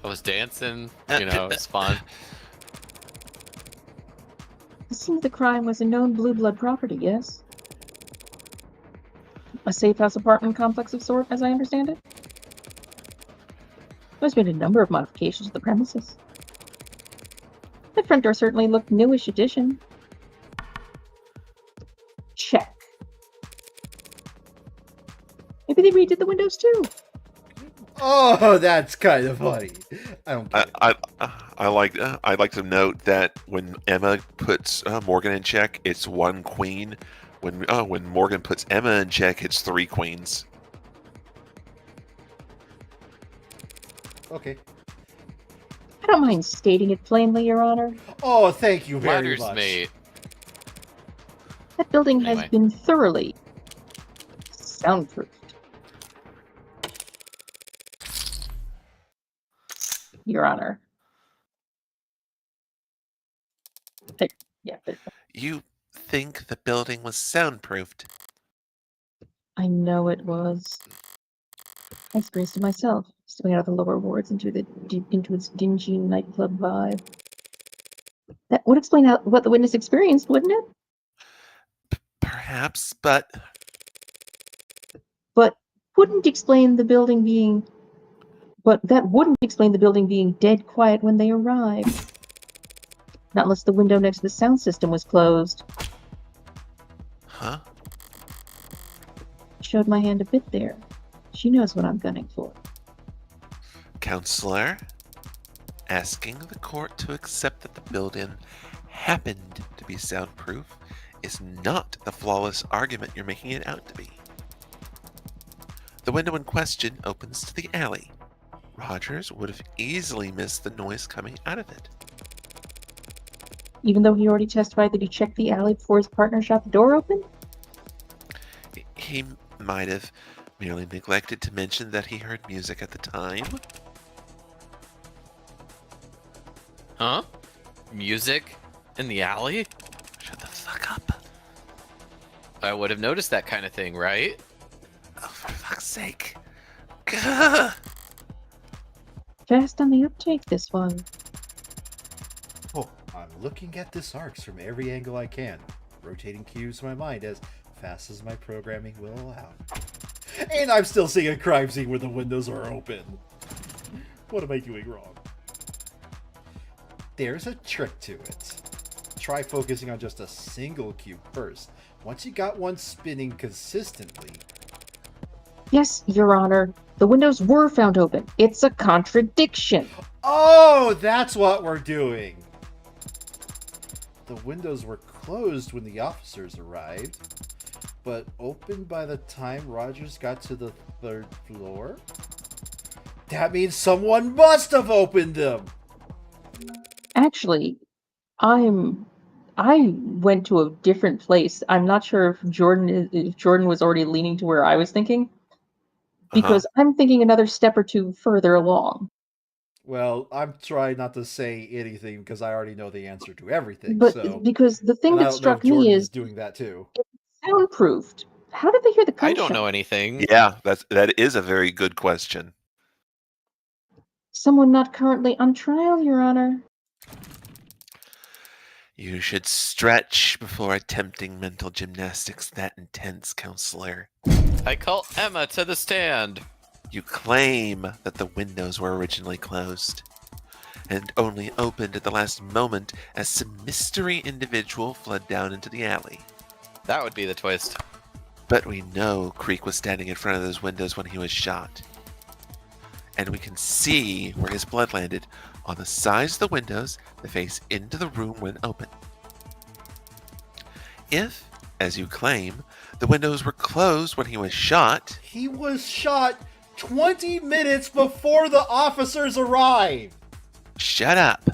I was dancing, it's fun. The scene of the crime was a known blue blood property, yes? A safe house apartment complex of sort, as I understand it? There's been a number of modifications to the premises. The front door certainly looked newish addition. Check. Maybe they redid the windows too. Oh, that's kind of funny. I don't get it. I'd like to note that when Emma puts Morgan in check, it's 1 queen. When Morgan puts Emma in check, it's 3 queens. Okay. I don't mind stating it plainly, Your Honor. Oh, thank you very Ladders, much. mate. That building has Anyway. been thoroughly soundproofed. Your Honor. Yeah, You think the building was soundproofed? I know it was. I experienced it myself, stepping out of the lower wards into its dingy nightclub vibe. That would explain what the witness experienced, wouldn't it? Perhaps, but But wouldn't explain the building being. But that wouldn't explain the building being dead quiet when they arrived. Not unless the window next to the sound system was closed. huh? Showed my hand a bit there. She knows what I'm gunning for. Counselor, asking the court to accept that the building happened to be soundproof is not the flawless argument you're making it out to be. The window in question opens to the alley. Rogers would have easily missed the noise coming out of it. Even though he already testified that he checked the alley before his partner shot the door open? He might have merely neglected to mention that he heard music at the time. Huh? Music in the alley? Shut the fuck up. I would have noticed that kind of thing, right? Oh, for fuck's sake. Gah! Fast on the uptake, this one. Oh, I'm looking at this arcs from every angle I can, rotating cubes in my mind as fast as my programming will allow. And I'm still seeing a crime scene where the windows are open. What am I doing wrong? There's a trick to it. Try focusing on just a single cube first. Once you got one spinning consistently... Yes, Your Honor. The windows were found open. It's a contradiction. Oh, that's what we're doing! The windows were closed when the officers arrived, but opened by the time Rogers got to the 3rd floor? That means someone must have opened them! Actually, I went to a different place. I'm not sure if Jordan was already leaning to where I was thinking. Because I'm thinking another step or two further along. Well, I'm trying not to say anything because I already know the answer to everything. But because the thing that struck me is doing that too. It's soundproofed. How did they hear the gunshot? I don't know anything. Yeah, that is a very good question. Someone not currently on trial, Your Honor. You should stretch before attempting mental gymnastics that intense, Counselor. I call Emma to the stand. You claim that the windows were originally closed and only opened at the last moment as some mystery individual fled down into the alley. That would be the twist. But we know Creek was standing in front of those windows when he was shot. And we can see where his blood landed on the sides of the windows that face into the room when open. If, as you claim, the windows were closed when he was shot... He was shot 20 minutes before the officers arrived! Shut up!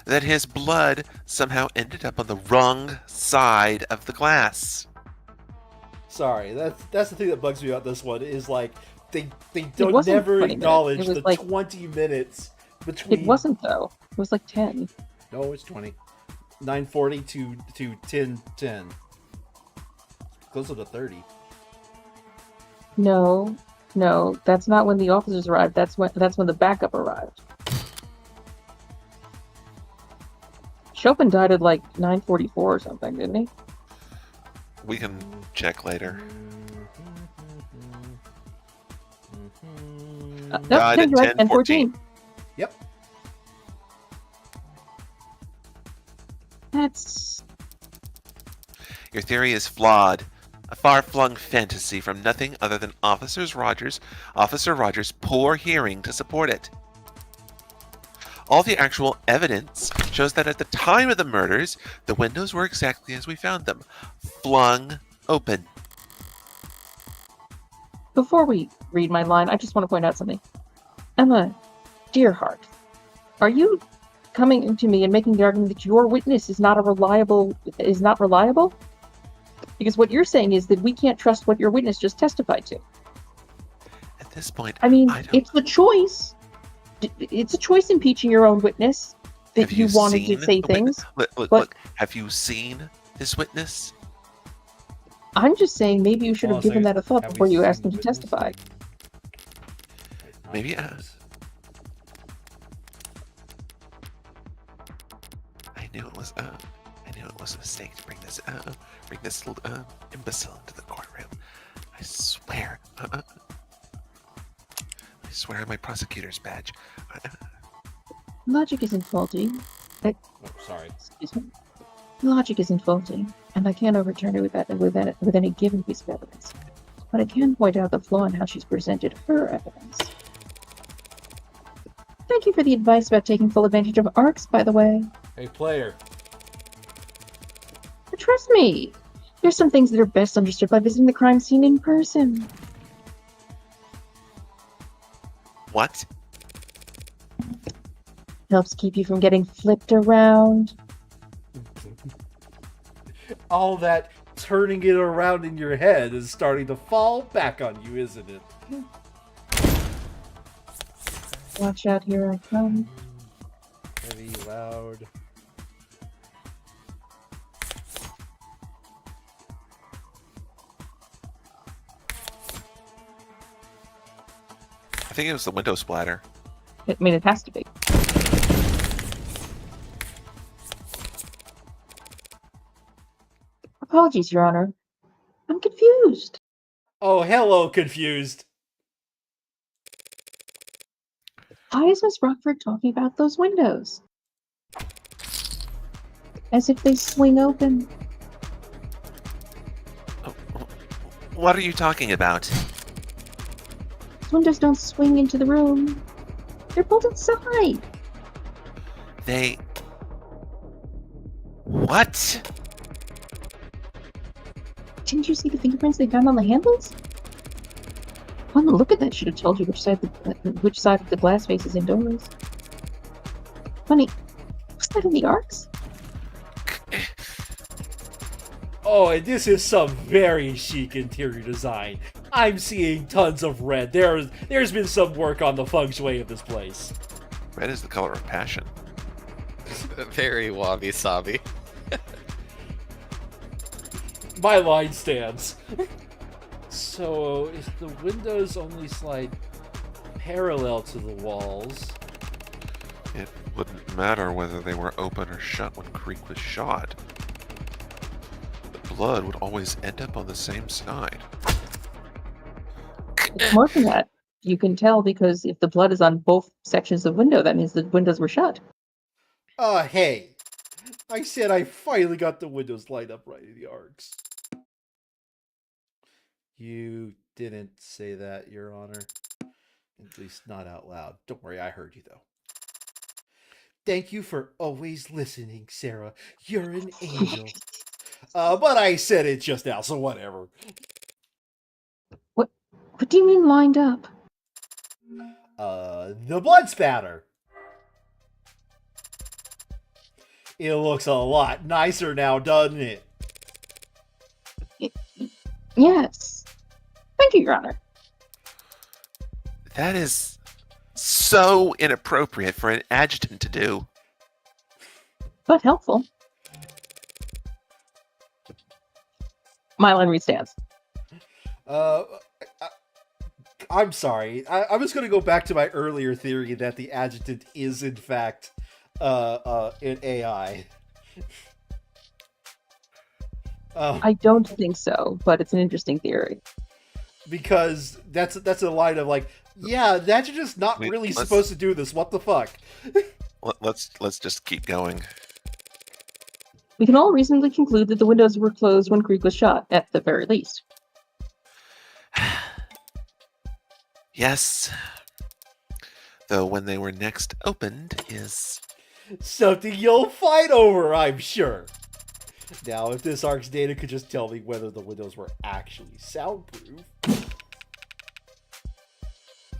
That his blood somehow ended up on the wrong side of the glass. Sorry, that's the thing that bugs me about this one, is like, they wasn't never 20 acknowledge minutes. It was the like- 20 minutes between... It wasn't, though. It was like 10. No, it's 20. 9:40 to 10:10. Closer to 30. No, that's not when the officers arrived. That's when the backup arrived. Chopin died at like 9:44 or something, didn't he? We can check later. No, Died at you're right. 10:14. 10:14. Yep. That's Your theory is flawed. A far-flung fantasy from nothing other than Officer Rogers' poor hearing to support it. All the actual evidence shows that at the time of the murders, the windows were exactly as we found them, flung open. Before we read my line, I just want to point out something. Emma, dear heart, are you coming to me and making the argument that your witness is not reliable? Because what you're saying is that we can't trust what your witness just testified to. At this point, I mean, I don't... it's a choice. It's a choice impeaching your own witness that Have you wanted to say the witness? things. Look, have you seen this witness? I'm just saying maybe you should have given that a thought Have we before you seen asked him the to testify. witness? Maybe, I knew it was a mistake to bring this little imbecile into the courtroom. I swear on my prosecutor's badge. Logic isn't faulty. Oh, sorry. Excuse me. Logic isn't faulty, and I can't overturn it with any given piece of evidence. But I can point out the flaw in how she's presented her evidence. Thank you for the advice about taking full advantage of arcs, by the way. Hey, player. But trust me, there's some things that are best understood by visiting the crime scene in person. What? Helps keep you from getting flipped around. All that turning it around in your head is starting to fall back on you, isn't it? Watch out, here I come. Heavy, loud. I think it was the window splatter. I mean, it has to be. Apologies, Your Honor. I'm confused. Oh, hello, confused. Why is Miss Rockford talking about those windows? As if they swing open. What are you talking about? Those windows don't swing into the room. They're both inside. They... What? Didn't you see the fingerprints they found on the handles? One look at that should have told you which side of the glass face is indoors. Funny, was that in the arcs? Oh, and this is some very chic interior design. I'm seeing tons of red. There's been some work on the feng shui of this place. Red is the color of passion. Very wabi-sabi. My line stands. So, if the windows only slide parallel to the walls... It wouldn't matter whether they were open or shut when Creek was shot. The blood would always end up on the same side. It's more than that. You can tell because if the blood is on both sections of window, that means the windows were shut. Hey. I said I finally got the windows lined up right in the arcs. You didn't say that, Your Honor. At least not out loud. Don't worry, I heard you, though. Thank you for always listening, Sarah. You're an angel. But I said it just now, so whatever. What do you mean lined up? The blood spatter. It looks a lot nicer now, doesn't it? Yes. Thank you, Your Honor. That is so inappropriate for an adjutant to do. But helpful. My line restands. I'm sorry. I'm just going to go back to my earlier theory that the adjutant is in fact an AI. I don't think so, but it's an interesting theory. Because that's a line of like, yeah, the adjutant's not really supposed to do this. What the fuck? Let's just keep going. We can all reasonably conclude that the windows were closed when Creek was shot, at the very least. Yes. Though when they were next opened is... something you'll fight over, I'm sure. Now, if this ARC's data could just tell me whether the windows were actually soundproof.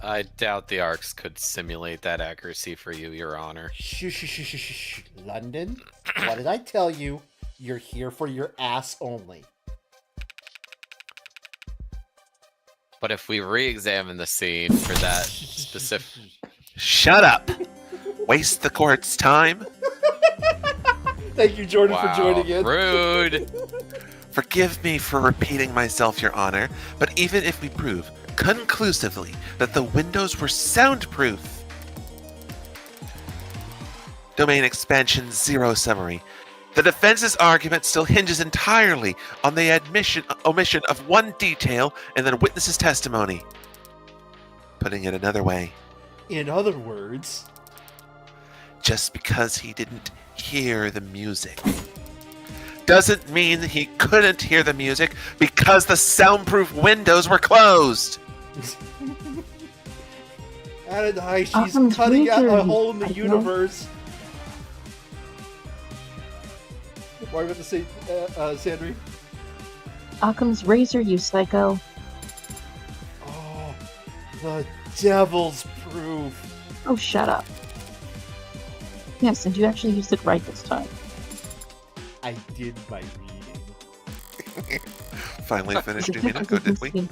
I doubt the arcs could simulate that accuracy for you, Your Honor. Shh. London, what did I tell you? You're here for your ass only. But if we re-examine the scene for that specific... Shut up! Waste the court's time? Thank you, Jordan, Wow, for joining in. rude! Forgive me for repeating myself, Your Honor, but even if we prove conclusively that the windows were soundproof... Domain expansion 0 summary. The defense's argument still hinges entirely on the omission of one detail in the witness's testimony. Putting it another way, In other words, just because he didn't hear the music doesn't mean that he couldn't hear the music because the soundproof windows were closed. Adonai, she's cutting out a hole in the universe. What are you about to say, Sandry? Occam's razor, you psycho. Oh, the devil's proof. Oh, shut up. Yes, and you actually used it right this time. I did my reading. Finally finished Uminako, did we?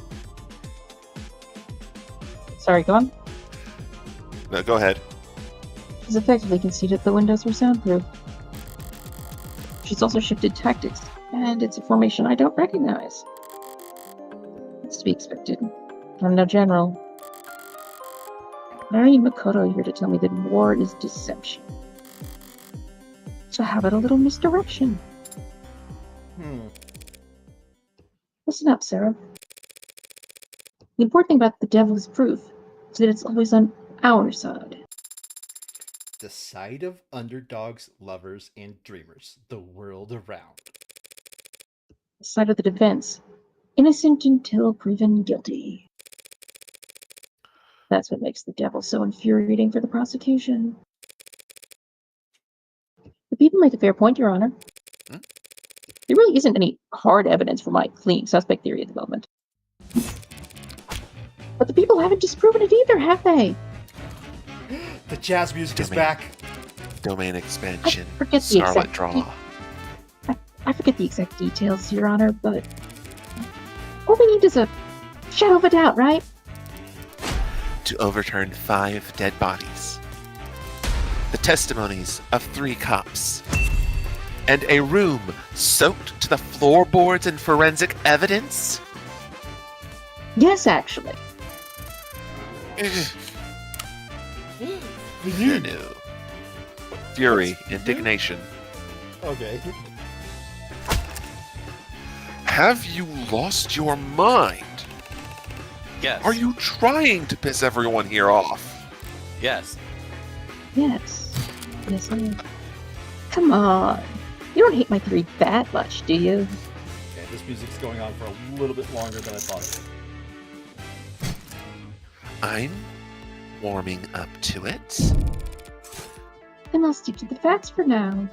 Sorry, go on. No, go ahead. She's effectively conceded the windows were soundproof. She's also shifted tactics, and it's a formation I don't recognize. It's to be expected. I'm no general. I need Makoto here to tell me that war is deception. So how about a little misdirection? Listen up, Sarah. The important thing about the devil's proof is that it's always on our side. The side of underdogs, lovers, and dreamers, the world around. The side of the defense. Innocent until proven guilty. That's what makes the devil so infuriating for the prosecution. The people make a fair point, Your Honor. There really isn't any hard evidence for my fleeing suspect theory at the moment. But the people haven't disproven it either, have they? The jazz music is back. Domain expansion. I forget the Scarlet exact Draw. I forget the exact details, Your Honor, but all we need is a shadow of a doubt, right? To overturn 5 dead bodies. The testimonies of 3 cops. And a room soaked to the floorboards in forensic evidence? Yes, actually. No. Fury, indignation. Okay. Have you lost your mind? Yes. Are you trying to piss everyone here off? Yes. Yes. Yes, I am. Come on. You don't hate my theory that much, do you? Okay, this music's going on for a little bit longer than I thought it would. I'm warming up to it. Then I'll stick to the facts for now.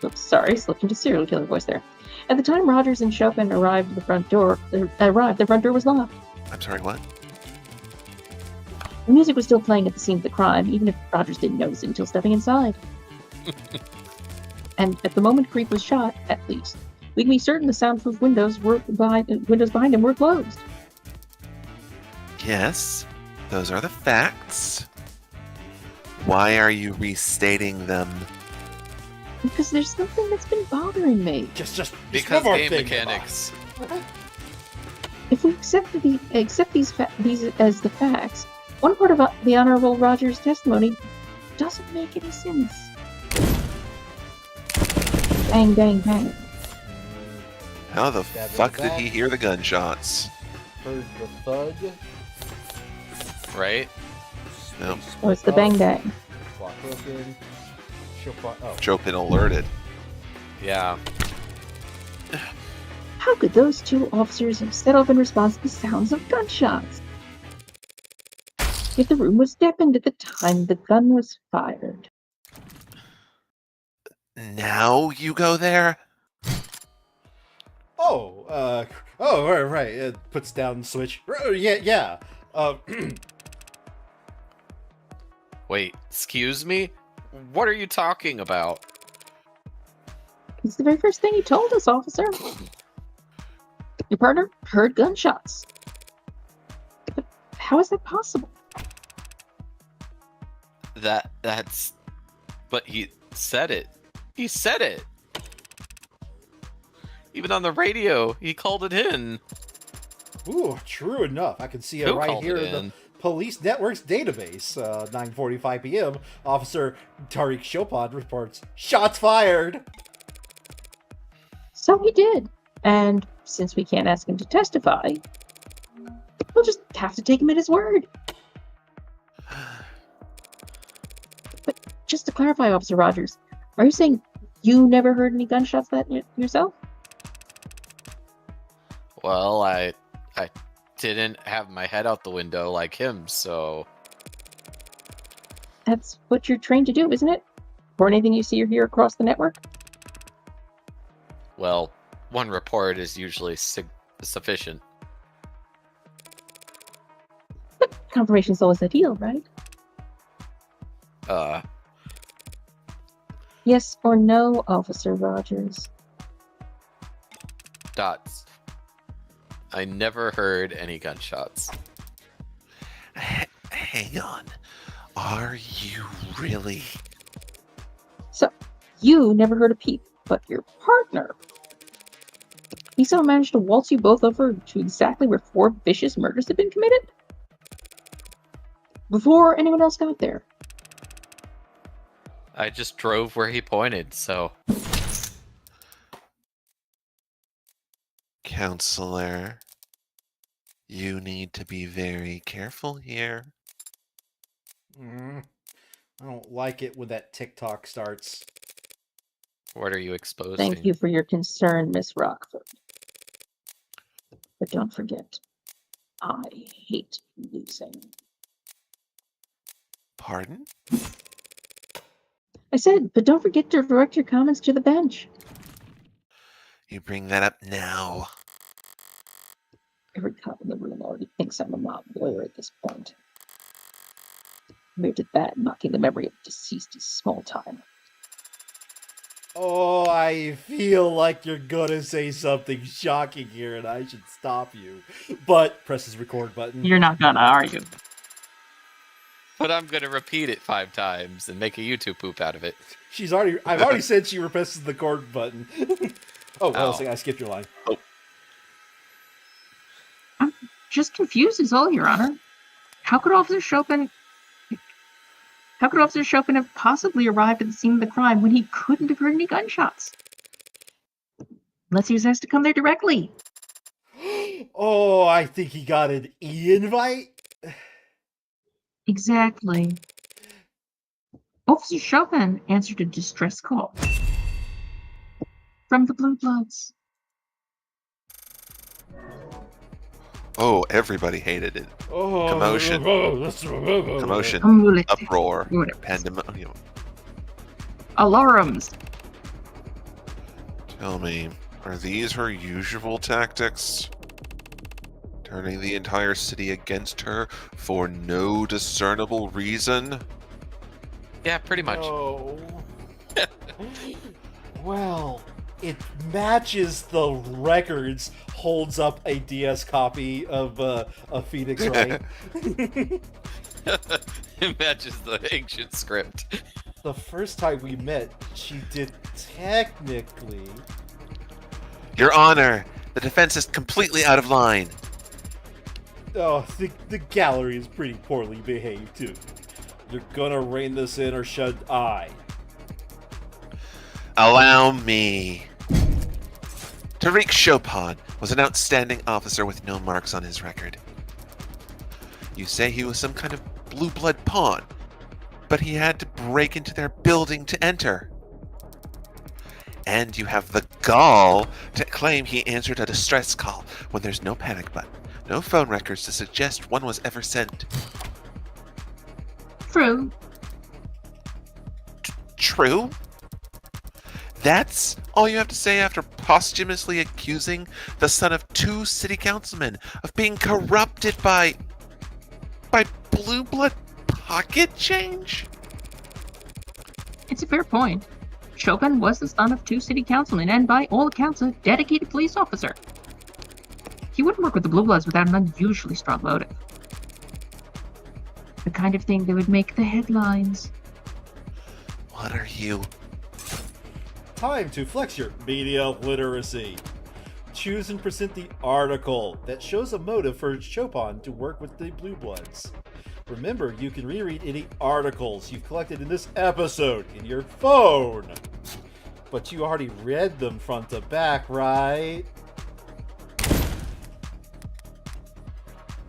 Oops, sorry, slipped into serial killer voice there. At the time Rogers and Chopin arrived, the front door was locked. I'm sorry, what? The music was still playing at the scene of the crime, even if Rogers didn't notice it until stepping inside. And at the moment Creep was shot, at least, we can be certain the soundproof windows behind him were closed. Yes, those are the facts. Why are you restating them? Because there's something that's been bothering me. Just Because one more game thing, mechanics. if we accept these as the facts, one part of the Honorable Roger's testimony doesn't make any sense. Bang, bang, bang. How the Stab in fuck the did back. he hear the gunshots? Heard the thud. Right? No. Oh, it's the bang, bang. Block broken. Oh. Joe been alerted. Yeah. How could those two officers have set off in response to the sounds of gunshots? If the room was deafened at the time the gun was fired. Now you go there? Right. It puts down the switch. Yeah. Wait, excuse me? What are you talking about? It's the very first thing he told us, officer. Your partner heard gunshots. But how is that possible? That's... But he said it. He said it! Even on the radio, he called it in. Ooh, true enough. I can see it Who right called here it in the in? police network's database. 9:45 p.m. Officer Tariq Chopin reports shots fired. So he did. And since we can't ask him to testify, we'll just have to take him at his word. But just to clarify, Officer Rogers, are you saying you never heard any gunshots yourself? Well, I didn't have my head out the window like him, so... That's what you're trained to do, isn't it? For anything you see or hear across the network? Well, one report is usually sufficient. But confirmation's always ideal, right? Yes or no, Officer Rogers? Dots. I never heard any gunshots. Hang on. Are you really? So, you never heard a peep, but your partner... He somehow managed to waltz you both over to exactly where 4 vicious murders had been committed? Before anyone else got there. I just drove where he pointed, so... Counselor, you need to be very careful here. I don't like it when that TikTok starts. What are you exposing? Thank you for your concern, Miss Rockford. But don't forget, I hate losing. Pardon? I said, but don't forget to direct your comments to the bench. You bring that up now. Every cop in the room already thinks I'm a mob lawyer at this point. Compared to that, mocking the memory of deceased is small time. Oh, I feel like you're gonna say something shocking here and I should stop you. But press his record button. You're not gonna, are you? But I'm gonna repeat it 5 times and make a YouTube poop out of it. I've already said she presses the record button. Oh, well, I skipped your line. I'm just confused is all, Your Honor. How could Officer Chopin have possibly arrived at the scene of the crime when he couldn't have heard any gunshots? Unless he was asked to come there directly. Oh, I think he got an e-invite? Exactly. Officer Chopin answered a distress call from the Blue Bloods. Oh, everybody hated it. Oh, Commotion. Commotion. Community. Uproar. Whatever. Pandemonium. Alarms. Tell me, are these her usual tactics? Turning the entire city against her for no discernible reason? Yeah, pretty much. No. Well, it matches the records. Holds up a DS copy of a Phoenix Wright. It matches the ancient script. The first time we met, she did technically. Your Honor, the defense is completely out of line. Oh, the gallery is pretty poorly behaved, too. You're gonna rein this in, or should I? Allow me. Tariq Chopin was an outstanding officer with no marks on his record. You say he was some kind of blue blood pawn, but he had to break into their building to enter. And you have the gall to claim he answered a distress call when there's no panic button, no phone records to suggest one was ever sent. True. True? That's all you have to say after posthumously accusing the son of 2 city councilmen of being corrupted by blue blood pocket change? It's a fair point. Chopin was the son of 2 city councilmen and, by all accounts, a dedicated police officer. He wouldn't work with the Blue Bloods without an unusually strong motive. The kind of thing that would make the headlines. What are you? Time to flex your media literacy. Choose and present the article that shows a motive for Chopin to work with the Blue Bloods. Remember, you can reread any articles you've collected in this episode in your phone. But you already read them front to back, right?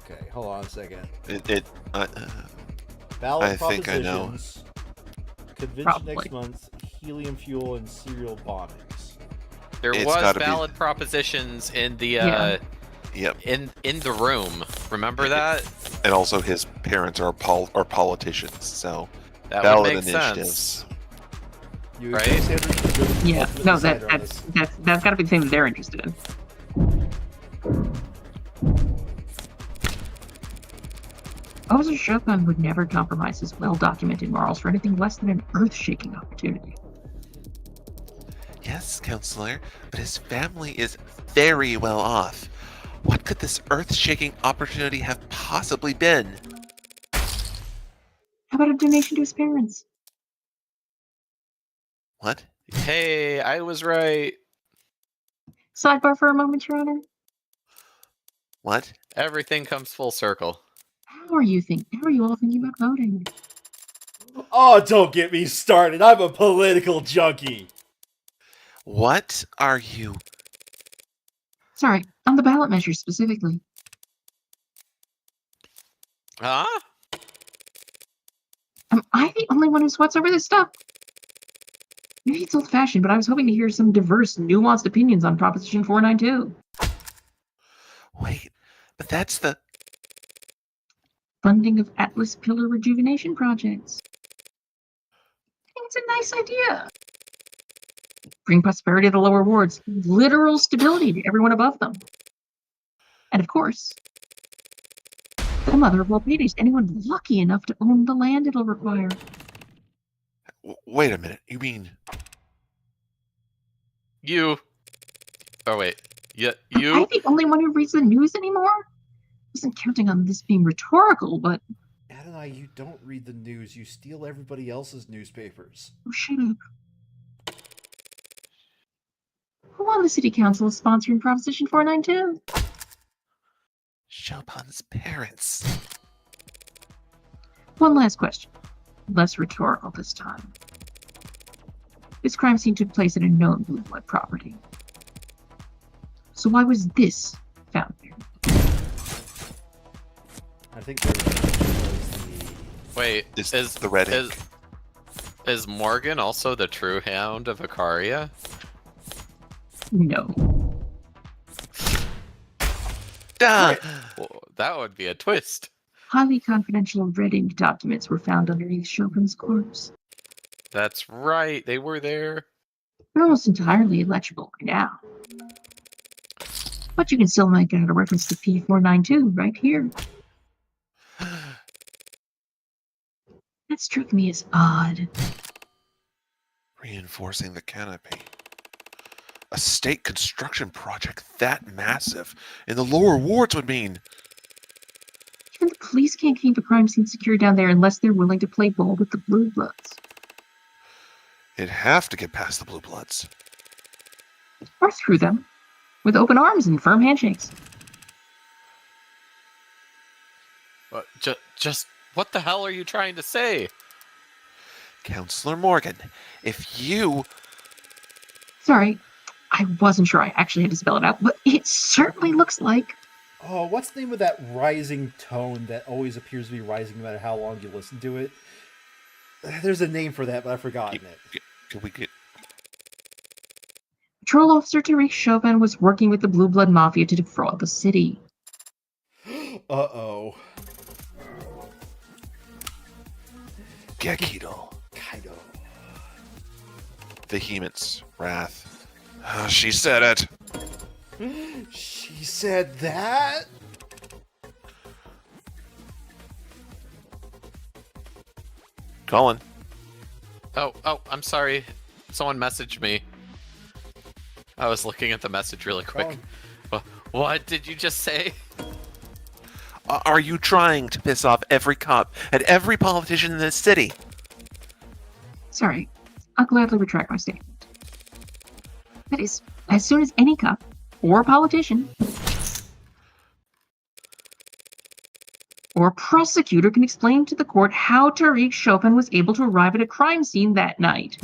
Okay, hold on a second. Ballot I think I know. propositions. Convention Probably. next month. Helium fuel and serial bombings. There It's was gotta be- valid propositions in the Yeah. Yep. in the room. Remember that? And also his parents are politicians, so That ballot would make initiatives. sense. You Right? Sanders, you're the Yeah, ultimate no, decider on this. that's got to be the thing that they're interested in. Officer Chopin would never compromise his well-documented morals for anything less than an earth-shaking opportunity. Yes, counselor, but his family is very well off. What could this earth-shaking opportunity have possibly been? How about a donation to his parents? What? Hey, I was right. Sidebar for a moment, Your Honor. What? Everything comes full circle. How are you all thinking about voting? Oh, don't get me started. I'm a political junkie. What are you? Sorry, on the ballot measure specifically. Huh? Am I the only one who sweats over this stuff? Maybe it's old-fashioned, but I was hoping to hear some diverse, nuanced opinions on Proposition 492. Wait, but that's the... Funding of Atlas Pillar rejuvenation projects. I think it's a nice idea. Bring prosperity to the lower wards, literal stability to everyone above them. And of course, the mother of all paydays, anyone lucky enough to own the land it'll require. Wait a minute, you mean... You. Oh wait. Yeah, Am I you. the only one who reads the news anymore? I wasn't counting on this being rhetorical, but Adonai, you don't read the news. You steal everybody else's newspapers. oh, shut up. Who on the city council is sponsoring Proposition 492? Chopin's parents. One last question. Less rhetorical this time. This crime scene took place at a known Blue Blood property. So why was this found there? I think there was the... Wait. Is the red ink. Is Morgan also the true hound of Icaria? No. Duh! Well, that would be a twist. Highly confidential red ink documents were found underneath Chopin's corpse. That's right. They were there. They're almost entirely illegible by now. But you can still make out a reference to P492 right here. That struck me as odd. Reinforcing the canopy. A state construction project that massive in the lower wards would mean... Even the police can't keep a crime scene secure down there unless they're willing to play ball with the Blue Bloods. It'd have to get past the Blue Bloods. Or through them. With open arms and firm handshakes. Just what the hell are you trying to say? Counselor Morgan, if you... Sorry, I wasn't sure I actually had to spell it out, but it certainly looks like. Oh, what's the name of that rising tone that always appears to be rising no matter how long you listen to it? There's a name for that, but I've forgotten it. Can we get... Patrol Officer Tariq Chauvin was working with the Blue Blood Mafia to defraud the city. Uh-oh. Gekito. Kaido. Vehemence, wrath. She said it. She said that? Colin. Oh, I'm sorry. Someone messaged me. I was looking at the message really quick. What did you just say? Are you trying to piss off every cop and every politician in this city? Sorry, I'll gladly retract my statement. That is, as soon as any cop or politician or prosecutor can explain to the court how Tariq Chauvin was able to arrive at a crime scene that night,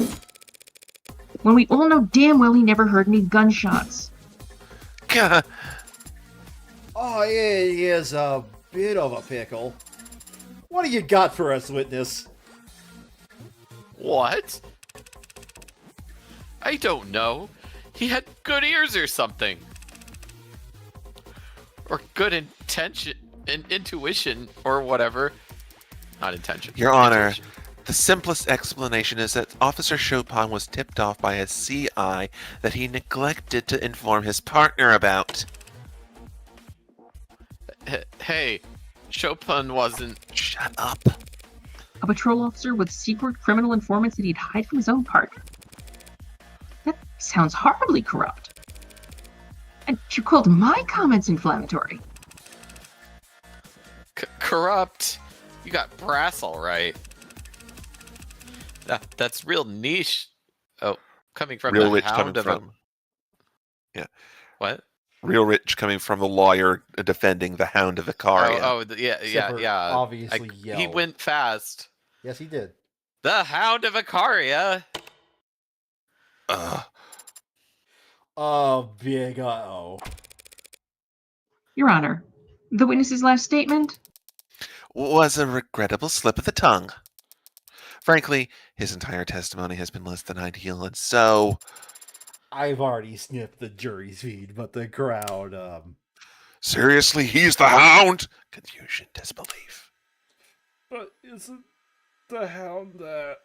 when we all know damn well he never heard any gunshots. Gah. Oh, yeah, he is a bit of a pickle. What do you got for us, witness? What? I don't know. He had good ears or something. Or good intention and intuition or whatever. Not intention. Your Honor, Intuition. the simplest explanation is that Officer Chopin was tipped off by a CI that he neglected to inform his partner about. Hey, Chopin wasn't. Shut up. A patrol officer with secret criminal informants that he'd hide from his own partner. That sounds horribly corrupt. And you called my comments inflammatory. Corrupt. You got brass, all right. That's real niche. Oh, coming from Real the rich hound coming of from. a. What? Real rich coming from the lawyer defending the Hound of Icaria. Yeah. for I- obviously he yelled. went fast. Yes, he did. The Hound of Icaria. Oh, big uh-oh. Your Honor, the witness's last statement? Was a regrettable slip of the tongue. Frankly, his entire testimony has been less than ideal, and so... I've already snipped the jury's feed, but the crowd, Seriously, he's the Hound? Confusion, disbelief, But isn't the hound that...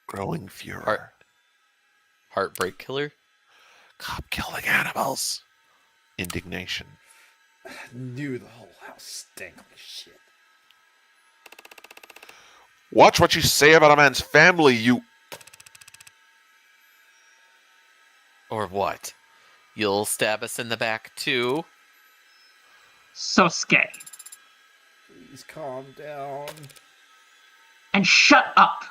growing furor, Heartbreak killer. cop killing animals, indignation. Knew the whole house stank like shit. Watch what you say about a man's family, you... Or what? You'll stab us in the back too? Sosuke. Please calm down. And shut up!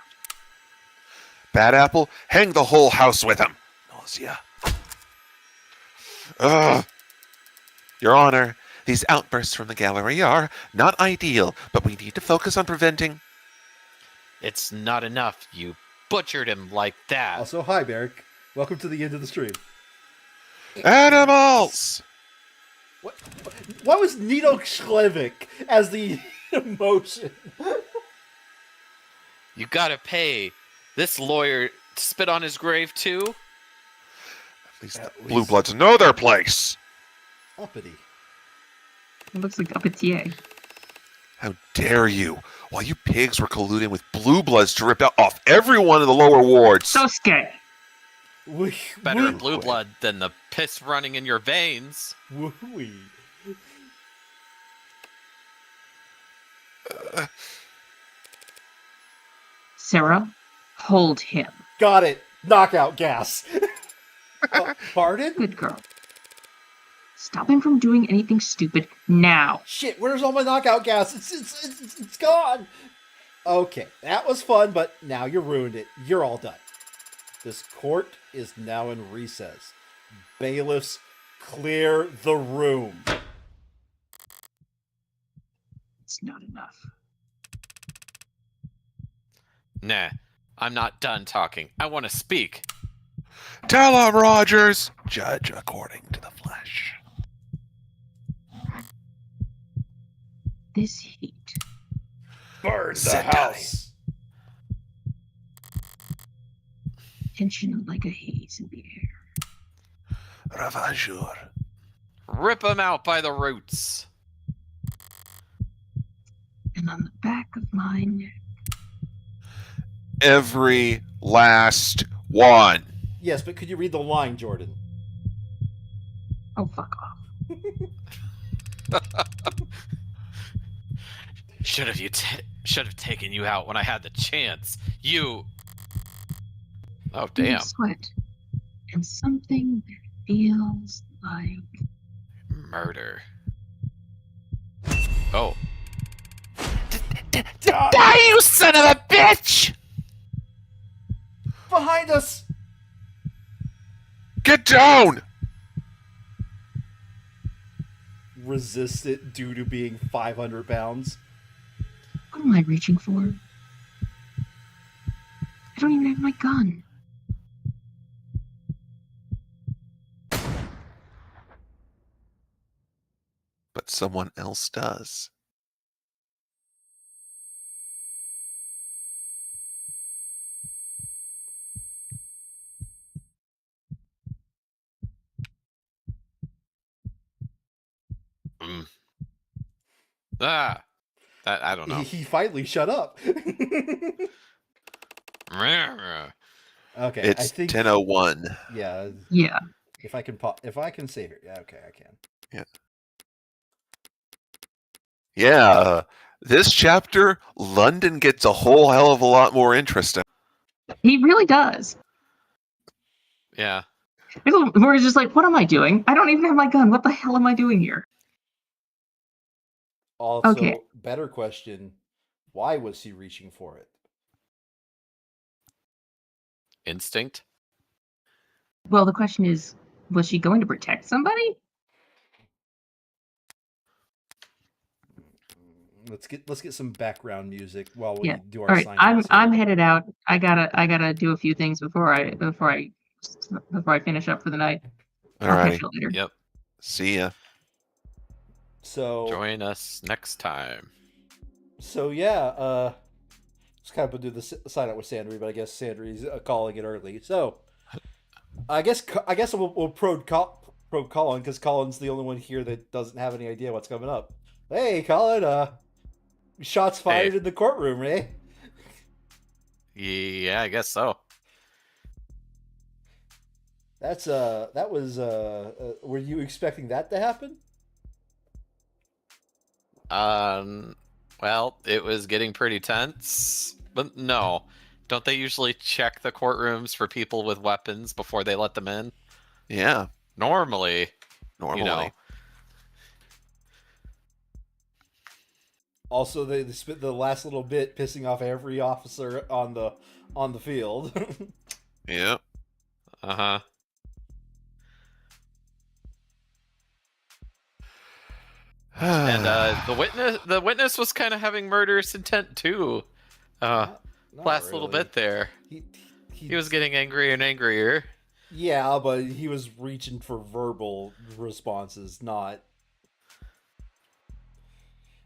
Bad apple, hang the whole house with him. Nausea. Ugh. Your Honor, these outbursts from the gallery are not ideal, but we need to focus on preventing... It's not enough. You butchered him like that. Also, hi, Beric. Welcome to the end of the stream. Animals! Why was Nito Schlevik as the emotion? You gotta pay this lawyer to spit on his grave too? At least At Blue least Bloods know their place. uppity. It looks like a pitié. How dare you? While you pigs were colluding with Blue Bloods to rip off everyone in the lower wards. Sosuke! Better in blue blood than the piss running in your veins. Woo-wee. Sarah, hold him. Got it. Knockout gas. Pardon? Good girl. Stop him from doing anything stupid now. Shit, where's all my knockout gas? It's gone. Okay, that was fun, but now you ruined it. You're all done. This court is now in recess. Bailiffs, clear the room. It's not enough. Nah, I'm not done talking. I want to speak. Tell him, Rogers! Judge according to the flesh. This heat. Burn the Sit house. Tension like a haze in the air. Ravageur. Rip him out by the roots. And on the back of my neck. Every last one. Yes, but could you read the line, Jordan? Oh, fuck off. Should have taken you out when I had the chance. You. Oh damn. Sweat. And something that feels like Murder. Oh. Die, you son of a bitch! Behind us! Get down! Resist it due to being 500 pounds. what am I reaching for? I don't even have my gun. But someone else does. Mm. Ah. That I don't know. He finally shut up. Okay, It's I think 10:01. yeah. Yeah. If I can save it, yeah, okay, I can. Yeah, this chapter, London gets a whole hell of a lot more interesting. He really does. Yeah. We're just like, what am I doing? I don't even have my gun. What the hell am I doing here? Also, Okay. better question: why was he reaching for it? Instinct. Well, the question is, was she going to protect somebody? Let's get some background music while we Yeah. do our All right, assignments. I'm headed out. I gotta do a few things before I finish up for the night. I'll catch Alrighty, you later. Yep. see ya. So Join us next time. yeah, it's kind of do the sign up with Sandry, but I guess Sandry's calling it early. So I guess we'll probe Colin because Colin's the only one here that doesn't have any idea what's coming up. Hey, Colin, shots fired Hey. in the courtroom, eh? Yeah, I guess so. That's that was were you expecting that to happen? Well, it was getting pretty tense, but no. Don't they usually check the courtrooms for people with weapons before they let them in? Yeah, Normally, normally. you know. Also, they spent the last little bit pissing off every officer on the field. Yeah. Uh-huh. And the witness was kind of having murderous intent too. Not Last little really. bit there. He He was getting angrier and angrier. Yeah, but he was reaching for verbal responses, not.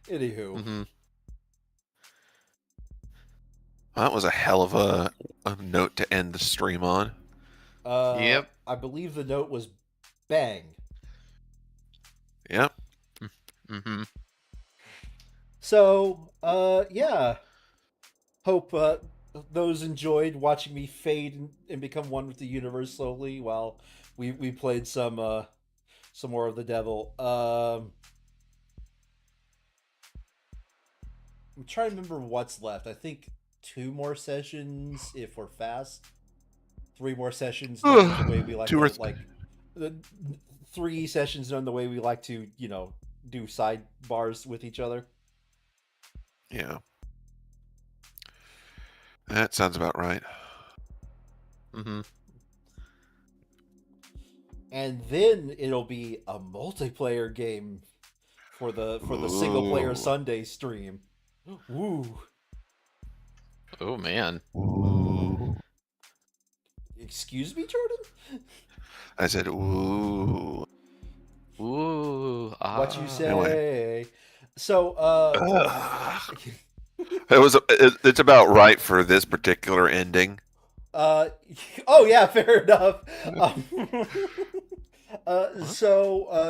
Anywho, Mm-hmm. That was a hell of a note to end the stream on. Yep. I believe the note was bang. Yep. Mm-hmm. So, yeah. Hope those enjoyed watching me fade and become one with the universe slowly while we played some more of the devil. I'm trying to remember what's left. I think 2 more sessions if we're fast. 3 more sessions done the way we like Two or to, like the 3 sessions done the way we like to, do sidebars with each other. Yeah. That sounds about right. Mm-hmm. And then it'll be a multiplayer game for the single player Ooh. Sunday stream. Woo. Oh man. Ooh. Excuse me, Jordan? I said, ooh. Ooh. What you say? Anyway. So, Ugh. It's about right for this particular ending. oh yeah, fair enough.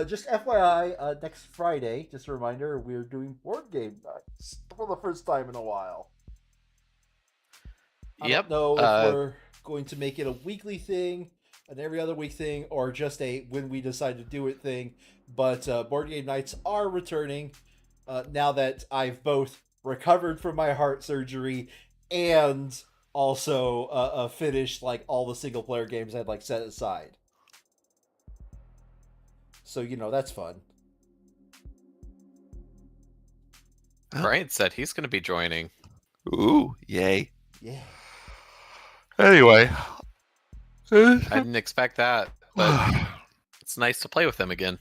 Just FYI, next Friday, just a reminder, we're doing board game nights for the first time in a while. I Yep. don't know if we're going to make it a weekly thing, an every other week thing, or just a when we decide to do it thing. But board game nights are returning now that I've both recovered from my heart surgery and also finished like all the single player games I'd like set aside. So that's fun. Brian said he's going to be joining. Ooh, yay. Yeah. Anyway. I didn't expect that, but it's nice to play with them again.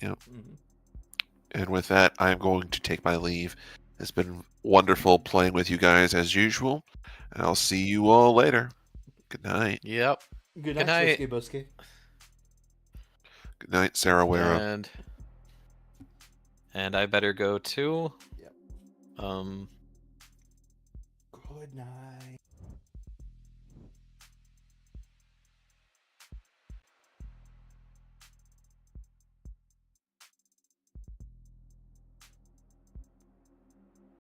Mhm. And with that, I'm going to take my leave. It's been wonderful playing with you guys as usual, and I'll see you all later. Good night. Yep. Good Good night, night. Sosuke Bosuke. Good night, Sarah Wera. And I better go too. Yep. Um. Good night.